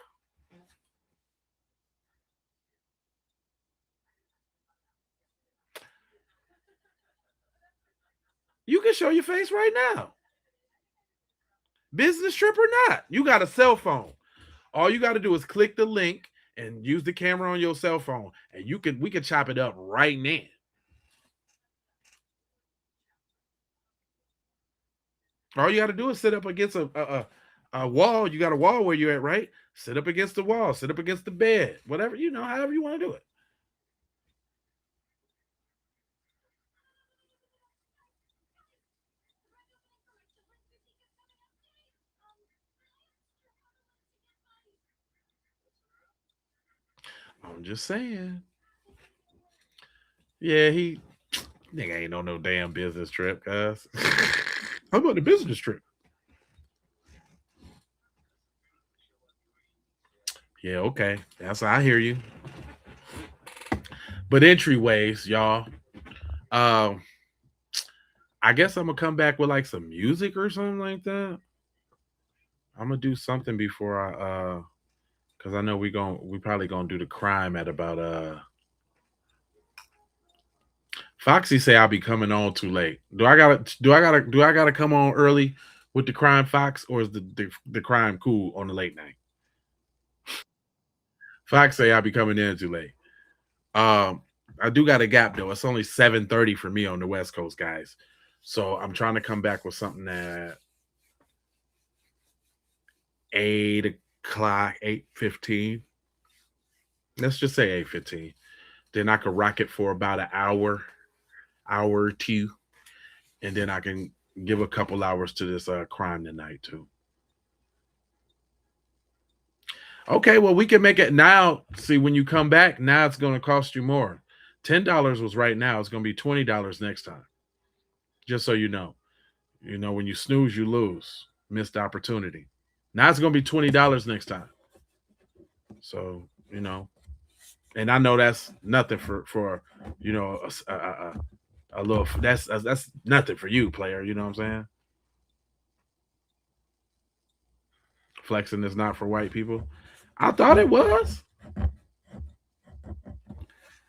You can show your face right now. Business trip or not. You got a cell phone. All you got to do is click the link and use the camera on your cell phone. And we can chop it up right now. All you got to do is sit up against a wall. You got a wall where you're at, right? Sit up against the wall. Sit up against the bed. Whatever, however you want to do it. I'm just saying. Yeah, nigga ain't on no damn business trip, guys. How about the business trip? Yeah, okay. I hear you. But entryways, y'all. I guess I'm gonna come back with like some music or something like that. I'm gonna do something before because I know we probably gonna do the crime at about Foxy say I'll be coming on too late. Do I gotta come on early with the crime Fox, or is the crime cool on the late night? Fox say I'll be coming in too late. I do got a gap though. It's only 7:30 for me on the West Coast, guys. So I'm trying to come back with something at 8:00, 8:15. Let's just say 8:15. Then I could rock it for about an hour or two, and then I can give a couple hours to this crime tonight too. Okay, well, we can make it now. See, when you come back, now it's going to cost you more. $10 was right now. It's going to be $20 next time. Just so you know. You know, when you snooze, you lose. Missed opportunity. Now it's going to be $20 next time. So, you know, and I know that's nothing for you know, a little, that's nothing for you, player. You know what I'm saying? Flexing is not for white people. I thought it was.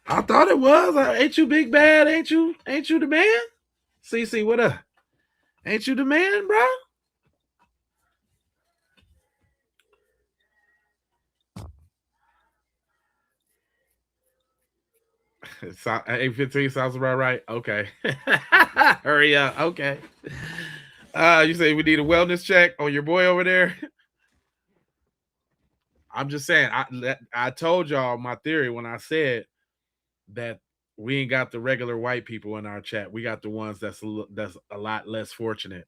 I thought it was. Ain't you big bad? Ain't you the man? CC, what up? Ain't you the man, bro? It's 8:15 sounds about right. Okay. Hurry up. Okay. You say we need a wellness check on your boy over there. I'm just saying. I told y'all my theory when I said that we ain't got the regular white people in our chat. We got the ones that's a lot less fortunate.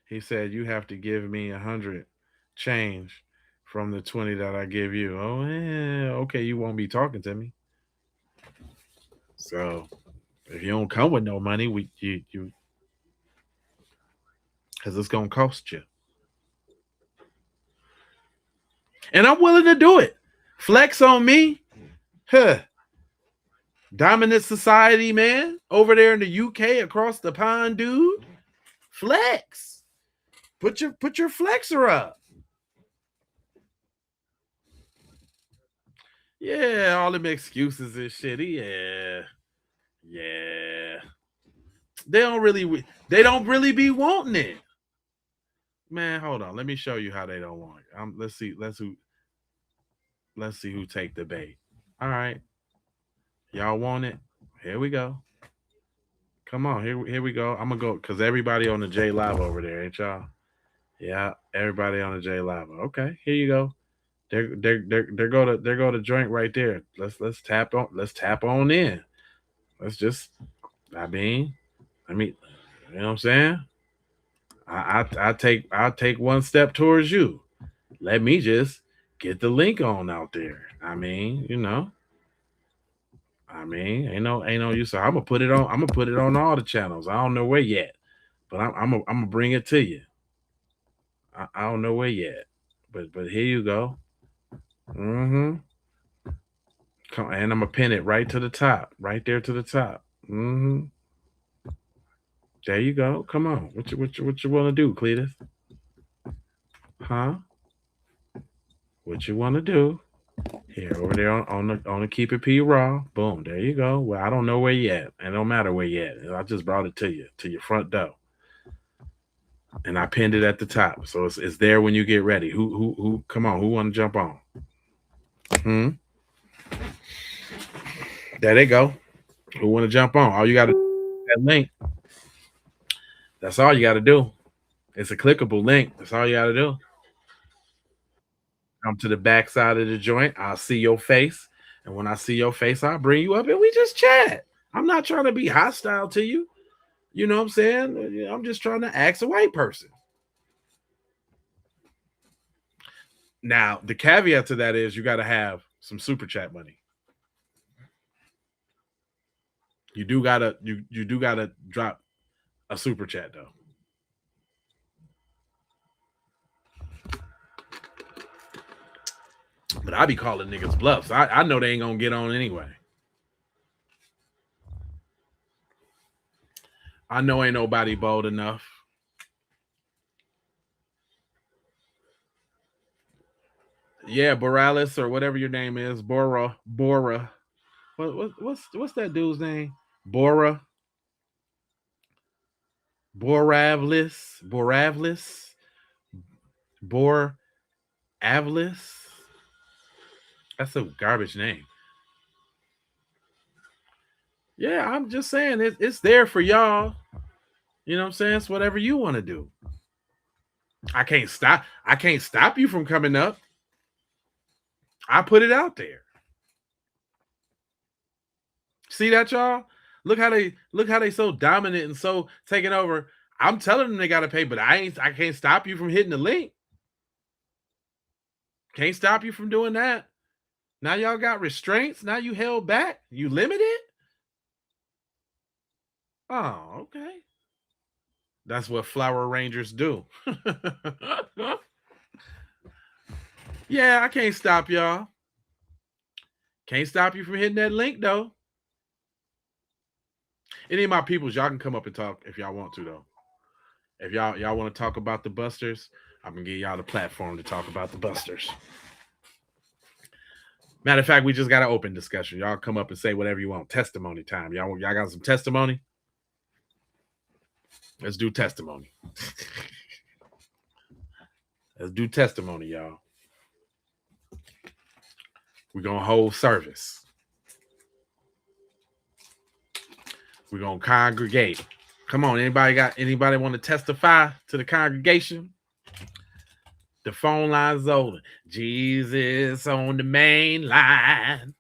He said you have to give me 100 change from the 20 that I give you. Oh yeah, okay, you won't be talking to me. So if you don't come with no money, you because it's gonna cost you. And I'm willing to do it. Flex on me. Huh. Dominant society, man. Over there in the UK across the pond, dude. Flex. Put your flexer up. Yeah, all them excuses and shit. Yeah. Yeah. They don't really be wanting it. Man, hold on. Let me show you how they don't want it. Let's see who take the bait. All right. Y'all want it? Here we go. Come on, here we go. I'm gonna go because everybody on the J Live over there, ain't y'all? Yeah, everybody on the J Live. Okay, here you go. There go the joint right there. Let's tap on in. Let's just I mean, you know what I'm saying? I'll take one step towards you. Let me just get the link on out there. I mean, you know. Ain't no use. So I'm gonna put it on. I'm gonna put it on all the channels. I don't know where yet, but I'm gonna bring it to you. I don't know where yet, but here you go. Mm-hmm. And I'm gonna pin it right to the top, right there to the top. Mm-hmm. There you go. Come on. What you want to do, Cletus? Huh? What you want to do? Here, over there on the Keep It P Raw. Boom. There you go. Well, I don't know where yet. It don't matter where yet. I just brought it to you, to your front door. And I pinned it at the top. So it's there when you get ready. Who come on, who want to jump on? There they go. Who want to jump on? All you gotta do that link. That's all you gotta do. It's a clickable link. That's all you gotta do. Come to the back side of the joint. I'll see your face. And when I see your face, I'll bring you up and we just chat. I'm not trying to be hostile to you. You know what I'm saying? I'm just trying to ask a white person. Now, the caveat to that is you got to have some super chat money. You do gotta drop a super chat though. But I be calling niggas bluffs. I know they ain't gonna get on anyway. I know ain't nobody bold enough. Yeah, Boralis or whatever your name is, Bora. What's that dude's name? Bora Boravlis, Boravlis. That's a garbage name. Yeah, I'm just saying it's there for y'all. You know what I'm saying? It's whatever you want to do. I can't stop you from coming up. I put it out there. See that, y'all? Look how they so dominant and so taking over. I'm telling them they gotta pay, but I can't stop you from hitting the link. Can't stop you from doing that. Now y'all got restraints. Now you held back. You limited. Oh, okay. That's what flower rangers do. Yeah, I can't stop y'all. Can't stop you from hitting that link though. Any of my peoples, y'all can come up and talk if y'all want to though. If y'all want to talk about the busters, I'm gonna give y'all the platform to talk about the busters. Matter of fact, we just got an open discussion. Y'all come up and say whatever you want. Testimony time. Y'all got some testimony? Let's do testimony. Let's do testimony, y'all. We're gonna hold service. We're gonna congregate. Come on, anybody want to testify to the congregation? The phone line's open. Jesus on the main line.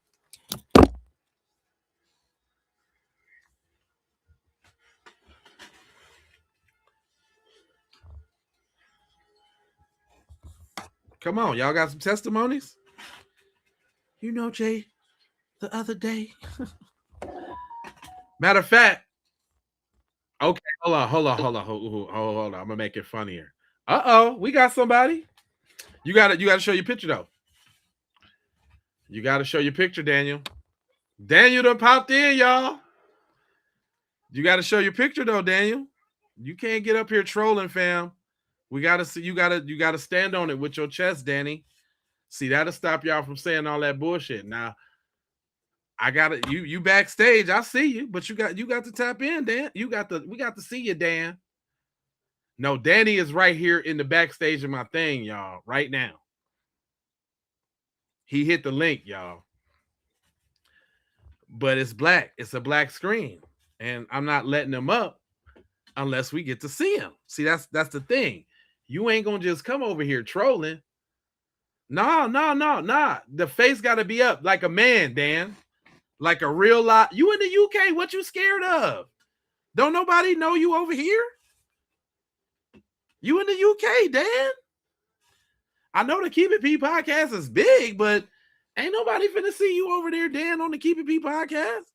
Come on, y'all got some testimonies? You know, Jay, the other day. Matter of fact, okay, hold on. I'm gonna make it funnier. We got somebody. You gotta show your picture though. You gotta show your picture, Daniel. Daniel done popped in, y'all. You gotta show your picture though, Daniel. You can't get up here trolling, fam. We gotta see. You gotta stand on it with your chest, Danny. See, that'll stop y'all from saying all that bullshit. Now, I gotta you backstage. I see you, but you got to tap in, Dan. We got to see you, Dan. No, Danny is right here in the backstage of my thing, y'all, right now. He hit the link, y'all. But it's black. It's a black screen. And I'm not letting him up unless we get to see him. See, that's the thing. You ain't gonna just come over here trolling. No. The face gotta be up like a man, Dan. Like a real lot. You in the UK, what you scared of? Don't nobody know you over here? You in the UK, Dan? I know the Keep It P podcast is big, but ain't nobody finna see you over there, Dan, on the Keep It P podcast.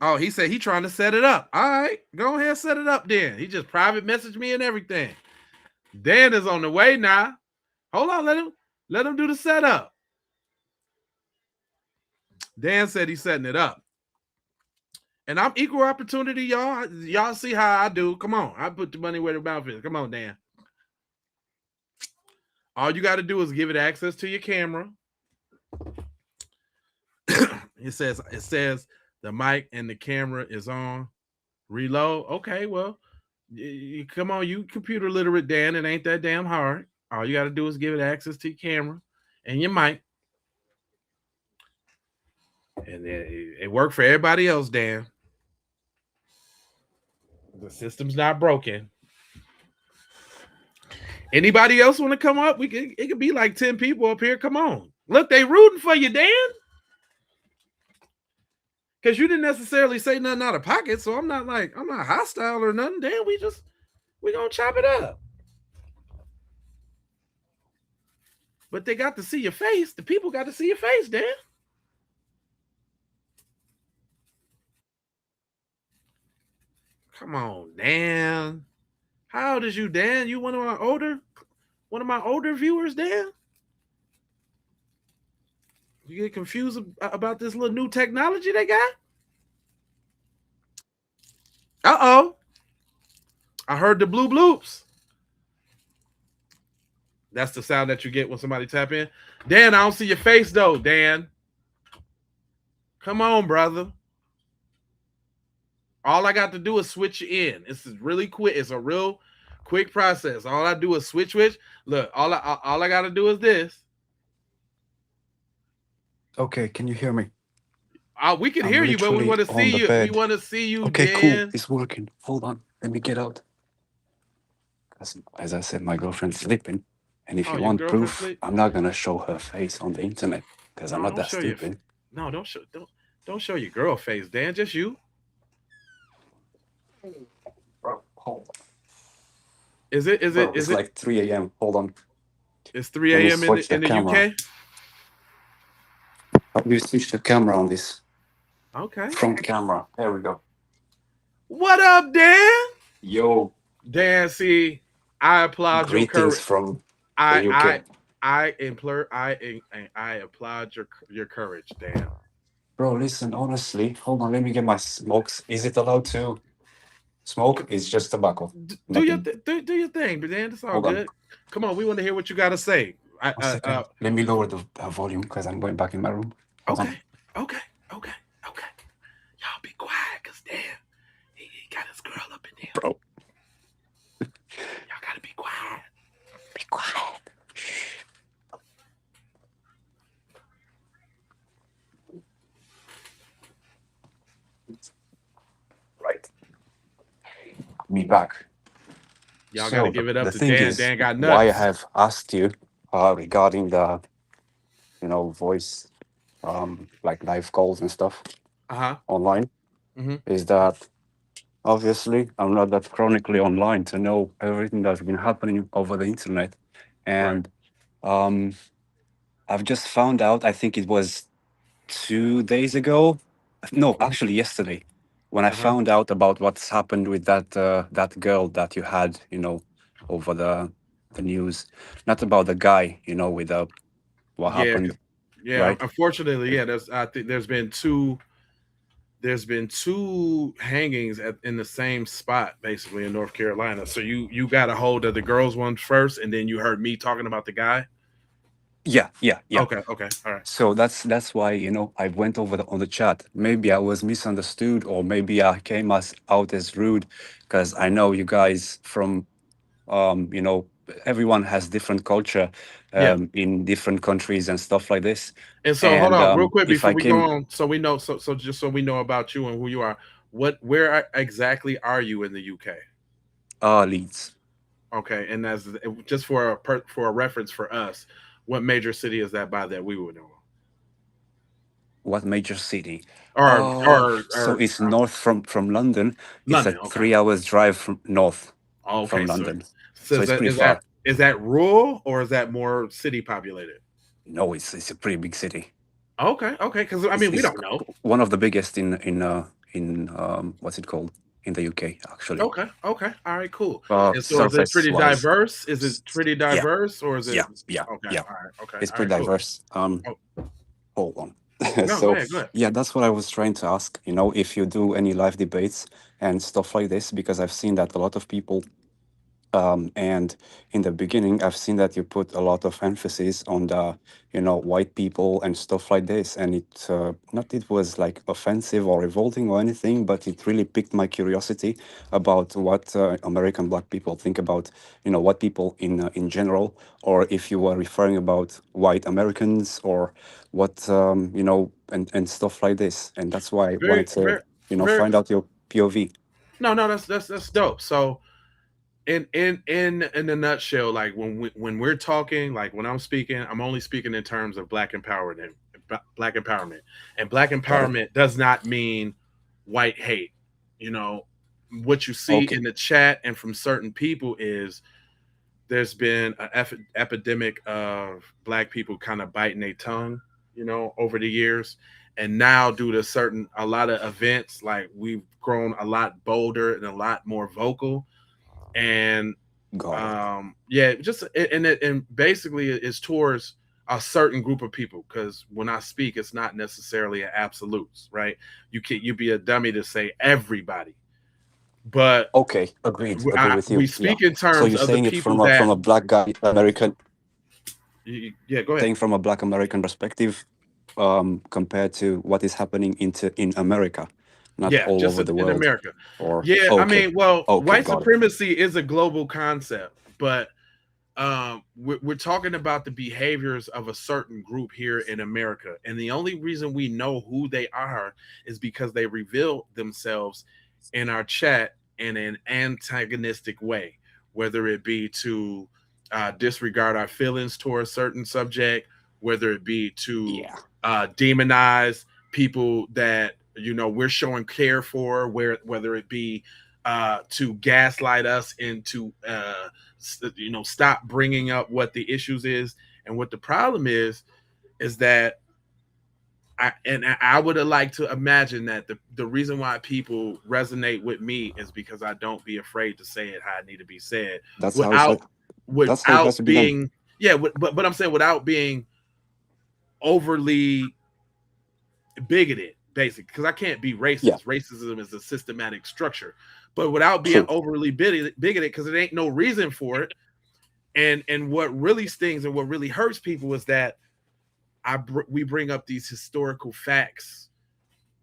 Oh, he said he trying to set it up. All right, go ahead, set it up then. He just private messaged me and everything. Dan is on the way now. Hold on, let him do the setup. Dan said he's setting it up. And I'm equal opportunity, y'all. Y'all see how I do. Come on. I put the money where the mouth is. Come on, Dan. All you got to do is give it access to your camera. It says the mic and the camera is on. Reload. Okay, well, come on, you computer literate, Dan. It ain't that damn hard. All you got to do is give it access to your camera and your mic. And it worked for everybody else, Dan. The system's not broken. Anybody else want to come up? It could be like 10 people up here. Come on. Look, they rooting for you, Dan. Because you didn't necessarily say nothing out of pocket, so I'm not hostile or nothing. Dan, we gonna chop it up. But they got to see your face. The people got to see your face, Dan. Come on, Dan. How old is you, Dan? You one of my older viewers, Dan? You get confused about this little new technology they got? I heard the blue bloops. That's the sound that you get when somebody tap in. Dan, I don't see your face though, Dan. Come on, brother. All I got to do is switch you in. This is really quick. It's a real quick process. All I do is switch. Look, all I got to do is this. Okay, can you hear me? We can hear you, but we want to see you. We want to see you, okay, Dan. cool. It's working. Hold on. Let me get out. As I said, my girlfriend's sleeping. And if you want proof, I'm not going to show her face on the internet because I'm not that stupid. No, don't show your girl face, Dan. Just you. Bro, hold on. It's like 3 a.m. Hold on. It's 3 a.m. in the UK? How do you switch the camera on this? Okay. Front camera. There we go. What up, Dan? Yo. Dan, see, I applaud your courage. From the UK. I applaud your courage, Dan. Bro, listen, honestly, hold on, let me get my smokes. Is it allowed to smoke? It's just tobacco. Do your thing, but Dan, it's all good. Come on, we want to hear what you got to say. Let me lower the volume because I'm going back in my room. Okay. Y'all be quiet, because Dan, he got his girl up in there. Bro. Y'all got to be quiet. Be quiet. Right. Me back. Y'all got to give it up to Dan. Dan got nuts. Why I have asked you regarding the, voice, like live calls and stuff online, is that obviously I'm not that chronically online to know everything that's been happening over the internet. And I've just found out, I think it was 2 days ago. No, actually yesterday, when I found out about what's happened with that girl that you had, over the news, not about the guy, with what happened. Yeah, right? Unfortunately, I think there's been two hangings in the same spot, basically in North Carolina. So you got a hold of the girls one first, and then you heard me talking about the guy. Yeah. Okay, all right. So that's why I went over on the chat. Maybe I was misunderstood, or maybe I came out as rude, because I know you guys from, everyone has different culture in different countries and stuff like this. And so hold on, real quick before we go on, so we know, so just so we know about you and who you are. Where exactly are you in the UK? Leeds. Okay, and as just for a reference for us. What major city is that by that we would know? What major city? So it's north from London. It's London, a 3 hours drive from north from London. So it's pretty far. Is that rural or is that more city populated? No, it's a pretty big city. Okay. Because I mean, we don't know. One of the biggest in what's it called? In the UK, actually. Okay. All right, cool. And so is it pretty diverse? Is it pretty diverse, or is it? Yeah. Okay. All right. Okay. It's pretty diverse. Hold on. No, so go ahead. Yeah, that's what I was trying to ask. If you do any live debates and stuff like this, because I've seen that a lot of people. And in the beginning, I've seen that you put a lot of emphasis on the, white people and stuff like this. And it was like offensive or revolting or anything, but it really piqued my curiosity about what American Black people think about, white people in general, or if you were referring about white Americans or what, and stuff like this. And that's why I wanted to, find out your POV. No, that's dope. So. In a nutshell, like when we're talking, like when I'm speaking, I'm only speaking in terms of Black empowerment, and Black empowerment does not mean white hate. What you see in the chat and from certain people is there's been an epidemic of Black people kind of biting their tongue, over the years, and now due to a lot of events, like we've grown a lot bolder and a lot more vocal. And basically it's towards a certain group of people, because when I speak, it's not necessarily an absolutes, right? You'd be a dummy to say everybody, but agreed with you. We speak in terms so you're of saying the it people from a Black guy, American. Yeah, go ahead. Saying from a Black American perspective, compared to what is happening in America, not Yeah, all just over the in world. America. Or Yeah, I okay, mean, well, okay, white got it. supremacy is a global concept, but we're talking about the behaviors of a certain group here in America, and the only reason we know who they are is because they reveal themselves in our chat in an antagonistic way, whether it be to disregard our feelings toward a certain subject, whether it be to demonize people that we're showing care for, whether it be to gaslight us into stop bringing up what the issues is. And what the problem is that I would have liked to imagine that the reason why people resonate with me is because I don't be afraid to say it how it need to be said That's how it's without like. That's how it has to be done. being but I'm saying without being overly bigoted, basically, because I can't be Yeah, racist. Racism is a systematic structure, but without being true. overly bigoted, because it ain't no reason for it. And what really stings and what really hurts people is that we bring up these historical facts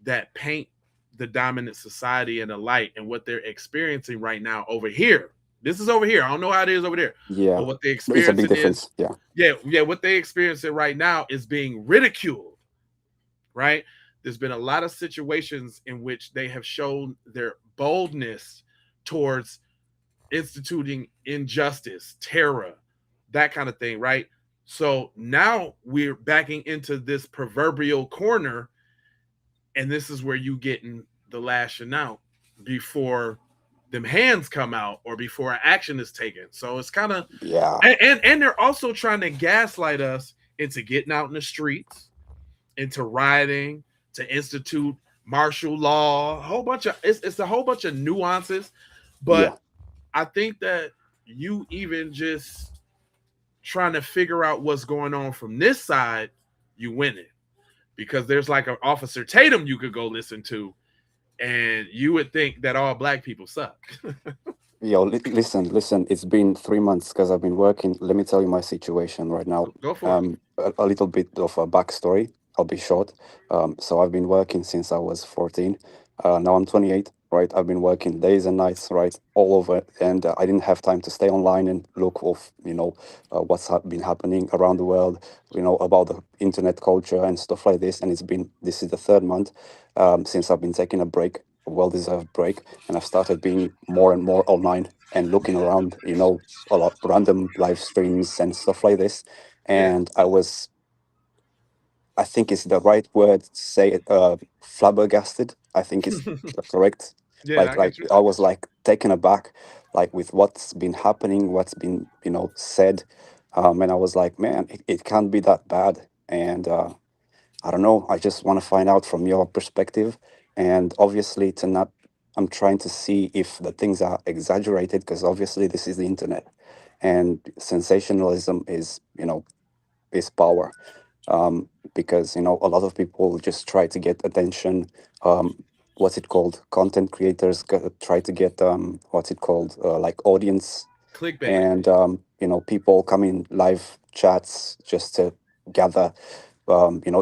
that paint the dominant society in a light, and what they're experiencing right now over here. This is over here. I don't know how it is over there, Yeah, but what they're it's a big experiencing is, difference. Yeah, what they experiencing right now is being ridiculed. Right? There's been a lot of situations in which they have shown their boldness towards instituting injustice, terror, that kind of thing, right? So now we're backing into this proverbial corner, and this is where you getting the lashing out before them hands come out or before action is taken. So it's kind of yeah, and they're also trying to gaslight us into getting out in the streets, into rioting, to institute martial law, a whole bunch of it's a whole bunch of nuances. yeah. But I think that you even just trying to figure out what's going on from this side, you win it. Because there's like an Officer Tatum you could go listen to, and you would think that all black people suck. Yo, listen. It's been 3 months because I've been working. Let me tell you my situation right now. Go for it. A little bit of a backstory. I'll be short. So I've been working since I was 14. Now I'm 28. Right, I've been working days and nights, right, all over, and I didn't have time to stay online and look of, what's been happening around the world, about the internet culture and stuff like this. And this is the third month since I've been taking a break, a well-deserved break, and I've started being more and more online and looking around, a lot random live streams and stuff like this. Yeah. And I think it's the right word to say it, flabbergasted. I think it's correct. Yeah, Like I like get you. I was like taken aback, like with what's been happening, what's been said, and I was like, man, it can't be that bad. And I don't know. I just want to find out from your perspective, and obviously to not. I'm trying to see if the things are exaggerated because obviously this is the internet, and sensationalism is power, because a lot of people just try to get attention. What's it called? Content creators try to get what's it called? Like audience, Clickbait. and people come in live chats just to gather,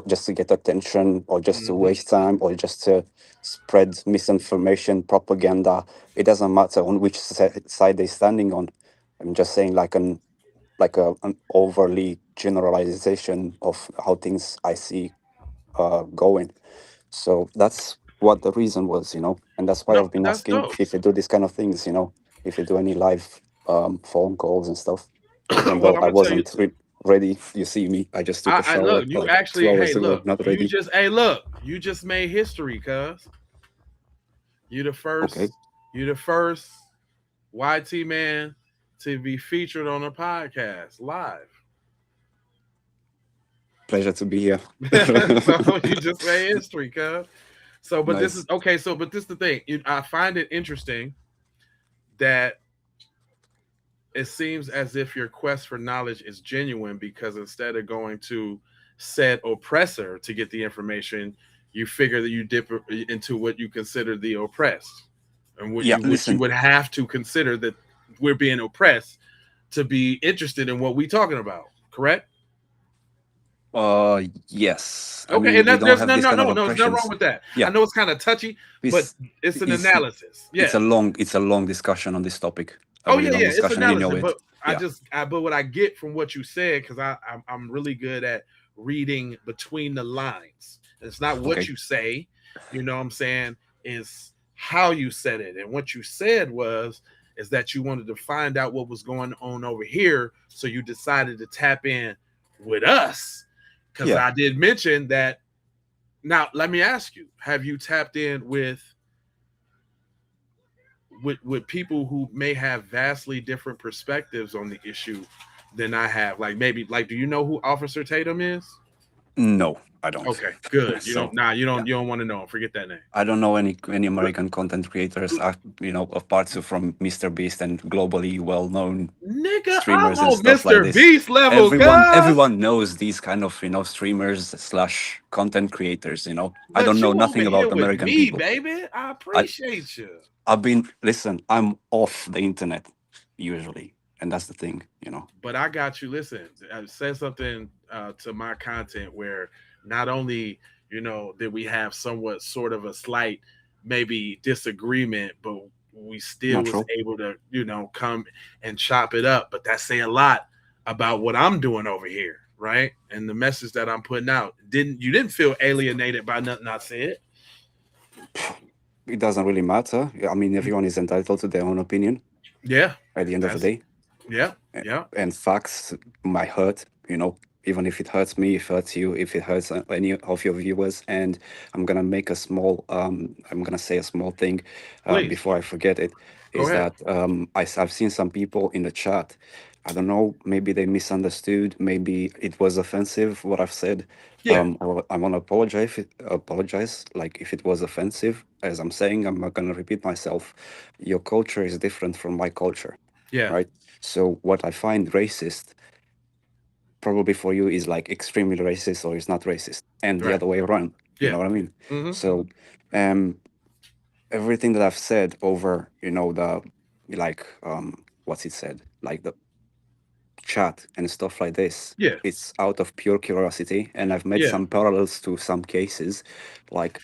just to get attention or just to Hmm. waste time or just to spread misinformation, propaganda. It doesn't matter on which side they're standing on. I'm just saying an overly generalization of how things I see going. So that's what the reason was, and that's why No, I've been that's asking dope. if you do this kind of things, if you do any live phone calls and stuff. Even Well, though I'm I gonna tell you. wasn't ready, you see me. I just took a I shower look. You like two actually. Hey, hours ago. look. Not ready. You just made history, cuz you the Okay, first. You the first YT man to be featured on a podcast live. pleasure to be here. So you just made history, cuz. So, but this is Nice. okay. So, but this is the thing. I find it interesting that it seems as if your quest for knowledge is genuine because instead of going to said oppressor to get the information, you figure that you dip into what you consider the oppressed, and Yeah, what you listen. would have to consider that we're being oppressed to be interested in what we're talking about. Correct? Yes. I Okay, mean, and we that's don't there's have this kind of there's nothing wrong oppressions. with that. I Yeah, know it's kind of touchy, but it's it's an it's analysis. it's Yeah. a long discussion on this topic. A Oh really yeah, long yeah. It's discussion, and you know analysis, it. but Yeah. but what I get from what you said, because I'm really good at reading between the lines. It's not what Okay. you say, you know what I'm saying, is how you said it. And what you said is that you wanted to find out what was going on over here, so you decided to tap in with us. Because Yeah. I did mention that. Now, let me ask you: have you tapped in with people who may have vastly different perspectives on the issue than I have? Like maybe like, do you know who Officer Tatum is? No, I don't. Okay, good. You So don't. Nah, yeah, you don't want to know him. Forget that name. I don't know any American content creators, apart from Mr. Beast and globally well-known Nigga, I'm streamers and on stuff like Mr. this. Beast level, cuz. Everyone knows these kind of streamers slash content creators. I But don't know you over nothing here about with American me, people. baby. I I appreciate you. I've been listen. I'm off the internet usually, and that's the thing. But I got you. Listen, I said something to my content where not only did we have somewhat sort of a slight maybe disagreement, but we still was Natural. able to come and chop it up. But that say a lot about what I'm doing over here, right? And the message that I'm putting out. You didn't feel alienated by nothing I said? It doesn't really matter. I mean, everyone is entitled to their own opinion. Yeah, At the end of the day, yeah, yeah. and facts might hurt. Even if it hurts me, if it hurts you, if it hurts any of your viewers. And I'm gonna make a small. I'm gonna say a small thing Please before I forget it. go Is ahead. that I've seen some people in the chat. I don't know. Maybe they misunderstood. Maybe it was offensive what I've said. Yeah, I want to apologize. Like if it was offensive, as I'm saying, I'm not gonna repeat myself. Your culture is different from my culture, yeah, right? So what I find racist probably for you is like extremely racist or is not racist, and the right. other way around. You Yeah. know what I mean? Mm-hmm. So, um, everything that I've said over, the like, what's it said, like the chat and stuff like this. Yeah, It's out of pure curiosity, and I've made yeah. some parallels to some cases. Like,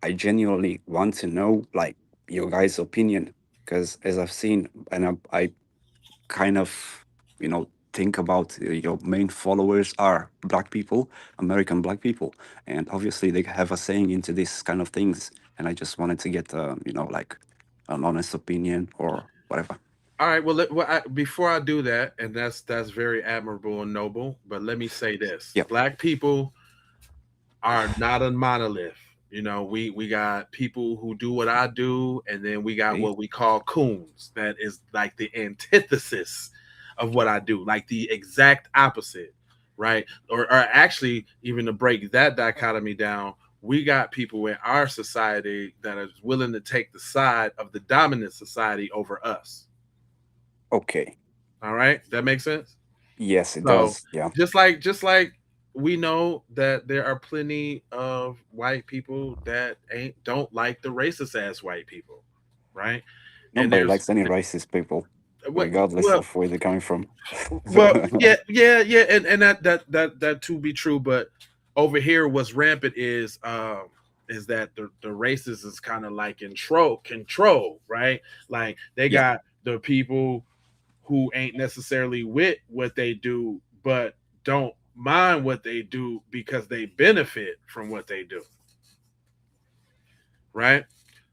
I genuinely want to know, like, your guys' opinion, because as I've seen, and I kind of think about your main followers are black people, American black people, and obviously they have a saying into this kind of things, and I just wanted to get like an honest opinion or whatever. All right. Before I do that, and that's very admirable and noble. But let me say this: Yep. Black people are not a monolith. We got people who do what I do, and then we got Okay. what we call coons. That is like the antithesis of what I do, like the exact opposite, right? Or actually, even to break that dichotomy down, we got people in our society that is willing to take the side of the dominant society over us. Okay. All right, that makes sense. Yes, it So does. Yeah. just like we know that there are plenty of white people that don't like the racist ass white people, right? And Nobody there's likes any racist people, what regardless well of where they're coming from. yeah, and that to be true, but over here what's rampant is that the racist is kind of like control, right? Like they Yeah. got the people who ain't necessarily with what they do, but don't mind what they do because they benefit from what they do. Right?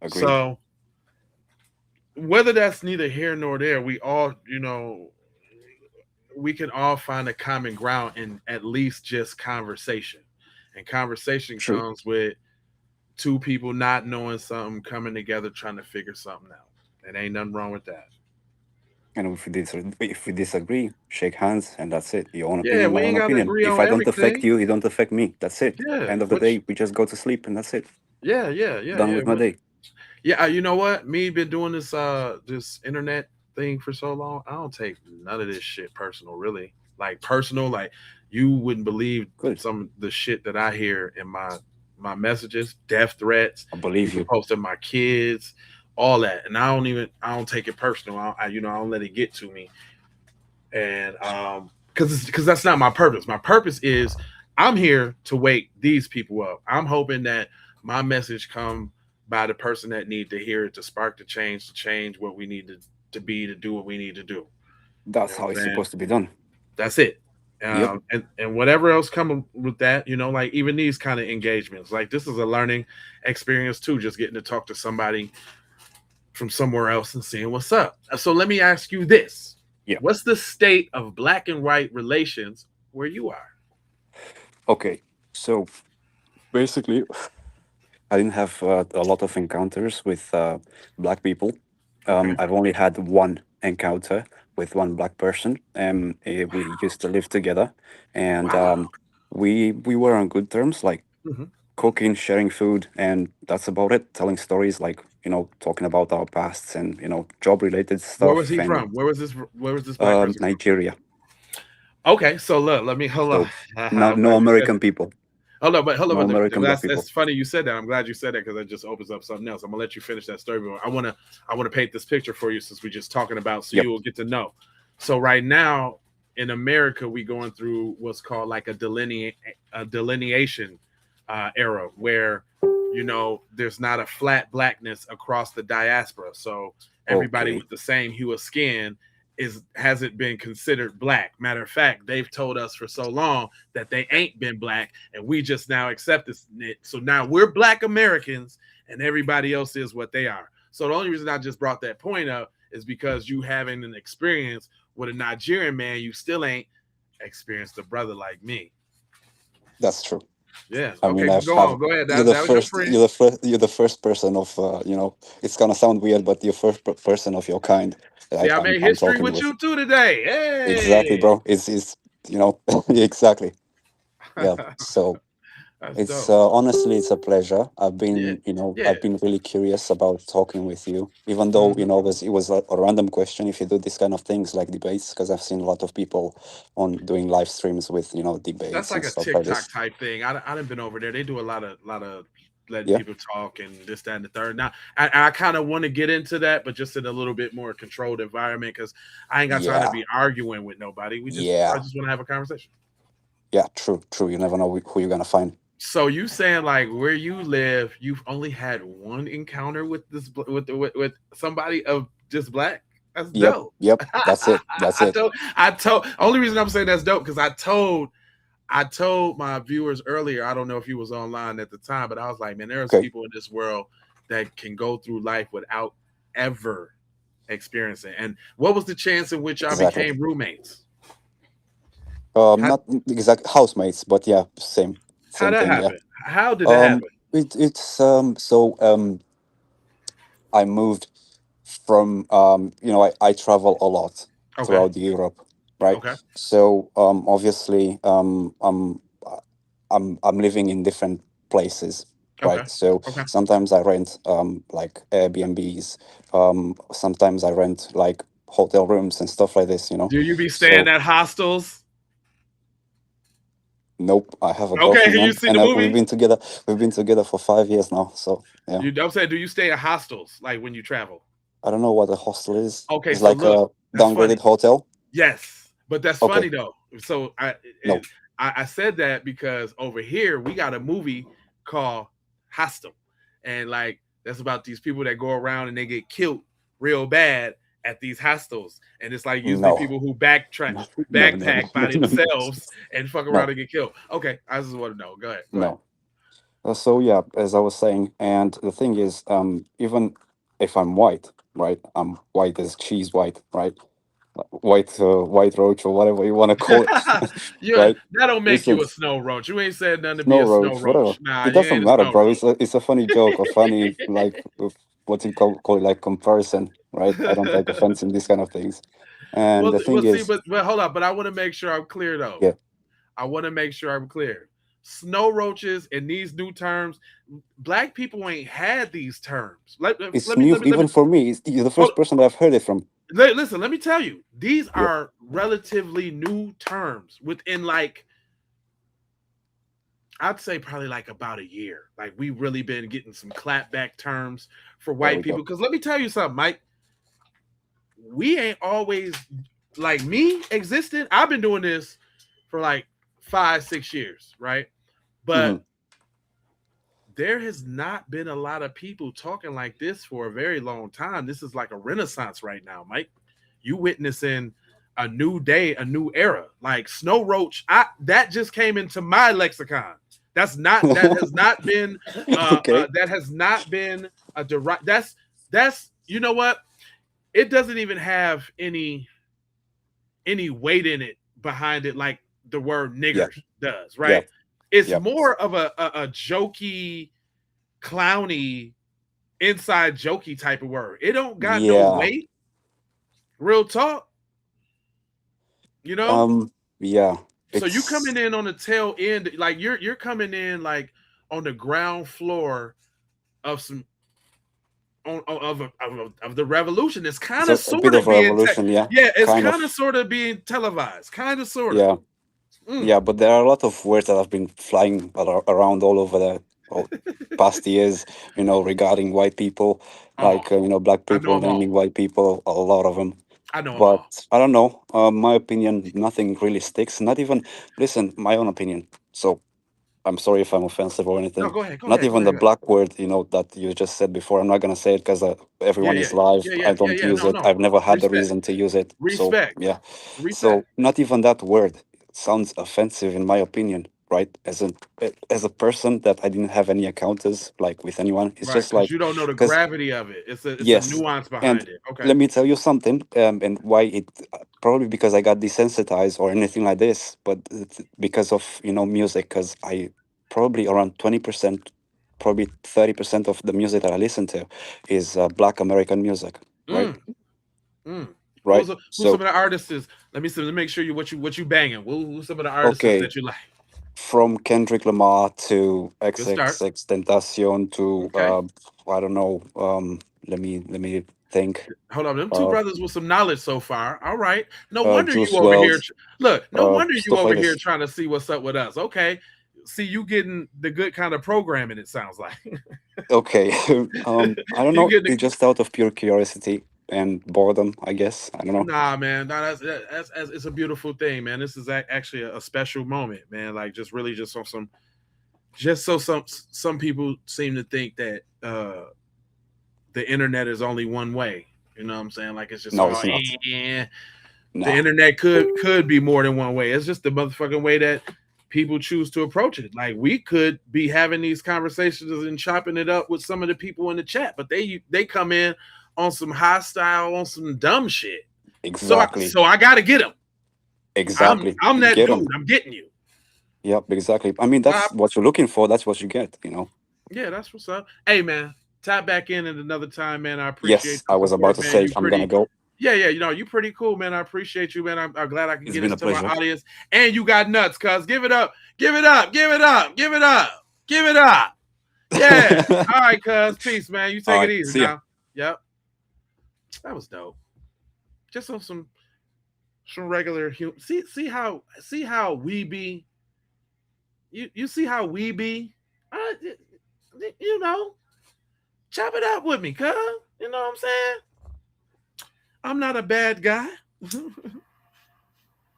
Agreed. So whether that's neither here nor there, we all, we can all find a common ground in at least just conversation. And conversation True. comes with two people not knowing something, coming together, trying to figure something out. And ain't nothing wrong with that. And if we disagree, shake hands, and that's it. Your own Yeah, opinion, we my ain't own got to opinion. agree If on I don't affect everything. you, you don't affect me. That's it. Yeah, End of the day, we just go to sleep, and that's it. Done with my day. Yeah, you know what? Me been doing this internet thing for so long. I don't take none of this shit personal, really. Like personal, like you wouldn't believe Good. some of the shit that I hear in my messages, death threats, I believe people you. posting my kids, all that, and I don't take it personal. I don't let it get to me. And because that's not my purpose. My purpose is I'm here to wake these people up. I'm hoping that my message come by the person that need to hear it, to spark the change, to change what we need to be, to do what we need to do. You That's know how what it's I'm saying? supposed to be done. That's it. Yep. And whatever else come with that, like even these kind of engagements, like this is a learning experience too, just getting to talk to somebody from somewhere else and seeing what's up. So let me ask you this. Yeah. What's the state of black and white relations where you are? Okay. So basically, I didn't have a lot of encounters with black people. Okay. I've only had one encounter with one black person. We used to live together, and Wow. we were on good terms, like Mhm. cooking, sharing food, and that's about it. Telling stories, like talking about our pasts and job related Where was stuff, he and from? Where was this black person from? Nigeria. Okay, so look, let me hold on. So no, I'm no glad you said American that. people, Hold on, no brother. American black people. That's funny you said that. I'm glad you said that because it just opens up something else. I'm gonna let you finish that story, but I wanna paint this picture for you since we're just talking about, so Yep. you will get to know. So right now in America, we going through what's called like a delineation era where there's not a flat blackness across the diaspora. So everybody Okay. with the same hue of skin hasn't been considered black. Matter of fact, they've told us for so long that they ain't been black, and we just now accepted it. So now we're black Americans, and everybody else is what they are. So the only reason I just brought that point up is because you having an experience with a Nigerian man, you still ain't experienced a brother like me. That's true. Yeah. I Okay. mean, Go on. Go ahead. you're That was your friend. you're the first person of It's gonna sound weird, but you're first person of your kind See, that I I'm made I'm history talking with with. you too today. Exactly, Hey. bro. It's exactly. Yeah. So That's it's dope. honestly it's a pleasure. Yeah. Yeah. I've been really curious about talking with you, even though Mhm. it was a random question. If you do this kind of things like debates, because I've seen a lot of people on doing live streams with That's debates like and a stuff like TikTok this. type thing. I done been over there. They do a lot of letting Yeah. people talk and this, that, and the third. Now, I kind of want to get into that, but just in a little bit more controlled environment because I ain't got time to Yeah. be arguing with nobody. I Yeah. just want to have a conversation. Yeah. True. True. You never know who you're gonna find. So you saying like where you live, you've only had one encounter with with somebody of just black? That's Yep. dope. Yep. That's it. That's it. I told only reason I'm saying that's dope because I told my viewers earlier, I don't know if he was online at the time, but I was like, man, there's Okay. people in this world that can go through life without ever experiencing. And what was the chance in which y'all Exactly. became roommates? How, Not exact housemates, but yeah, how same that thing. Yeah. happened? How did that Um. happen? It's so I moved from I travel a lot Okay. throughout Europe, right? Okay. So obviously I'm living in different places, Okay. right? So Okay. sometimes I rent like Airbnbs, sometimes I rent like hotel rooms and stuff like this, Do you be staying So at hostels? nope, I have a Okay, girlfriend, you man, seen and the we've movie? been together. We've been together for 5 years now. So yeah, I'm saying, do you stay at hostels like when you travel? I don't know what a hostel is. Okay, It's so like look, a that's funny. downgraded hotel. Yes, but that's Okay, funny though. So no, I said that because over here we got a movie called Hostel, and like that's about these people that go around and they get killed real bad at these hostels, and it's like usually no, people who no, no, no, backpack by no, no, themselves and fuck around no, and get killed. Okay, I just want to know. Go ahead. Go ahead. no. So yeah, as I was saying, and the thing is, even if I'm white, right? I'm white as cheese white, right? White roach or whatever you want to call it, you right? that don't make Listen, you a snow roach. You ain't said nothing to be snow a snow roach, whatever. roach. Nah, It you ain't doesn't a matter, snow bro. roach. It's a funny joke or funny like what you call it, like comparison, right? I don't take offense in these kind of things. And Well, the thing see, is, but hold up. But I want to make sure I'm clear though. yeah, I want to make sure I'm clear. Snow roaches and these new terms, black people ain't had these terms. Let, let, it's let me new let me let even me for me. You're the hold, first person that I've heard it from. listen. Let me tell you, these Yep. are relatively new terms within like I'd say probably like about a year. Like we really been getting some clapback terms for There white we people. go. Because let me tell you something, Mike. We ain't always like me existing, I've been doing this for like 5-6 years, right? But there has not been a lot of people talking like this for a very long time. This is like a renaissance right now, Mike. You witnessing a new day, a new era. Like Snow Roach, that just came into my lexicon. That has not been Okay. that has not been a direct. That's you know what? It doesn't even have any weight in it behind it like the word Yeah. niggers does, Yeah. right? It's Yeah. more of a jokey, clowny, inside jokey type of word. It don't got no Yeah. weight. Real talk. You know? Yeah. So you It's coming in on the tail end, like you're coming in like on the ground floor of some of the revolution. It's kind of a bit sort of of a being revolution, yeah. yeah, it's Kind kind of of. sort of being televised. Kind of sort of. Yeah. Yeah, but there are a lot of words that have been flying around all over the past years, regarding white people, Oh, like, black I know people them all. naming white people, a lot of them. I know them But all. I don't know. My opinion, nothing really sticks. Not even, listen, my own opinion. So I'm sorry if I'm offensive or No, anything. go ahead. Go Not ahead. Go even the ahead. black word, that you just said before. I'm not gonna say it because Yeah, everyone yeah. is live. Yeah, I yeah. Yeah, don't yeah. use No, it. no. I've never had the Respect. reason to use it. So Respect. yeah. So Respect. not even that word sounds offensive in my opinion, right? As a person that I didn't have any encounters like with anyone. It's Right. just Because like you don't know the because gravity of it. It's a yes, nuance and behind it. Okay. let me tell you something, and why it probably because I got desensitized or anything like this, but it's because of music. Because I probably around 20%, probably 30% of the music that I listen to is Black American music, right? Mm. Mm. Right. Who's some So of the artists? Let me make sure what you banging. Who's some of the artists okay, that you like? from Kendrick Lamar to Good start. XXX Tentacion to Okay. I don't know. Let me think. Hold on. Them two Uh, brothers with some knowledge so far. All right. No wonder you Juice over here. World, Look, no wonder you stuff over like here this. trying to see what's up with us. Okay. See, you getting the good kind of programming, it sounds like. Okay. I don't You know. getting It's just out of pure curiosity and boredom, I guess. I don't know. Nah, man. Nah, that's it's a beautiful thing, man. This is actually a special moment, man. Like just really just on some just so some people seem to think that the internet is only one way. You know what I'm saying? Like it's just No, all it's not. the Nah. internet could be more than one way. It's just the motherfucking way that people choose to approach it. Like we could be having these conversations and chopping it up with some of the people in the chat, but they come in on some hostile, on some dumb shit. Exactly. So I gotta get them. Exactly. I'm that Get dude. them. I'm getting you. Yep. Exactly. I mean, that's what you're looking for. That's what you get. Yeah, that's what's up. Hey man, tap back in at another time, man. I appreciate Yes, the I was about support, to man. say You I'm gonna pretty go. yeah, you pretty cool, man. I appreciate you, man. I'm glad I can It's get been this a to my pleasure. audience. And you got nuts, cuz. Give it up. Give it up. Give it up. Give it up. Give it up. Yeah. All right, cuz. Peace, man. You All take it right. easy See ya. now. Yep. That was dope. Just on some regular human. See how we be. You see how we be. Uh, you know, chop it up with me, cuz. You know what I'm saying? I'm not a bad guy.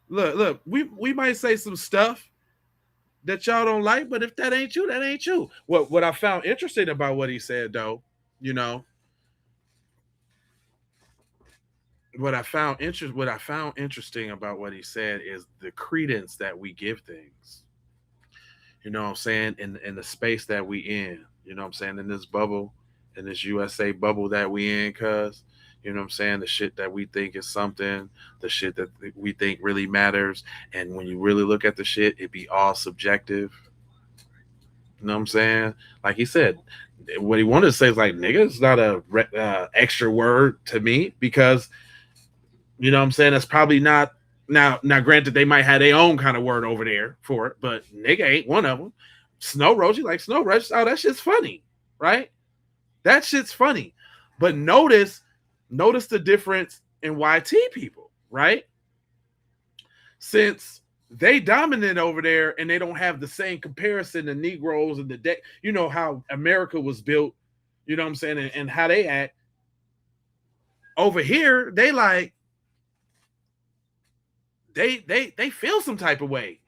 Look, we might say some stuff that y'all don't like, but if that ain't you, that ain't you. What I found interesting about what he said, though, you know, what I found interesting about what he said is the credence that we give things. You know what I'm saying? In the space that we in. You know what I'm saying? In this bubble, in this USA bubble that we in, cuz. You know what I'm saying? The shit that we think is something, the shit that we think really matters. And when you really look at the shit, it be all subjective. You know what I'm saying? Like he said, what he wanted to say is like, nigga, it's not a extra word to me because, you know what I'm saying? That's probably not. Now, granted, they might have their own kind of word over there for it, but nigga ain't one of them. Snow Roach, you like Snow Roach? Oh, that shit's funny, right? That shit's funny. But notice the difference in YT people, right? Since they dominant over there and they don't have the same comparison to Negroes and you know how America was built, you know what I'm saying, and how they act. Over here, they like, they feel some type of way.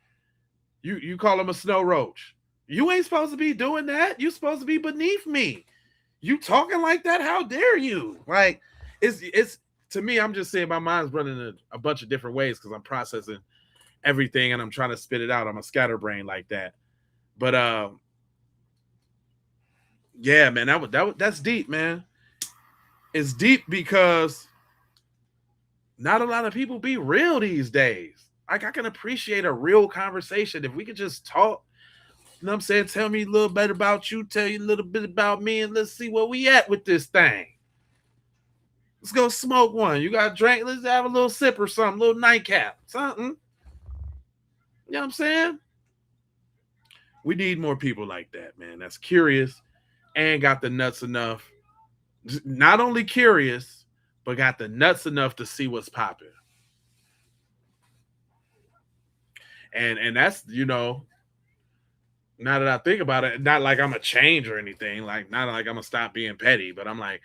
You call them a snow roach. You ain't supposed to be doing that. You supposed to be beneath me. You talking like that? How dare you? Like, it's to me, I'm just saying my mind's running a bunch of different ways because I'm processing everything and I'm trying to spit it out. I'm a scatterbrain like that. But yeah, man, that's deep, man. It's deep because not a lot of people be real these days. Like, I can appreciate a real conversation if we could just talk. You know what I'm saying? Tell me a little bit about you, tell you a little bit about me, and let's see where we at with this thing. Let's go smoke one. You got a drink? Let's have a little sip or something, a little nightcap, something. You know what I'm saying? We need more people like that, man. That's curious and got the nuts enough. Not only curious, but got the nuts enough to see what's popping. And that's, you know, now that I think about it, not like I'm a change or anything, like not like I'm gonna stop being petty, but I'm like,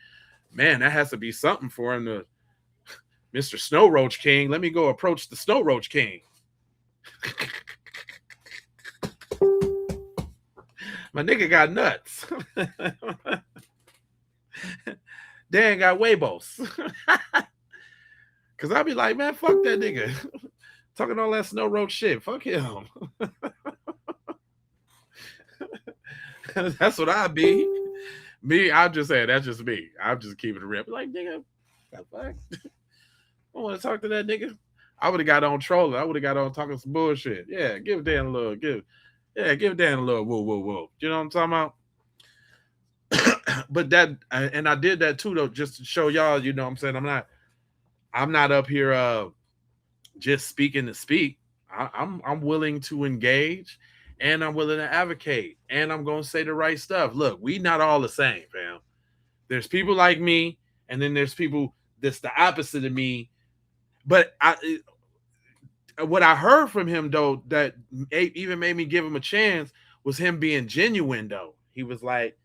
man, that has to be something for him to Mr. Snow Roach King. Let me go approach the Snow Roach King. My nigga got nuts. Dan got huevos. Cause I'll be like, man, fuck that nigga. Talking all that Snow Roach shit. Fuck him. That's what I be. Me, I'm just saying, that's just me. I'm just keeping it real. Like, nigga, the fuck? I want to talk to that nigga. I would have got on trolling. I would have got on talking some bullshit. Yeah, give Dan a little, give Dan a little woo woo woo. You know what I'm talking about? But that, and I did that too, though, just to show y'all, you know what I'm saying? I'm not up here just speaking to speak. I'm willing to engage, and I'm willing to advocate, and I'm gonna say the right stuff. Look, we not all the same, fam. There's people like me, and then there's people that's the opposite of me. But what I heard from him, though, that even made me give him a chance was him being genuine, though. He was like,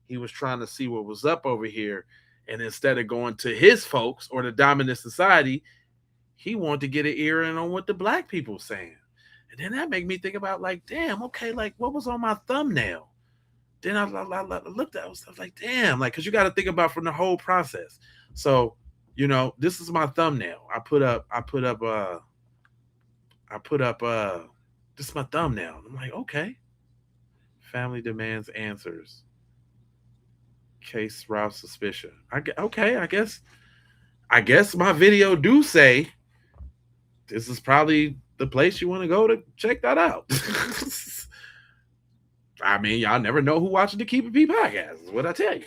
he was trying to see what was up over here. And instead of going to his folks or the dominant society, he wanted to get an ear in on what the black people saying. And then that made me think about, like, damn, okay, like, what was on my thumbnail? Then I looked at it, I was like, damn, like, because you got to think about from the whole process. So, you know, this is my thumbnail. I put up this is my thumbnail. I'm like, okay. Family demands answers. Case rouse suspicion. I guess my video do say this is probably the place you want to go to check that out. I mean, y'all never know who watching the Keep It P podcast, is what I tell you.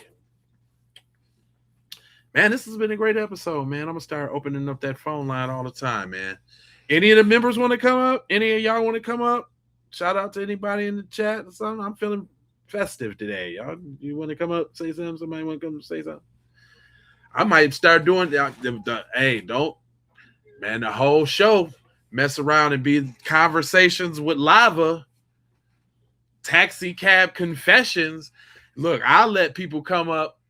Man, this has been a great episode, man. I'm going to start opening up that phone line all the time, man. Any of the members want to come up? Any of y'all want to come up? Shout out to anybody in the chat or something. I'm feeling festive today. Y'all, you want to come up, say something? Somebody want to come say something? I might start doing hey, don't, man, the whole show mess around and be conversations with lava, taxi cab confessions. Look, I'll let people come up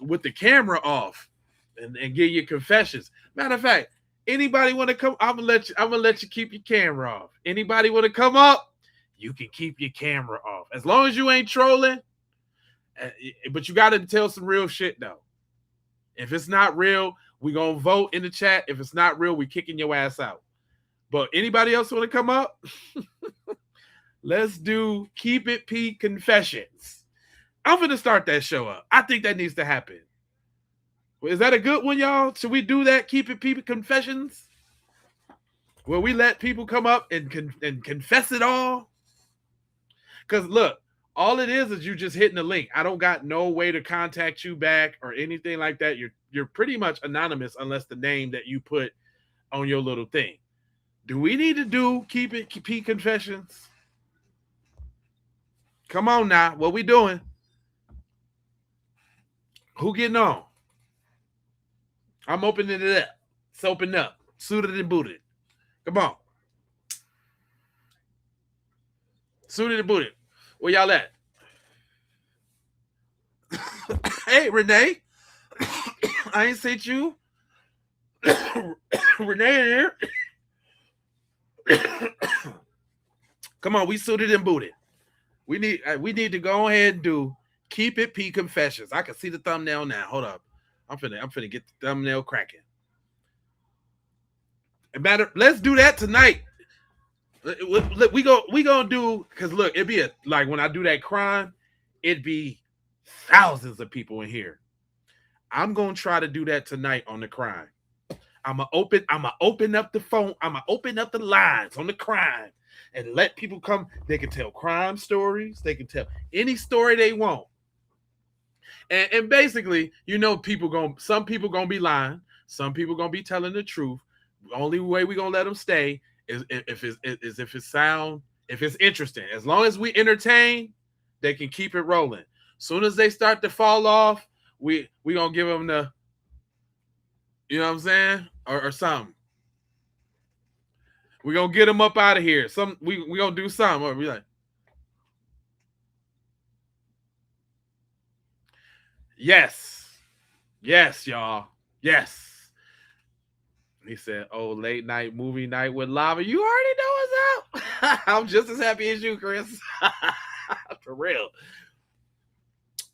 with the camera off and give you confessions. Matter of fact, anybody want to come? I'm gonna let you keep your camera off. Anybody want to come up? You can keep your camera off as long as you ain't trolling. But you got to tell some real shit though. If it's not real, we gonna vote in the chat. If it's not real, we kicking your ass out. But anybody else want to come up? Let's do Keep It P confessions. I'm gonna start that show up. I think that needs to happen. Is that a good one, y'all? Should we do that? Keep It P confessions, where we let people come up and confess it all. Because look, all it is you just hitting the link. I don't got no way to contact you back or anything like that. You're pretty much anonymous unless the name that you put on your little thing. Do we need to do Keep It P confessions? Come on now, what we doing? Who getting on? I'm opening it up. It's open up. Suited and booted. Come on. Suited and booted. Where y'all at? Hey, Renee. I ain't seen you. Renee in here. Come on, we suited and booted. We need to go ahead and do Keep It P Confessions. I can see the thumbnail now. Hold up. I'm finna get the thumbnail cracking. Let's do that tonight. We gonna do, because look, it'd be like when I do that crime, it'd be thousands of people in here. I'm gonna try to do that tonight on the crime. I'ma open up the phone. I'ma open up the lines on the crime and let people come. They can tell crime stories. They can tell any story they want. And basically, some people gonna be lying. Some people gonna be telling the truth. The only way we gonna let them stay is if it's interesting. As long as we entertain, they can keep it rolling. Soon as they start to fall off, we gonna give them the, you know what I'm saying, or something. We gonna get them up out of here. We gonna do something. Or we like, yes, y'all, yes. He said, "Oh, late night movie night with lava. You already know what's up." I'm just as happy as you, Chris. For real.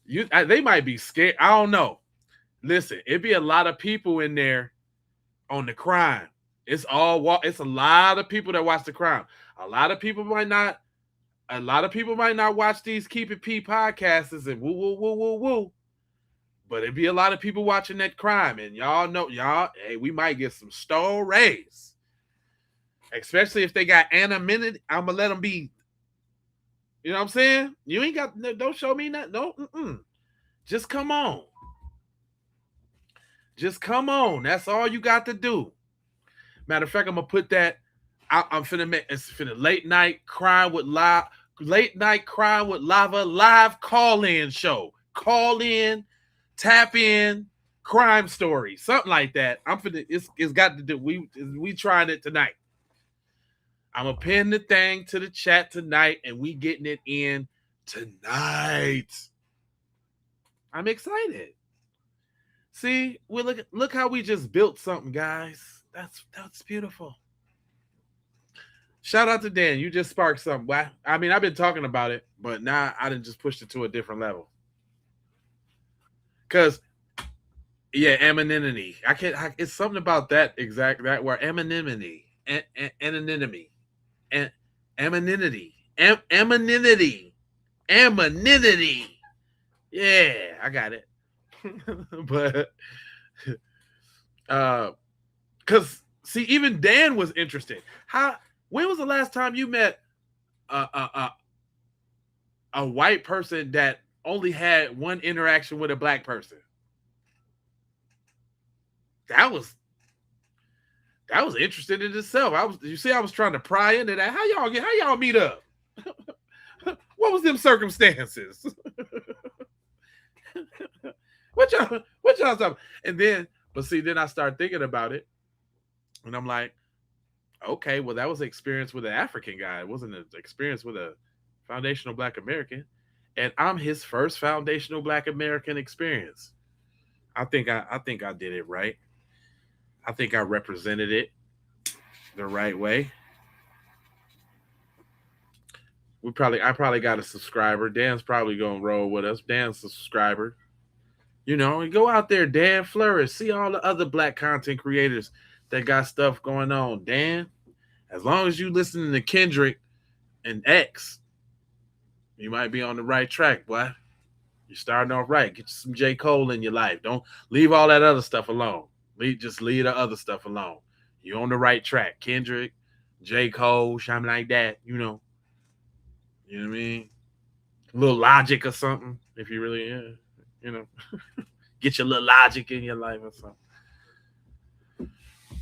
They might be scared. I don't know. Listen, it'd be a lot of people in there on the crime. It's a lot of people that watch the crime. A lot of people might not watch these Keep It P podcasts and woo. But it'd be a lot of people watching that crime, and hey, we might get some stories. Especially if they got anonymity. I'm gonna let them be. You know what I'm saying? You ain't got, don't show me nothing. No, just come on. Just come on. That's all you got to do. Matter of fact, I'm gonna put that. I'm finna make it's finna late night crime with lava live call-in show. Call in, tap in, crime story, something like that. It's got to do. We trying it tonight. I'm gonna pin the thing to the chat tonight, and we getting it in tonight. I'm excited. See, look how we just built something, guys. That's beautiful. Shout out to Dan. You just sparked something. I mean, I've been talking about it, but now I didn't just push it to a different level. Because, yeah, anonymity. It's something about that word. Anonymity. Anonymity. Anonymity. Yeah, I got it. But because see, even Dan was interested. When was the last time you met a white person that only had one interaction with a black person? That was interesting in itself. I was trying to pry into that. How y'all meet up? What was them circumstances? What y'all talking? And then I started thinking about it, and I'm like, okay, well, that was an experience with an African guy. It wasn't an experience with a foundational Black American, and I'm his first foundational Black American experience. I think I did it right. I think I represented it the right way. I probably got a subscriber. Dan's probably gonna roll with us. Dan's a subscriber. And go out there, Dan, flourish. See all the other Black content creators that got stuff going on. Dan, as long as you listening to Kendrick and X, you might be on the right track, boy. You're starting off right. Get you some J. Cole in your life. Don't leave all that other stuff alone. Just leave the other stuff alone. You're on the right track. Kendrick, J. Cole, something like that. You know what I mean? A little Logic or something. If you really, get your little Logic in your life or something.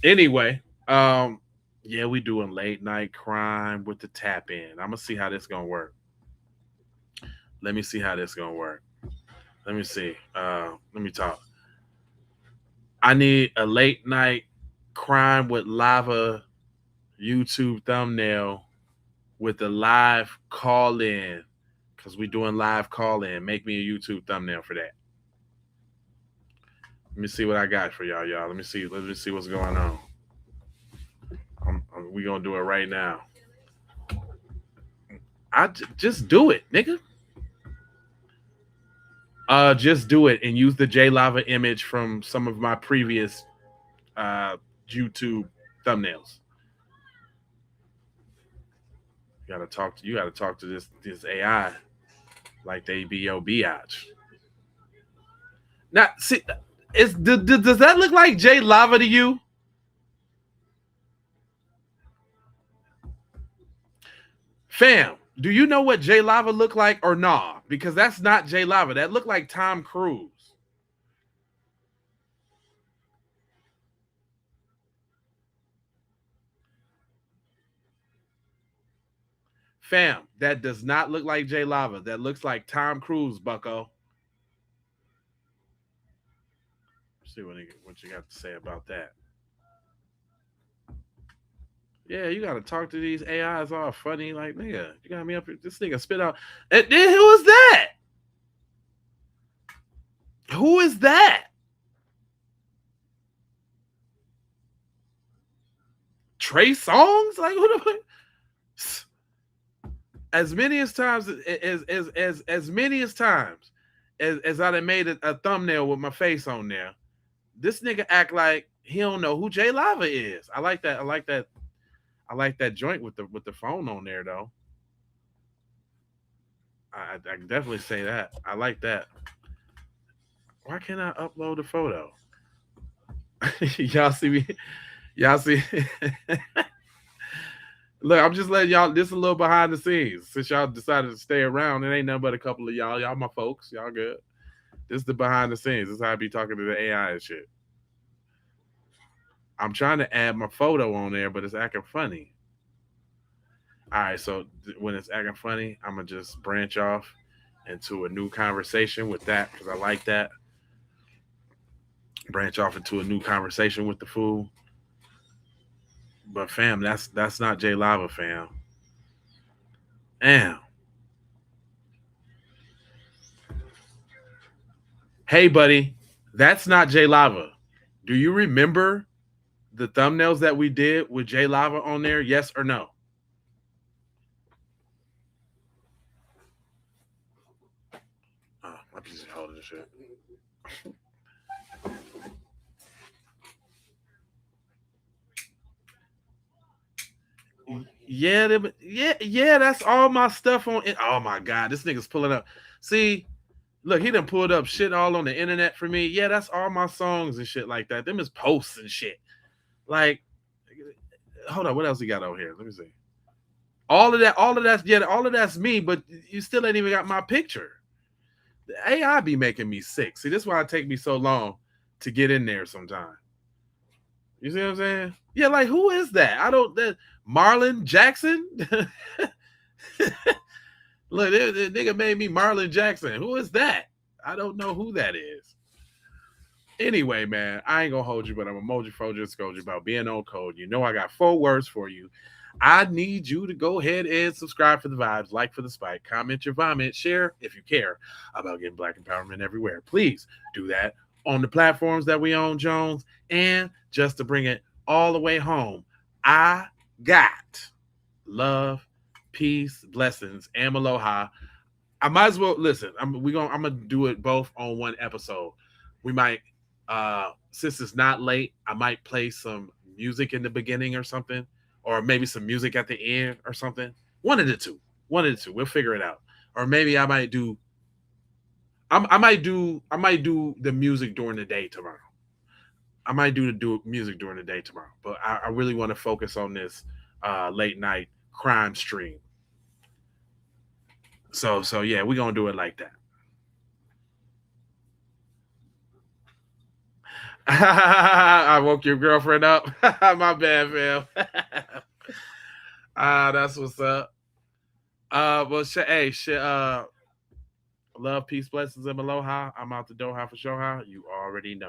Anyway, yeah, we doing late night crime with the tap in. I'm gonna see how this gonna work. Let me see how this gonna work. Let me see. Let me talk. I need a late night crime with lava YouTube thumbnail with a live call in, because we doing live call in. Make me a YouTube thumbnail for that. Let me see what I got for y'all. Let me see what's going on. We gonna do it right now. Just do it, nigga. Just do it and use the J Lava image from some of my previous YouTube thumbnails. You gotta talk to this AI like they be your biatch. Now, see, does that look like J Lava to you? Fam, do you know what J Lava look like or nah? Because that's not J Lava. That looked like Tom Cruise. Fam, that does not look like J Lava. That looks like Tom Cruise, bucko. Let's see what you got to say about that. Yeah, you gotta talk to these AIs all funny, like, nigga, you got me up here. This nigga spit out. And then who is that? Who is that? Trey Songz? Like, who the as many as times as I done made a thumbnail with my face on there, this nigga act like he don't know who J Lava is. I like that. I like that joint with the phone on there though. I can definitely say that. I like that. Why can't I upload the photo? Y'all see me? Y'all see? Look, I'm just letting y'all. This is a little behind the scenes. Since y'all decided to stay around, it ain't nothing but a couple of y'all. Y'all my folks. Y'all good. This is the behind the scenes. This is how I be talking to the AI and shit. I'm trying to add my photo on there, but it's acting funny. All right, so when it's acting funny, I'm gonna just branch off into a new conversation with that because I like that. Branch off into a new conversation with the fool. But fam, that's not J Lava, fam. Damn. Hey, buddy, that's not J Lava. Do you remember the thumbnails that we did with J Lava on there? Yes or no? Oh, my piece of holding shit. Yeah, that's all my stuff on it. Oh my god, this nigga's pulling up. See, look, he done pulled up shit all on the internet for me. Yeah, that's all my songs and shit like that. Them is posts and shit. Like, hold on, what else he got over here? Let me see. All of that's me, but you still ain't even got my picture. The AI be making me sick. See, this is why it take me so long to get in there sometimes. You see what I'm saying? Yeah, like who is that? That Marlon Jackson? Look, the nigga made me Marlon Jackson. Who is that? I don't know who that is. Anyway, man, I ain't gonna hold you, but I'm a emoji just told you about being on code. You know I got 4 words for you. I need you to go ahead and subscribe for the vibes, like for the spike, comment your vomit, share if you care about getting Black empowerment everywhere. Please do that on the platforms that we own, Jones. And just to bring it all the way home, I got love, peace, blessings, and aloha. I might as well listen. I'm gonna do it both on one episode. We might, since it's not late, I might play some music in the beginning or something, or maybe some music at the end or something. One of the two. We'll figure it out. Or maybe I might do. I might do the music during the day tomorrow. I might do music during the day tomorrow, but I really want to focus on this late night crime stream. So yeah, we're gonna do it like that. I woke your girlfriend up. My bad, fam. That's what's up. Well, hey, love, peace, blessings, and aloha. I'm out the Doha for Shoha. You already know.